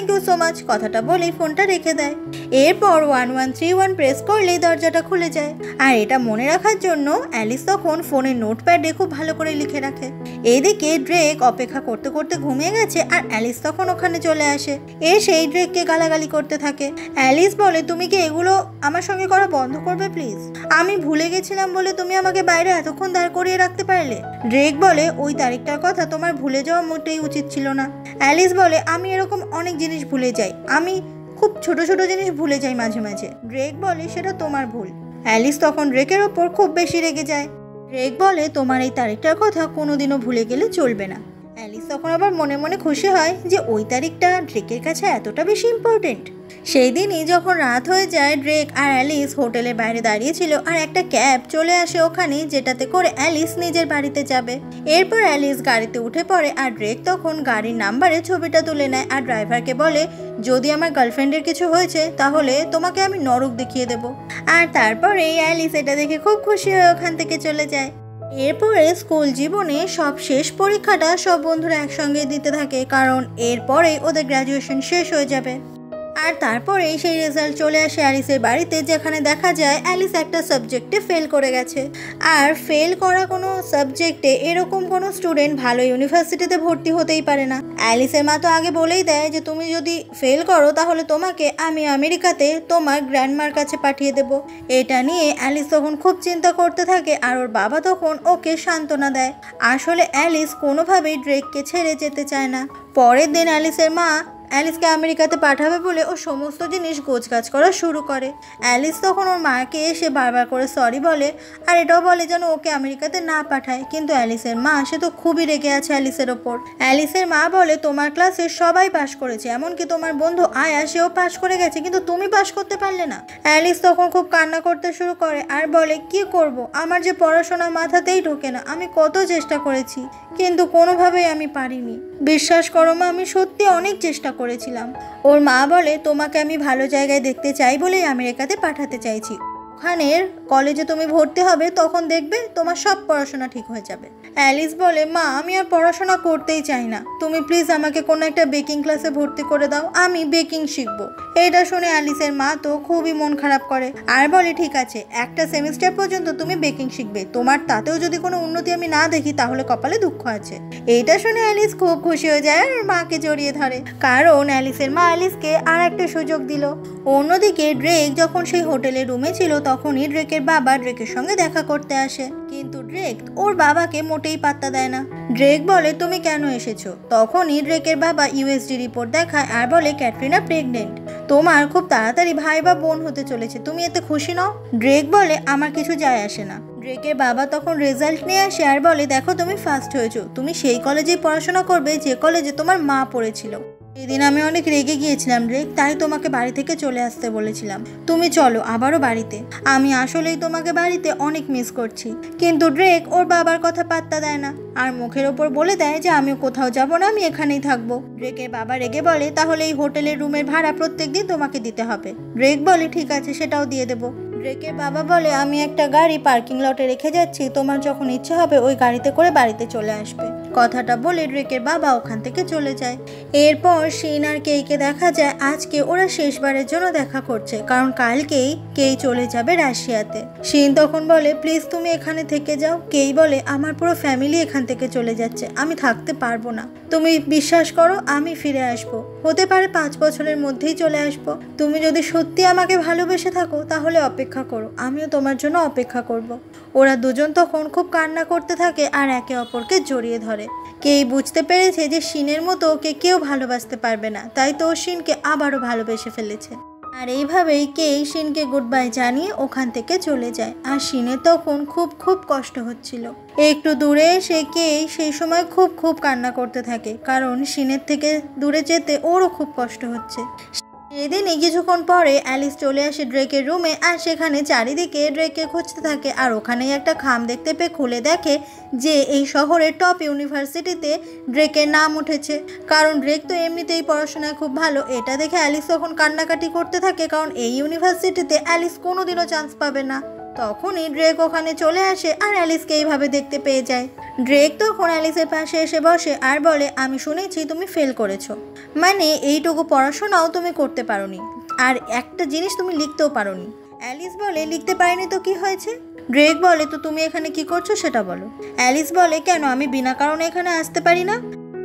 ইউ সো মাচ। কথাটা বলেই ফোনটা রেখে দেয়। এরপর 1131 প্রেস করলেই দরজাটা খুলে যায়। আর এটা মনে রাখার জন্য অ্যালিস তখন ফোনের নোটপ্যাডে খুব ভালো করে লিখে রাখে। এদিকে ড্রেক অপেক্ষা করতে করতে ঘুমিয়ে গেছে আর অ্যালিস তখন ওখানে চলে আসে, সেই ড্রেককে গালাগালি করতে থাকে। অ্যালিস বলে, তুমি কি এগুলো আমার সঙ্গে করা বন্ধ করবে প্লিজ? আমি ভুলে গেছিলাম বলে তুমি আমাকে বাইরে এতক্ষণ দাঁড় করিয়ে রাখতে পারলে? ড্রেক বলে, ওই তারিখটার কথা তোমার ভুলে যাওয়া মোটেই উচিত ছিল না। অ্যালিস বলে, আমি এরকম অনেক জিনিস ভুলে যাই, আমি খুব ছোট ছোট জিনিস ভুলে যাই মাঝে মাঝে। ড্রেক বলে, সেটা তোমার ভুল। অ্যালিস তখন ড্রেকের ওপর খুব বেশি রেগে যায়। ড্রেক বলে, তোমার এই তারিখটার কথা কোনোদিনও ভুলে গেলে চলবে না। অ্যালিস তখন আবার মনে মনে খুশি হয় যে ওই তারিখটা ড্রেকের কাছে এতটা বেশি ইম্পর্টেন্ট। সেই দিনই যখন রাত হয়ে যায়, ড্রেক আর অ্যালিস হোটেলের বাইরে দাঁড়িয়েছিল আর একটা ক্যাব চলে আসে ওখানে, যেটাতে করে অ্যালিস নিজের বাড়িতে যাবে। এরপর অ্যালিস গাড়িতে উঠে পড়ে আর ড্রেক তখন গাড়ির নাম্বারে ছবিটা তুলে নেয় আর ড্রাইভারকে বলে, যদি আমার গার্লফ্রেন্ডের কিছু হয়েছে তাহলে তোমাকে আমি নরক দেখিয়ে দেব। আর তারপরে অ্যালিস এটা দেখে খুব খুশি হয়ে ওখান থেকে চলে যায়। এরপরে স্কুল জীবনে সব শেষ পরীক্ষাটা সব বন্ধুরা একসঙ্গে দিতে থাকে, কারণ এরপরে ওদের গ্র্যাজুয়েশন শেষ হয়ে যাবে। আর তারপরেই সেই রেজাল্ট চলে আসে অ্যালিসের বাড়িতে, যেখানে দেখা যায় অ্যালিস একটা সাবজেক্টে ফেল করে গেছে। আর ফেল করা কোনো সাবজেক্টে এরকম কোনো স্টুডেন্ট ভালো ইউনিভার্সিটিতে ভর্তি হতেই পারে না। অ্যালিসের মা তো আগে বলেই দেয় যে তুমি যদি ফেল করো তাহলে তোমাকে আমি আমেরিকাতে তোমার গ্র্যান্ডমার কাছে পাঠিয়ে দেব। এটা নিয়ে অ্যালিস তখন খুব চিন্তা করতে থাকে, আর ওর বাবা তখন ওকে সান্ত্বনা দেয়। আসলে অ্যালিস কোনোভাবেই ড্রেককে ছেড়ে যেতে চায় না। পরের দিন অ্যালিসের মা অ্যালিসকে আমেরিকাতে পাঠাবে বলে ও সমস্ত জিনিস গোছগাছ করা শুরু করে। অ্যালিস তখন ওর মাকে এসে বারবার করে সরি বলে, আর এটাও বলে যেন ওকে আমেরিকাতে না পাঠায়। কিন্তু অ্যালিসের মা সে তো খুবই রেগে আছে অ্যালিসের ওপর। অ্যালিসের মা বলে তোমার ক্লাসে সবাই পাশ করেছে, এমনকি তোমার বন্ধু আয়া সেও পাশ করে গেছে, কিন্তু তুমি পাশ করতে পারলে না। অ্যালিস তখন খুব কান্না করতে শুরু করে আর বলে কি করব, আমার যে পড়াশোনা মাথাতেই ঢোকে না। আমি কত চেষ্টা করেছি কিন্তু কোনোভাবেই আমি পারিনি। বিশ্বাস করো মা, আমি সত্যি অনেক চেষ্টা করেছিলাম। ওর মা বলে তোমাকে আমি ভালো জায়গায় দেখতে চাই বলেই আমেরিকাতে পাঠাতে চাইছি। ওখানের কলেজে তুমি ভর্তি হবে, তখন দেখবে তোমার সব পড়াশোনা ঠিক হয়ে যাবে। অ্যালিস বলে মা আমি আর পড়াশোনা করতেই চাই না, তুমি প্লিজ আমাকে কোনো একটা বেকিং ক্লাসে ভর্তি করে দাও, আমি বেকিং শিখবো। এটা শুনে অ্যালিসের মা তো খুবই মন খারাপ করে আর বলে ঠিক আছে, একটা সেমিস্টার পর্যন্ত তুমি বেকিং শিখবে, তোমার তাতেও যদি কোনো উন্নতি আমি না দেখি তাহলে কপালে দুঃখ আছে। এটা শুনে অ্যালিস খুব খুশি হয়ে যায় আর ওর মাকে জড়িয়ে ধরে, কারণ অ্যালিসের মা অ্যালিসকে আর একটা সুযোগ দিল। অন্যদিকে ড্রেক যখন সেই হোটেলের রুমে ছিল তখনই ড্রেকের বাবা ড্রেকের সঙ্গে দেখা করতে আসে, কিন্তু ড্রেক ওর বাবাকে মোটেই পাত্তা দেয় না। ড্রেক বলে তুমি কেন এসেছো? তখনই ড্রেকের বাবা ইউএসজি রিপোর্ট দেখায় আর বলে ক্যাটরিনা প্রেগনেন্ট, তোমার খুব তাড়াতাড়ি ভাই বা বোন হতে চলেছে, তুমি এতে খুশি নও? ড্রেক বলে আমার কিছু যায় আসে না। ড্রেকের বাবা তখন রেজাল্ট নিয়ে আসে আর বলে দেখো তুমি ফার্স্ট হয়েছো, তুমি সেই কলেজেই পড়াশোনা করবে যে কলেজে তোমার মা পড়েছিল। সেদিন আমি অনেক রেগে গিয়েছিলাম ড্রেক, তাই তোমাকে বাড়ি থেকে চলে আসতে বলেছিলাম। তুমি চলো আবারও বাড়িতে, আমি আসলেই তোমাকে বাড়িতে অনেক মিস করছি। কিন্তু ড্রেক ওর বাবার কথা পাত্তা দেয় না আর মুখের ওপর বলে দেয় যে আমিও কোথাও যাব না, আমি এখানেই থাকবো। ড্রেকের বাবা রেগে বলে তাহলে এই হোটেলের রুমের ভাড়া প্রত্যেকদিন তোমাকে দিতে হবে। ড্রেক বলে ঠিক আছে, সেটাও দিয়ে দেবো। ড্রেকের বাবা বলে আমি একটা গাড়ি পার্কিং লটে রেখে যাচ্ছি, তোমার যখন ইচ্ছে হবে ওই গাড়িতে করে বাড়িতে চলে আসবে। কথাটা বলে ড্রেকের বাবা ওখান থেকে চলে যায়। এরপর শিন আর কেইকে দেখা যায় আজকে ওরা শেষবারের জন্য দেখা করছে, কারণ কালকেই কেই চলে যাবে রাশিয়াতে। শিন তখন বলে প্লিজ তুমি এখানে থেকে যাও। কেই বলে আমার পুরো ফ্যামিলি এখান থেকে চলে যাচ্ছে, আমি থাকতে পারবো না, তুমি বিশ্বাস করো আমি ফিরে আসবো, হতে পারে 5 বছরের মধ্যেই চলে আসবো। তুমি যদি সত্যি আমাকে ভালোবেসে থাকো তাহলে অপেক্ষা করো, আমিও তোমার জন্য অপেক্ষা করব। ওরা দুজন তখন খুব কান্না করতে থাকে আর একে অপরকে জড়িয়ে ধরে। কেই বুঝতে পেরেছে যে শিনের মতো ওকে কেউ ভালোবাসতে পারবে না, তাই তো শিনকে আবারও ভালোবেসে ফেলেছে। আর এইভাবেই কেই শিনকে গুড বাই জানিয়ে ওখান থেকে চলে যায়। আর শিনের তখন খুব কষ্ট হচ্ছিল। একটু দূরে এসে কেই সেই সময় খুব কান্না করতে থাকে, কারণ শিনের থেকে দূরে যেতে ওরও খুব কষ্ট হচ্ছে। সেদিনই কিছুক্ষণ পরে অ্যালিস চলে আসে ড্রেকের রুমে আর সেখানে চারিদিকে ড্রেককে খুঁজতে থাকে। আর ওখানেই একটা খাম দেখতে পেয়ে খুলে দেখে যে এই শহরের টপ ইউনিভার্সিটিতে ড্রেকের নাম উঠেছে, কারণ ড্রেক তো এমনিতেই পড়াশোনায় খুব ভালো। এটা দেখে অ্যালিস তখন কান্নাকাটি করতে থাকে, কারণ এই ইউনিভার্সিটিতে অ্যালিস কোনোদিনও চান্স পাবে না। তখনই ড্রেক ওখানে চলে আসে আর অ্যালিসকে এইভাবে দেখতে পেয়ে যায়। ড্রেক তখন অ্যালিসের পাশে এসে বসে আর বলে আমি শুনেছি তুমি ফেল করেছো, মানে এইটুকু পড়াশোনাও তুমি করতে পারোনি, আর একটা জিনিস তুমি লিখতেও পারোনি। অ্যালিস বলে লিখতে পারিনি তো কি হয়েছে? ড্রেক বলে তো তুমি এখানে কি করছো সেটা বলো। অ্যালিস বলে কেন, আমি বিনা কারণে এখানে আসতে পারি না?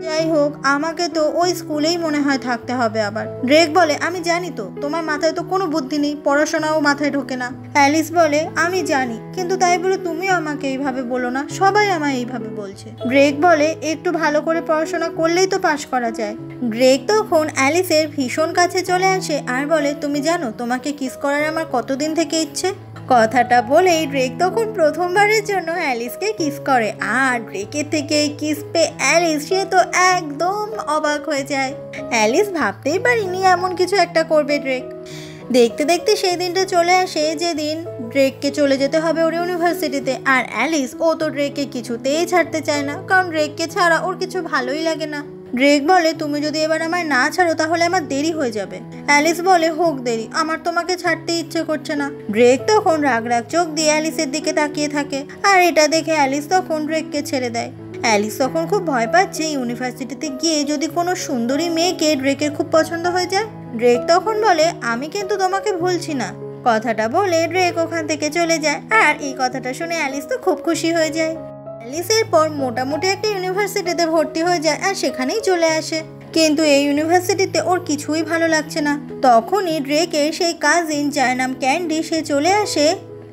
যাই হোক, আমাকে তো ওই স্কুলেই মনে হয় থাকতে হবে আবার। ড্রেক বলে আমি জানি তো, তোমার মাথায় তো কোনো বুদ্ধি নেই, পড়াশোনাও মাথায় ঢোকে না। অ্যালিস বলে আমি জানি, কিন্তু তাই বলে তুমিও আমাকে এইভাবে বলো না, সবাই আমায় এইভাবে বলছে। ড্রেক বলে একটু ভালো করে পড়াশোনা করলেই তো পাশ করা যায়। ড্রেক তখন অ্যালিসের ভীষণ কাছে চলে আসে আর বলে তুমি জানো তোমাকে কিস করার আমার কতদিন থেকে ইচ্ছে। কথাটা বলেই ড্রেক তখন প্রথমবারের জন্য অ্যালিসকে কিস করে, আর ড্রেকের থেকে কিস পেয়ে অ্যালিস সে তো একদম অবাক হয়ে যায়। অ্যালিস ভাবতেই পারিনি এমন কিছু একটা করবে ড্রেক। দেখতে দেখতে সেই দিনটা চলে আসে যেদিন ড্রেককে চলে যেতে হবে ওর ইউনিভার্সিটিতে। আর অ্যালিস ও তো ড্রেককে কিছুতেই ছাড়তে চায় না, কারণ ড্রেককে ছাড়া ওর কিছু ভালোই লাগে না। ড্রেক বলে তুমি যদি এবার আমায় না ছাড়ো তাহলে আমার দেরি হয়ে যাবে। অ্যালিস বলে হোক দেরি, আমার তোমাকে ছাড়তে ইচ্ছে করছে না। ড্রেক তখন রাগ চোখ দিয়ে অ্যালিসের দিকে তাকিয়ে থাকে, আর এটা দেখে অ্যালিস তখন ড্রেককে ছেড়ে দেয়। অ্যালিস তখন খুব ভয় পাচ্ছে ইউনিভার্সিটিতে গিয়ে যদি কোনো সুন্দরী মেয়েকে ড্রেকের খুব পছন্দ হয়ে যায়। ড্রেক তখন বলে, আমি কিন্তু তোমাকে ভুলছি না। কথাটা বলে ড্রেক ওখান থেকে চলে যায়, আর এই কথাটা শুনে অ্যালিস তো খুব খুশি হয়ে যায়। অ্যালিস এরপর মোটামুটি একটা ইউনিভার্সিটিতে ভর্তি হয়ে যায় আর সেখানেই চলে আসে। কিন্তু এই ইউনিভার্সিটিতে ওর কিছুই ভালো লাগছে না। তখনই ড্রেকের সেই কাজিন, যার নাম ক্যান্ডি, সে চলে আসে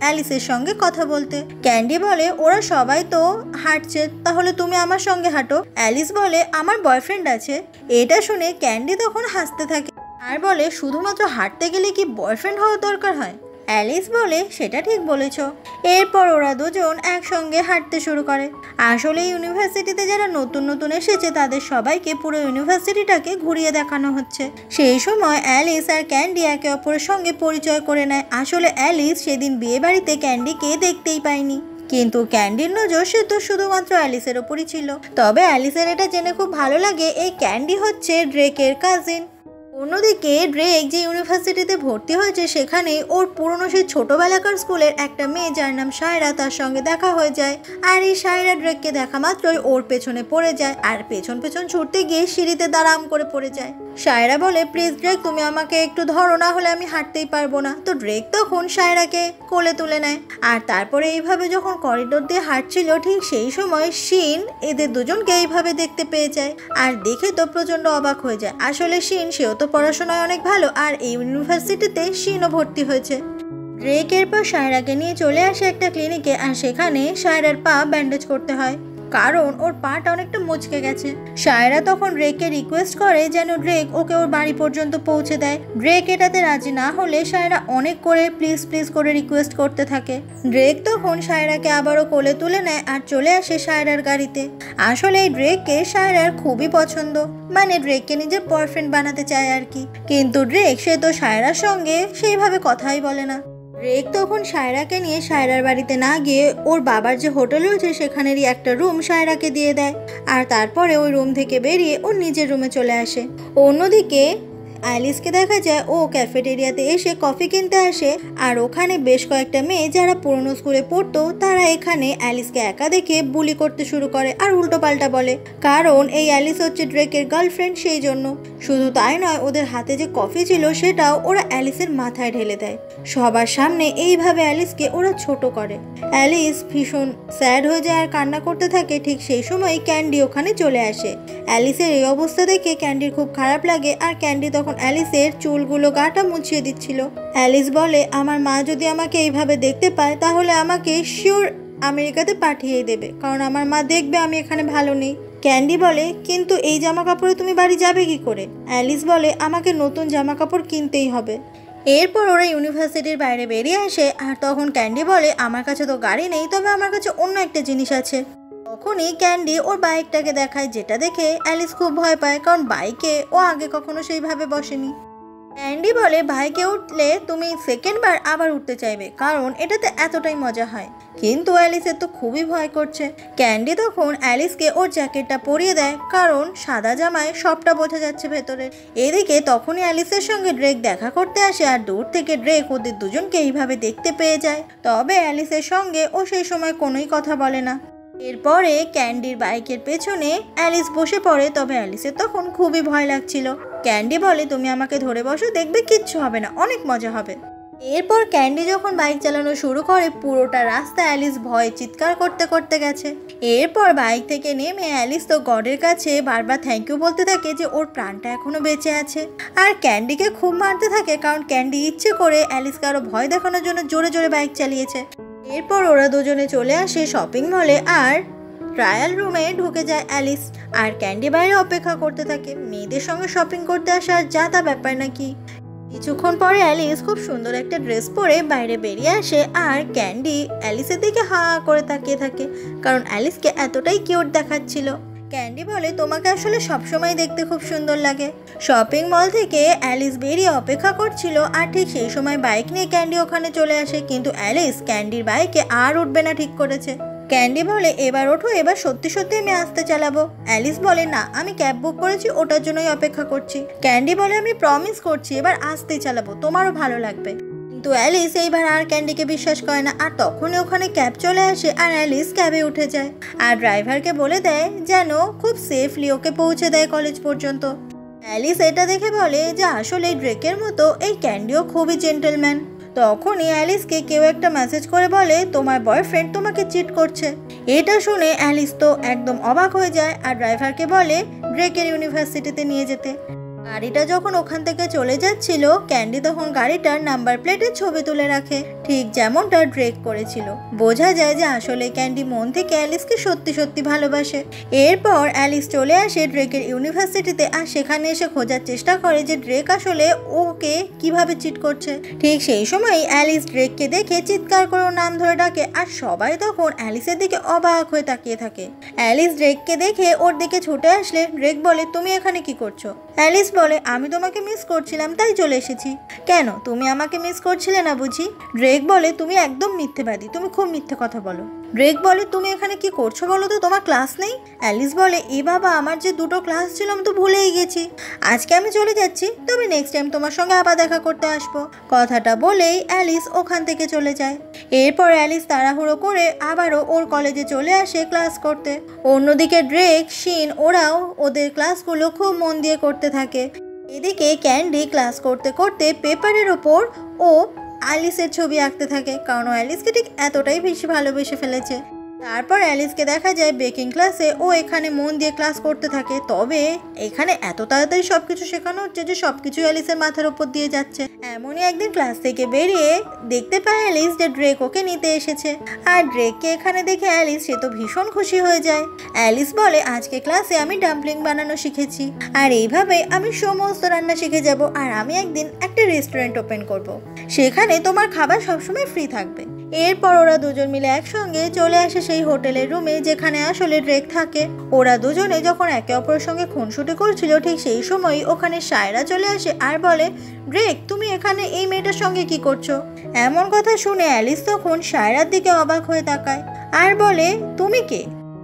অ্যালিসের সঙ্গে কথা বলতে। ক্যান্ডি বলে, ওরা সবাই তো হাঁটছে, তাহলে তুমি আমার সঙ্গে হাঁটো। অ্যালিস বলে, আমার বয়ফ্রেন্ড আছে। এটা শুনে ক্যান্ডি তখন হাসতে থাকে আর বলে, শুধুমাত্র হাঁটতে গেলে কি বয়ফ্রেন্ড হওয়ার দরকার হয়? অ্যালিস বলে, সেটা ঠিক বলেছ। এরপর ওরা দুজন একসঙ্গে হাঁটতে শুরু করে। আসলে ইউনিভার্সিটিতে যারা নতুন নতুন এসেছে তাদের সবাইকে পুরো ইউনিভার্সিটিটাকে ঘুরিয়ে দেখানো হচ্ছে। সেই সময় অ্যালিস আর ক্যান্ডি একে অপরের সঙ্গে পরিচয় করে নেয়। আসলে অ্যালিস সেদিন বিয়ে বাড়িতে ক্যান্ডিকে দেখতেই পায়নি, কিন্তু ক্যান্ডির নজর সে তো শুধুমাত্র অ্যালিসের ওপরই ছিল। তবে অ্যালিসের এটা জেনে খুব ভালো লাগে এই ক্যান্ডি হচ্ছে ড্রেকের কাজিন। অন্যদিকে ড্রেক যে ইউনিভার্সিটিতে ভর্তি হয়েছে সেখানে ওর পুরনো সেই ছোটবেলাকার স্কুলের একটা মেয়ে, যার নাম সায়রা, তার সঙ্গে দেখা হয়ে যায়। আর এই সায়রা ড্রেককে দেখা মাত্রই ওর পেছনে পড়ে যায় আর পেছন পেছন ছুটতে গিয়ে সিঁড়িতে দাঁড়াম করে পড়ে যায়। সায়রা বলে, প্লিজ ড্রেক, তুমি আমাকে একটু ধরো, না হলে আমি হাঁটতেই পারবো না। তো ড্রেক তখন সায়রাকে কোলে তুলে নেয়। আর তারপরে এইভাবে যখন করিডোর দিয়ে হাঁটছিল, ঠিক সেই সময় শিন এদের দুজনকে এইভাবে দেখতে পেয়ে যায় আর দেখে তো প্রচন্ড অবাক হয়ে যায়। আসলে শিন, সেও তো পড়াশোনায় অনেক ভালো আর এই ইউনিভার্সিটিতে শিনও ভর্তি হয়েছে। ড্রেক এরপর সায়রাকে নিয়ে চলে আসে একটা ক্লিনিকে আর সেখানে সায়রার পা ব্যান্ডেজ করতে হয়, কারণ ওর পাটা অনেকটা মুচকে গেছে। সায়রা তখন ড্রেককে রিকোয়েস্ট করে যেন ড্রেক ওকে ওর বাড়ি পর্যন্ত পৌঁছে দেয়। ড্রেক এটাতে রাজি না হলে সায়রা অনেক করে প্লিজ প্লিজ করে রিকোয়েস্ট করতে থাকে। ড্রেক তখন সায়রাকে আবারও কোলে তুলে নেয় আর চলে আসে সায়রার গাড়িতে। আসলে এই ড্রেককে সায়রার খুবই পছন্দ, মানে ড্রেককে নিজের বয়ফ্রেন্ড বানাতে চায় আর কি। কিন্তু ড্রেক সে তো সায়রার সঙ্গে সেইভাবে কথাই বলে না। ড্রেক তখন সায়রাকে নিয়ে সায়রার বাড়িতে না গিয়ে ওর বাবার যে হোটেল রয়েছে সেখানেরই একটা রুম সায়রাকে দিয়ে দেয় আর তারপরে ওই রুম থেকে বেরিয়ে ওর নিজের রুমে চলে আসে। অন্যদিকে অ্যালিসকে দেখা যায় ও ক্যাফেটেরিয়াতে এসে কফি কিনতে আসে আর ওখানে বেশ কয়েকটা মেয়ে যারা পুরনো স্কুলে পড়তো তারা এখানে অ্যালিসকে একা দেখে বুলি করতে শুরু করে আর উল্টোপাল্টা বলে, কারণ এই অ্যালিস হচ্ছে ড্রেকের গার্লফ্রেন্ড সেই জন্য। শুধু তাই নয়, ওদের হাতে যে কফি ছিল সেটাও ওরা অ্যালিসের মাথায় ঢেলে দেয়। সবার সামনে এইভাবে অ্যালিসকে ওরা ছোট করে। অ্যালিস ভীষণ স্যাড হয়ে যায় আর কান্না করতে থাকে। ঠিক সেই সময় ক্যান্ডি ওখানে চলে আসে। অ্যালিসের এই অবস্থা দেখে ক্যান্ডির খুব খারাপ লাগে আর ক্যান্ডি তখন অ্যালিসের চুলগুলো গাটা মুছিয়ে দিচ্ছিল। অ্যালিস বলে, আমার মা যদি আমাকে এইভাবে দেখতে পায় তাহলে আমাকে শিওর আমেরিকাতে পাঠিয়ে দেবে, কারণ আমার মা দেখবে আমি এখানে ভালো নেই। ক্যান্ডি বলে, কিন্তু এই জামা কাপড়ে তুমি বাড়ি যাবে কি করে? অ্যালিস বলে, আমাকে নতুন জামা কাপড় কিনতেই হবে। এরপর ওরা ইউনিভার্সিটির বাইরে বেরিয়ে আসে আর তখন ক্যান্ডি বলে, আমার কাছে তো গাড়ি নেই, তবে আমার কাছে অন্য একটা জিনিস আছে। তখনই ক্যান্ডি ওর বাইকটাকে দেখায়, যেটা দেখে অ্যালিস খুব ভয় পায়, কারণ বাইকে ও আগে কখনো সেইভাবে বসেনি। ক্যান্ডি বলে, বাইকে উঠলে তুমি সেকেন্ডবার আবার উঠতে চাইবে, কারণ এটাতে এতটাই মজা হয়। কিন্তু অ্যালিসের তো খুবই ভয় করছে। ক্যান্ডি তখন অ্যালিসকে ওর জ্যাকেটটা পরিয়ে দেয়, কারণ সাদা জামায় সবটা বোঝা যাচ্ছে ভেতরে। এদিকে তখনই অ্যালিসের সঙ্গে ড্রেক দেখা করতে আসে আর দূর থেকে ড্রেক ওদের দুজনকে এইভাবে দেখতে পেয়ে যায়। তবে অ্যালিসের সঙ্গে ও সেই সময় কোনোই কথা বলে না। এরপরে ক্যান্ডির বাইকের পেছনে অ্যালিস বসে পড়ে, তবে অ্যালিসের তখন খুবই ভয় লাগছিল। ক্যান্ডি বলে, তুমি আমাকে ধরে বসো, দেখবে কিচ্ছু হবে না, অনেক মজা হবে। এরপর ক্যান্ডি যখন বাইক চালানো শুরু করে, পুরোটা রাস্তা অ্যালিস ভয়ে চিৎকার করতে করতে গেছে। এরপর বাইক থেকে নেমে অ্যালিস তো গডের কাছে বারবার থ্যাংক ইউ বলতে থাকে যে ওর প্রাণটা এখনো বেঁচে আছে। আর ক্যান্ডিকে খুব মারতে থাকে, কারণ ক্যান্ডি ইচ্ছে করে অ্যালিসকে আরো ভয় দেখানোর জন্য জোরে জোরে বাইক চালিয়েছে। এরপর ওরা দুজনে চলে আসে শপিং মলে আর ট্রায়াল রুমে ঢুকে যায় অ্যালিস। আর ক্যান্ডি বাইরে অপেক্ষা করতে থাকে। মেয়েদের সঙ্গে শপিং করতে আসার যা তা ব্যাপার নাকি। কিছুক্ষণ পরে অ্যালিস খুব সুন্দর একটা ড্রেস পরে বাইরে বেরিয়ে আসে আর ক্যান্ডি অ্যালিসের দিকে হা করে তাকিয়ে থাকে, কারণ অ্যালিসকে এতটাই কিউট দেখাচ্ছিল। ক্যান্ডি বলে, তোমাকে আসলে সবসময় দেখতে খুব সুন্দর লাগে। শপিং মল থেকে অ্যালিস বেরিয়ে অপেক্ষা করছিল আর ঠিক সেই সময় বাইক নিয়ে ক্যান্ডি ওখানে চলে আসে, কিন্তু অ্যালিস ক্যান্ডির বাইকে আর উঠবে না ঠিক করেছে। ক্যান্ডি বলে, এবার ওঠো, এবার সত্যি সত্যি আমি আসতে চালাবো। অ্যালিস বলে, না, আমি ক্যাব বুক করেছি, ওটার জন্যই অপেক্ষা করছি। ক্যান্ডি বলে, আমি প্রমিস করছি এবার আসতেই চালাবো, তোমারও ভালো লাগবে। কিন্তু অ্যালিস এইবার আর ক্যান্ডিকে বিশ্বাস করে না। আর তখনই ওখানে ক্যাব চলে আসে আর অ্যালিস ক্যাবে উঠে যায় আর ড্রাইভারকে বলে দেয় যেন খুব সেফলি ওকে পৌঁছে দেয় কলেজ পর্যন্ত। অ্যালিস এটা দেখে বলে যে আসলে ড্রেকের মতো এই ক্যান্ডিও খুবই জেন্টলম্যান। তখনই অ্যালিসকে কেউ একটা মেসেজ করে বলে তোমার বয়ফ্রেন্ড তোমাকে চিট করছে। এটা শুনে অ্যালিস তো একদম অবাক হয়ে যায় আর ড্রাইভারকে বলে ড্রেকের ইউনিভার্সিটিতে নিয়ে যেতে। গাড়িটা যখন ওখান থেকে চলে যাচ্ছিল ক্যান্ডি তখন গাড়িটার নাম্বার প্লেটের ছবি তুলে রাখে, ঠিক যেমনটা ড্রেক করেছিল। বোঝা যায় যে আসলে ক্যান্ডি মন থেকে অ্যালিসকে সত্যি সত্যি ভালোবাসে। এরপর অ্যালিস চলে আসে ড্রেকের ইউনিভার্সিটিতে আর সেখানে এসে খোঁজার চেষ্টা করে যে ড্রেক আসলে ওকে কিভাবে চিট করছে। ঠিক সেই সময় অ্যালিস ড্রেককে দেখে চিৎকার করে ওর নাম ধরে ডাকে আর সবাই তখন অ্যালিসের দিকে অবাক হয়ে তাকিয়ে থাকে। অ্যালিস ড্রেককে দেখে ওর দিকে ছুটে আসলে ড্রেক বলে তুমি এখানে কি করছো? অ্যালিস বলে আমি তোমাকে মিস করছিলাম তাই চলে এসেছি। কেন তুমি আমাকে মিস করছিলে না বুঝি? ড্রেক বলে তুমি একদম মিথ্যেবাদী, তুমি খুব মিথ্যে কথা বলো। ড্রেক বলে তুমি এখানে কি করছো বলো তো, তোমার ক্লাস নেই? অ্যালিস বলে এ বাবা আমার যে 2টো ক্লাস ছিল আমি তো ভুলেই গেছি। আজকে আমি চলে যাচ্ছি, তবে নেক্সট টাইম তোমার সঙ্গে আবার দেখা করতে আসবো। কথাটা বলেই অ্যালিস ওখান থেকে চলে যায়। এরপর অ্যালিস তাড়াহুড়ো করে আবারও ওর কলেজে চলে আসে ক্লাস করতে। অন্যদিকে ড্রেক, শিন ওরাও ওদের ক্লাসগুলো খুব মন দিয়ে করতে থাকে। এদিকে ক্যান্ডি ক্লাস করতে করতে পেপারের ওপর ও অ্যালিসের ছবি আঁকতে থাকে, কারণ ও অ্যালিসকে ঠিক এতটাই বেশি ভালোবেসে ফেলেছে। তারপর অ্যালিসকে দেখা যায় বেকিং ক্লাসে ও এখানে মন দিয়ে ক্লাস করতে থাকে, তবে এখানে এত তাড়াতাড়ি সবকিছু শেখানো হচ্ছে যে সবকিছু অ্যালিসের মাথার উপর দিয়ে যাচ্ছে। এমনই একদিন ক্লাস থেকে বেরিয়ে দেখতে পায় অ্যালিস যে ড্রেক ওকে নিতে এসেছে আর ড্রেককে এখানে দেখে অ্যালিস সে তো ভীষণ খুশি হয়ে যায়। অ্যালিস বলে আজকে ক্লাসে আমি ডাম্পলিং বানানো শিখেছি আর এইভাবে আমি সমস্ত রান্না শিখে যাব আর আমি একদিন একটা রেস্টুরেন্ট ওপেন করব, সেখানে তোমার খাবার সবসময় ফ্রি থাকবে। এরপর ওরা দুজন মিলে একসঙ্গে চলে আসে সেই হোটেলের রুমে যেখানে আসলে ড্রেক থাকে। ওরা দুজনে যখন একে অপরের সঙ্গে খুনসুটি করছিল ঠিক সেই সময় ওখানে সায়রা চলে আসে আর বলে ড্রেক তুমি এখানে এই মেয়েটার সঙ্গে কি করছো? এমন কথা শুনে অ্যালিস তখন সায়রার দিকে অবাক হয়ে তাকায় আর বলে তুমি কে?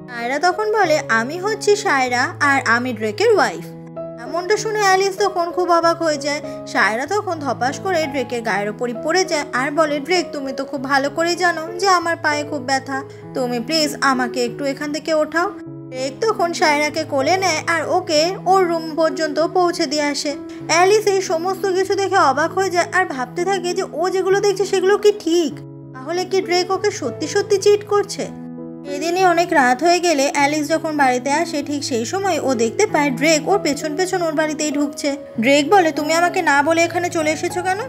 সায়রা তখন বলে আমি হচ্ছি সায়রা আর আমি ড্রেকের ওয়াইফ। এমনটা শুনে অ্যালিস তখন খুব অবাক হয়ে যায়। সায়রা তখন ধপাস করে ড্রেকের গায়ের ওপরই পড়ে যায় আর বলে ড্রেক তুমি তো খুব ভালো করে জানো যে আমার পায়ে খুব ব্যথা, তুমি প্লিজ আমাকে একটু এখান থেকে ওঠাও। ড্রেক তখন সায়রাকে কোলে নেয় আর ওকে ওর রুম পর্যন্ত পৌঁছে দিয়ে আসে। অ্যালিস এই সমস্ত কিছু দেখে অবাক হয়ে যায় আর ভাবতে থাকে যে ও যেগুলো দেখছে সেগুলো কি ঠিক? তাহলে কি ড্রেক ওকে সত্যি সত্যি চিট করছে? সেদিনই অনেক রাত হয়ে গেলে অ্যালিস যখন বাড়িতে আসে ঠিক সেই সময় ও দেখতে পায় ড্রেক ওর পেছন পেছন ওর বাড়িতেই ঢুকছে। ড্রেক বলে তুমি আমাকে না বলে এখানে চলে এসেছো কেন?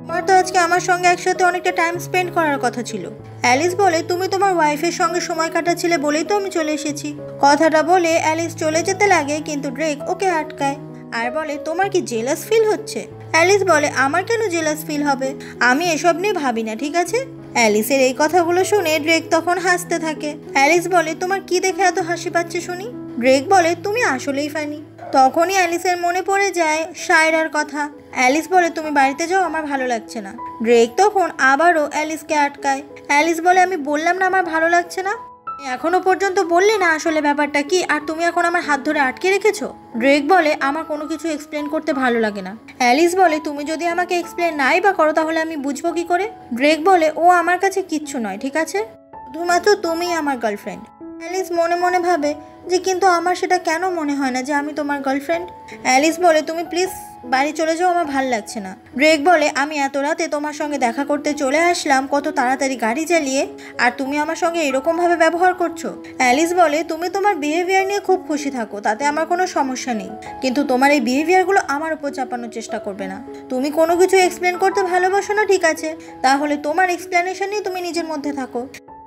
তোমার তো আজকে আমার সঙ্গে একসাথে অনেকটা টাইম স্পেন্ড করার কথা ছিল। অ্যালিস বলে তুমি তোমার ওয়াইফের সঙ্গে সময় কাটাচ্ছিলে বলেই তো আমি চলে এসেছি। কথাটা বলে অ্যালিস চলে যেতে লাগে কিন্তু ড্রেক ওকে আটকায় আর বলে তোমার কি জেলাস ফিল হচ্ছে? অ্যালিস বলে আমার কেন জেলাস ফিল হবে, আমি এসব নিয়ে ভাবি না, ঠিক আছে? অ্যালিসের এই কথাগুলো শুনে ড্রেক তখন হাসতে থাকে। অ্যালিস বলে তোমার কি দেখে এত হাসি পাচ্ছে শুনি? ড্রেক বলে তুমি আসলেই ফানি। তখনই অ্যালিসের মনে পড়ে যায় সায়রার কথা। অ্যালিস বলে তুমি বাড়িতে যাও, আমার ভালো লাগছে না। ড্রেক তখন আবারও অ্যালিসকে আটকায়। অ্যালিস বলে আমি বললাম না আমার ভালো লাগছে না, এখনো পর্যন্ত বললে না আসলে ব্যাপারটা কি, আর তুমি এখন আমার হাত ধরে আটকে রেখেছো। ড্রেক বলে আমার কোনো কিছু এক্সপ্লেন করতে ভালো লাগে না। অ্যালিস বলে তুমি যদি আমাকে এক্সপ্লেন নাই বা করো তাহলে আমি বুঝবো কি করে? ড্রেক বলে ও আমার কাছে কিচ্ছু নয়, ঠিক আছে, শুধুমাত্র তুমিই আমার গার্লফ্রেন্ড। অ্যালিস মনে মনে ভাবে যে কিন্তু আমার সেটা কেন মনে হয় না যে আমি তোমার গার্লফ্রেন্ড। অ্যালিস বলে তুমি প্লিজ বাড়ি চলে যাও, আমার ভাল লাগছে না। ড্রেক বলে আমি এত রাতে তোমার সঙ্গে দেখা করতে চলে আসলাম কত তাড়াতাড়ি গাড়ি চালিয়ে, আর তুমি আমার সঙ্গে এরকমভাবে ব্যবহার করছো। অ্যালিস বলে তুমি তোমার বিহেভিয়ার নিয়ে খুব খুশি থাকো, তাতে আমার কোনো সমস্যা নেই, কিন্তু তোমার এই বিহেভিয়ারগুলো আমার উপর চাপানোর চেষ্টা করবে না। তুমি কোনো কিছু এক্সপ্লেন করতে ভালোবাসো না, ঠিক আছে, তাহলে তোমার এক্সপ্লেনেশন নিয়ে তুমি নিজের মধ্যে থাকো।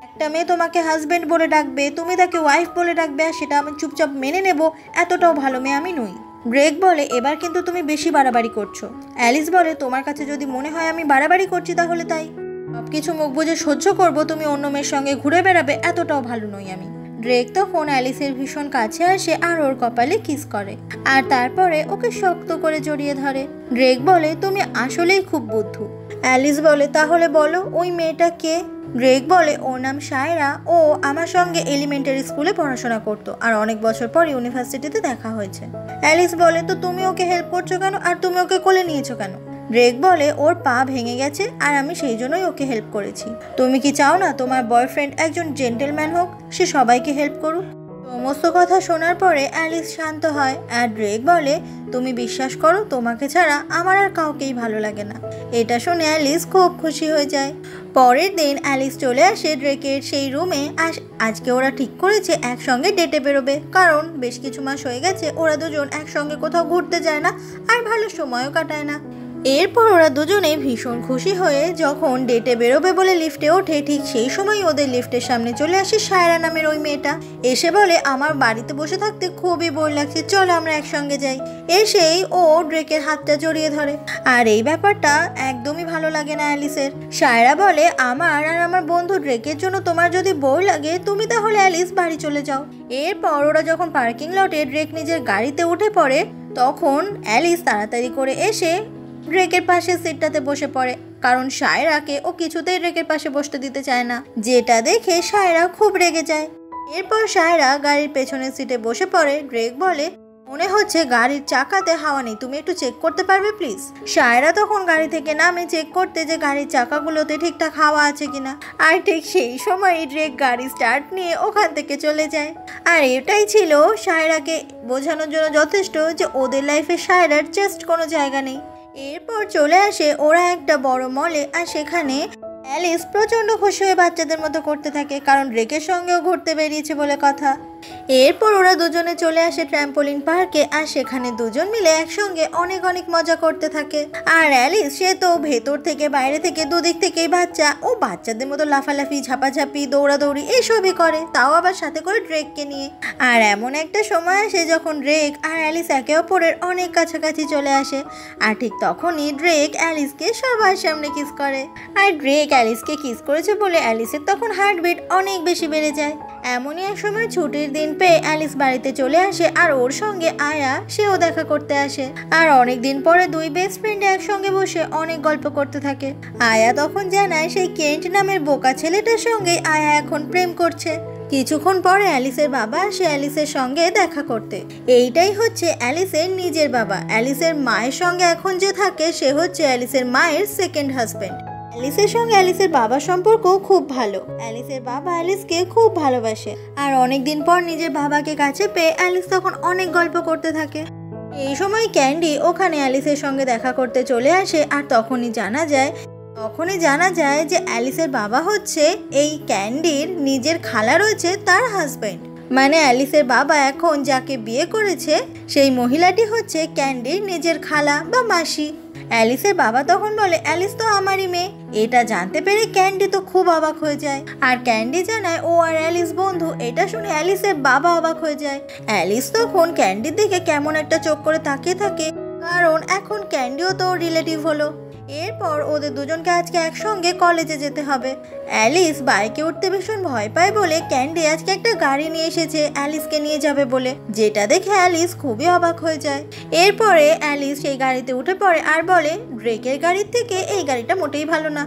একটা মেয়ে তোমাকে হাজব্যান্ড বলে ডাকবে, তুমি তাকে ওয়াইফ বলে ডাকবে, আর সেটা আমি চুপচাপ মেনে নেব, এতটাও ভালো মেয়ে আমি নই। ড্রেক বলে এবার কিন্তু তুমি বেশি বাড়াবাড়ি করছো। অ্যালিস বলে তোমার কাছে যদি মনে হয় আমি বাড়াবাড়ি করছি তাহলে তাই, সবকিছু মুখ বুঝে সহ্য করবো, তুমি অন্য মেয়ের সঙ্গে ঘুরে বেড়াবে, এতটাও ভালো নই আমি। ড্রেক তখন অ্যালিসের ভীষণ কাছে আসে আর ওর কপালে কিস করে আর তারপরে ওকে শক্ত করে জড়িয়ে ধরে। ড্রেক বলে তুমি আসলেই খুব বুদ্ধু। অ্যালিস বলে তাহলে বলো ওই মেয়েটা কে? ড্রেক বলে ওর নাম সায়রা, ও আমার সঙ্গে এলিমেন্টারি স্কুলে পড়াশোনা করতো আর অনেক বছর পর ইউনিভার্সিটিতে দেখা হয়েছে। অ্যালিস বলে তো তুমি ওকে হেল্প করছো কেন, আর তুমি ওকে কোলে নিয়েছো কেন? ড্রেক বলে ওর পা ভেঙে গেছে আর আমি সেই জন্যই ওকে হেল্প করেছি। তুমি কি চাও না তোমার বয়ফ্রেন্ড একজন জেন্টলম্যান হোক, সে সবাইকে হেল্প করুক? সমস্ত কথা শোনার পরে অ্যালিস শান্ত হয় আর ড্রেক বলে তুমি বিশ্বাস করো তোমাকে ছাড়া আমার আর কাউকেই ভালো লাগে না। এটা শুনে অ্যালিস খুব খুশি হয়ে যায়। পরের দিন অ্যালিস চলে আসে ড্রেকের সেই রুমে। আজকে ওরা ঠিক করেছে একসঙ্গে ডেটে বেরোবে, কারণ বেশ কিছু মাস হয়ে গেছে ওরা দুজন একসঙ্গে কোথাও ঘুরতে যায় না আর ভালো সময়ও কাটায় না। এরপর ওরা দুজনে ভীষণ খুশি হয়ে যখন ডেটে বেরোবে বলে লিফটে ওঠে, ঠিক সেই সময় ওদের লিফটের সামনে চলে আসে সায়রা নামের ওই মেয়েটা। এসে বলে আমার বাড়িতে বসে থাকতে খুবই বোর লাগছে, চলো আমরা একসঙ্গে যাই। এসেই ও ড্রেকের হাতটা জড়িয়ে ধরে আর এই ব্যাপারটা একদমই ভালো লাগে না অ্যালিসের। সায়রা বলে আমার আর আমার বন্ধু ড্রেকের জন্য তোমার যদি বোর লাগে তুমি তাহলে অ্যালিস বাড়ি চলে যাও। এরপর ওরা যখন পার্কিং লটে ড্রেক নিজের গাড়িতে উঠে পড়ে তখন অ্যালিস তাড়াতাড়ি করে এসে ড্রেকের পাশে সিটটাতে বসে পড়ে, কারণ সায়রাকে ও কিছুতেই ড্রেকের পাশে বসতে দিতে চায় না, যেটা দেখে সায়রা খুব রেগে যায়। এরপর সায়রা গাড়ির পেছনের সিটে বসে পড়ে। ড্রেক বলে মনে হচ্ছে গাড়ির চাকাতে হাওয়া নেই, তুমি একটু চেক করতে পারবে প্লিজ? সায়রা তখন গাড়ি থেকে নামে চেক করতে যে গাড়ির চাকাগুলোতে ঠিকঠাক হাওয়া আছে কিনা, আর ঠিক সেই সময় ড্রেক গাড়ি স্টার্ট নিয়ে ওখান থেকে চলে যায়। আর এটাই ছিল সায়রাকে বোঝানোর জন্য যথেষ্ট যে ওদের লাইফে সায়রার জাস্ট কোনো জায়গা নেই। এরপর চলে আসে ওরা একটা বড় মলে আর সেখানে অ্যালিস প্রচণ্ড খুশি হয়ে বাচ্চাদের মতো করতে থাকে, কারণ ড্রেকের সঙ্গেও ঘুরতে বেরিয়েছে বলে কথা। এরপর ওরা দুজনে চলে আসে ট্র্যাম্পোলিন পার্কে আর সেখানে দুজন মিলে একসঙ্গে অনেক অনেক মজা করতে থাকে। আর অ্যালিস সে তো ভেতর থেকে বাইরে থেকে দুদিক থেকেই বাচ্চা, ও বাচ্চাদের মতো লাফালাফি ঝাপাঝাপি দৌড়াদৌড়ি এসবই করে, তাও আবার সাথে করে ড্রেককে নিয়ে। আর এমন একটা সময় আসে যখন ড্রেক আর অ্যালিস একে অপরের অনেক কাছাকাছি চলে আসে, আর ঠিক তখনই ড্রেক অ্যালিসকে সবার সামনে কিস করে। আর ড্রেক অ্যালিসকে কিস করেছে বলে অ্যালিসের তখন হার্টবিট অনেক বেশি বেড়ে যায়। এমনই এক সময় ছুটির দিন পেয়ে অ্যালিস বাড়িতে চলে আসে আর ওর সঙ্গে আয়া সেও দেখা করতে আসে। আর অনেক দিন পরে দুই বেস্ট ফ্রেন্ড একসঙ্গে বসে অনেক গল্প করতে থাকে। আয়া তখন জানায় সেই কেন্ট নামের বোকা ছেলেটার সঙ্গে আয়া এখন প্রেম করছে। কিছুক্ষণ পরে অ্যালিসের বাবা আসে অ্যালিসের সঙ্গে দেখা করতে। এইটাই হচ্ছে অ্যালিসের নিজের বাবা। অ্যালিসের মায়ের সঙ্গে এখন যে থাকে সে হচ্ছে অ্যালিসের মায়ের সেকেন্ড হাজব্যান্ড। অ্যালিসের সঙ্গে অ্যালিসের বাবার সম্পর্ক খুব ভালো। অ্যালিসের বাবা অ্যালিসকে খুব ভালোবাসে। আর অনেকদিন পর নিজের বাবাকে কাছে পেয়ে অ্যালিস তখন অনেক গল্প করতে থাকে। এই সময় ক্যান্ডি ওখানে অ্যালিসের সঙ্গে দেখা করতে চলে আসে আর তখনই জানা যায় যে অ্যালিসের বাবা হচ্ছে এই ক্যান্ডির নিজের খালা রয়েছে তার হাজব্যান্ড। মানে অ্যালিসের বাবা এখন যাকে বিয়ে করেছে সেই মহিলাটি হচ্ছে ক্যান্ডির নিজের খালা বা মাসি। অ্যালিসের বাবা তখন বলে অ্যালিস তো আমারই মেয়ে। এটা জানতে পেরে ক্যান্ডি তো খুব অবাক হয়ে যায় আর ক্যান্ডি জানায় ও আর অ্যালিস বন্ধু। এটা শুনে অ্যালিসের বাবা অবাক হয়ে যায়। অ্যালিস তখন ক্যান্ডির দিকে কেমন একটা চোখ করে তাকিয়ে থাকে, কারণ এখন ক্যান্ডিও তো রিলেটিভ হলো। এরপর ওদের দুজনকে আজকে একসঙ্গে কলেজে যেতে হবে। অ্যালিস বাইকে উঠতে ভীষণ ভয় পায় বলে ক্যান্ডি আজকে একটা গাড়ি নিয়ে এসেছে অ্যালিসকে নিয়ে যাবে বলে, যেটা দেখে অ্যালিস খুবই অবাক হয়ে যায়। এরপরে অ্যালিস সেই গাড়িতে উঠে পড়ে আর বলে ড্রেকের গাড়ির থেকে এই গাড়িটা মোটেই ভালো না।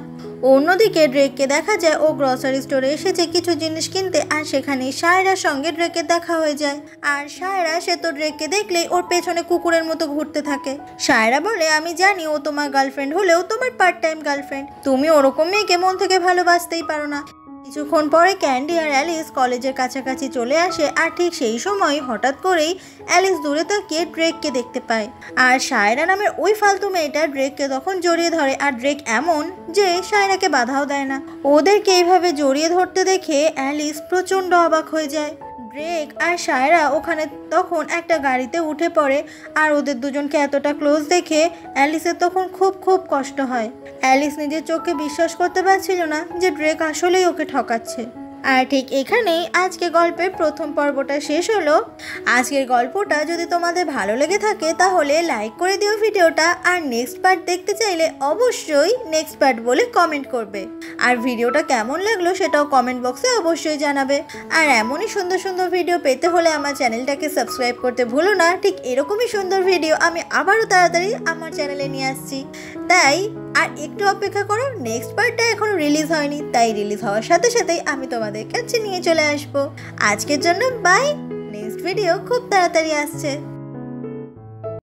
অন্যদিকে ড্রেককে দেখা যায় ও গ্রসারি স্টোরে এসেছে কিছু জিনিস কিনতে আর সেখানে সায়রার সঙ্গে ড্রেকের দেখা হয়ে যায়। আর সায়রা সে তো ড্রেককে দেখলেই ওর পেছনে কুকুরের মতো ঘুরতে থাকে। সায়রা বলে আমি জানি ও তোমার গার্লফ্রেন্ড হলেও তোমার পার্ট টাইম গার্লফ্রেন্ড, তুমি ওরকম মেয়েকে মন থেকে ভালোবাসতেই পারো না। কিছুক্ষণ পরে ক্যান্ডি আর অ্যালিস কলেজের কাছাকাছি চলে আসে আর ঠিক সেই সময় হঠাৎ করেই অ্যালিস দূরে তাকিয়ে ড্রেককে দেখতে পায়। আর সায়রা নামের ওই ফালতু মেয়েটা ড্রেককে তখন জড়িয়ে ধরে আর ড্রেক এমন যে সায়রাকে বাধাও দেয় না। ওদেরকে এইভাবে জড়িয়ে ধরতে দেখে অ্যালিস প্রচণ্ড অবাক হয়ে যায়। ড্রেক আর সায়রা ওখানে তখন একটা গাড়িতে উঠে পড়ে আর ওদের দুজনকে এতটা ক্লোজ দেখে অ্যালিসের তখন খুব কষ্ট হয়। অ্যালিস নিজের চোখে বিশ্বাস করতে পারছিল না যে ড্রেক আসলেই ওকে ঠকাচ্ছে। আর ঠিক এখানেই আজকে গল্পের প্রথম পর্বটা শেষ হলো। আজকের গল্পটা যদি তোমাদের ভালো লেগে থাকে তাহলে লাইক করে দিও ভিডিওটা, আর নেক্সট পার্ট দেখতে চাইলে অবশ্যই নেক্সট পার্ট বলে কমেন্ট করবে। আর ভিডিওটা কেমন লাগলো সেটাও কমেন্ট বক্সে অবশ্যই জানাবে। আর এমনই সুন্দর সুন্দর ভিডিও পেতে হলে আমার চ্যানেলটাকে সাবস্ক্রাইব করতে ভুলো না। ঠিক এরকমই সুন্দর ভিডিও আমি আবারও তাড়াতাড়ি আমার চ্যানেলে নিয়ে আসছি, তাই আর একটু অপেক্ষা করো। নেক্সট পার্টটা এখনো রিলিজ হয়নি, তাই রিলিজ হওয়ার সাথে সাথেই আমি তোমাদের কাছে নিয়ে চলে আসবো। আজকের জন্য বাই, নেক্সট ভিডিও খুব তাড়াতাড়ি আসছে।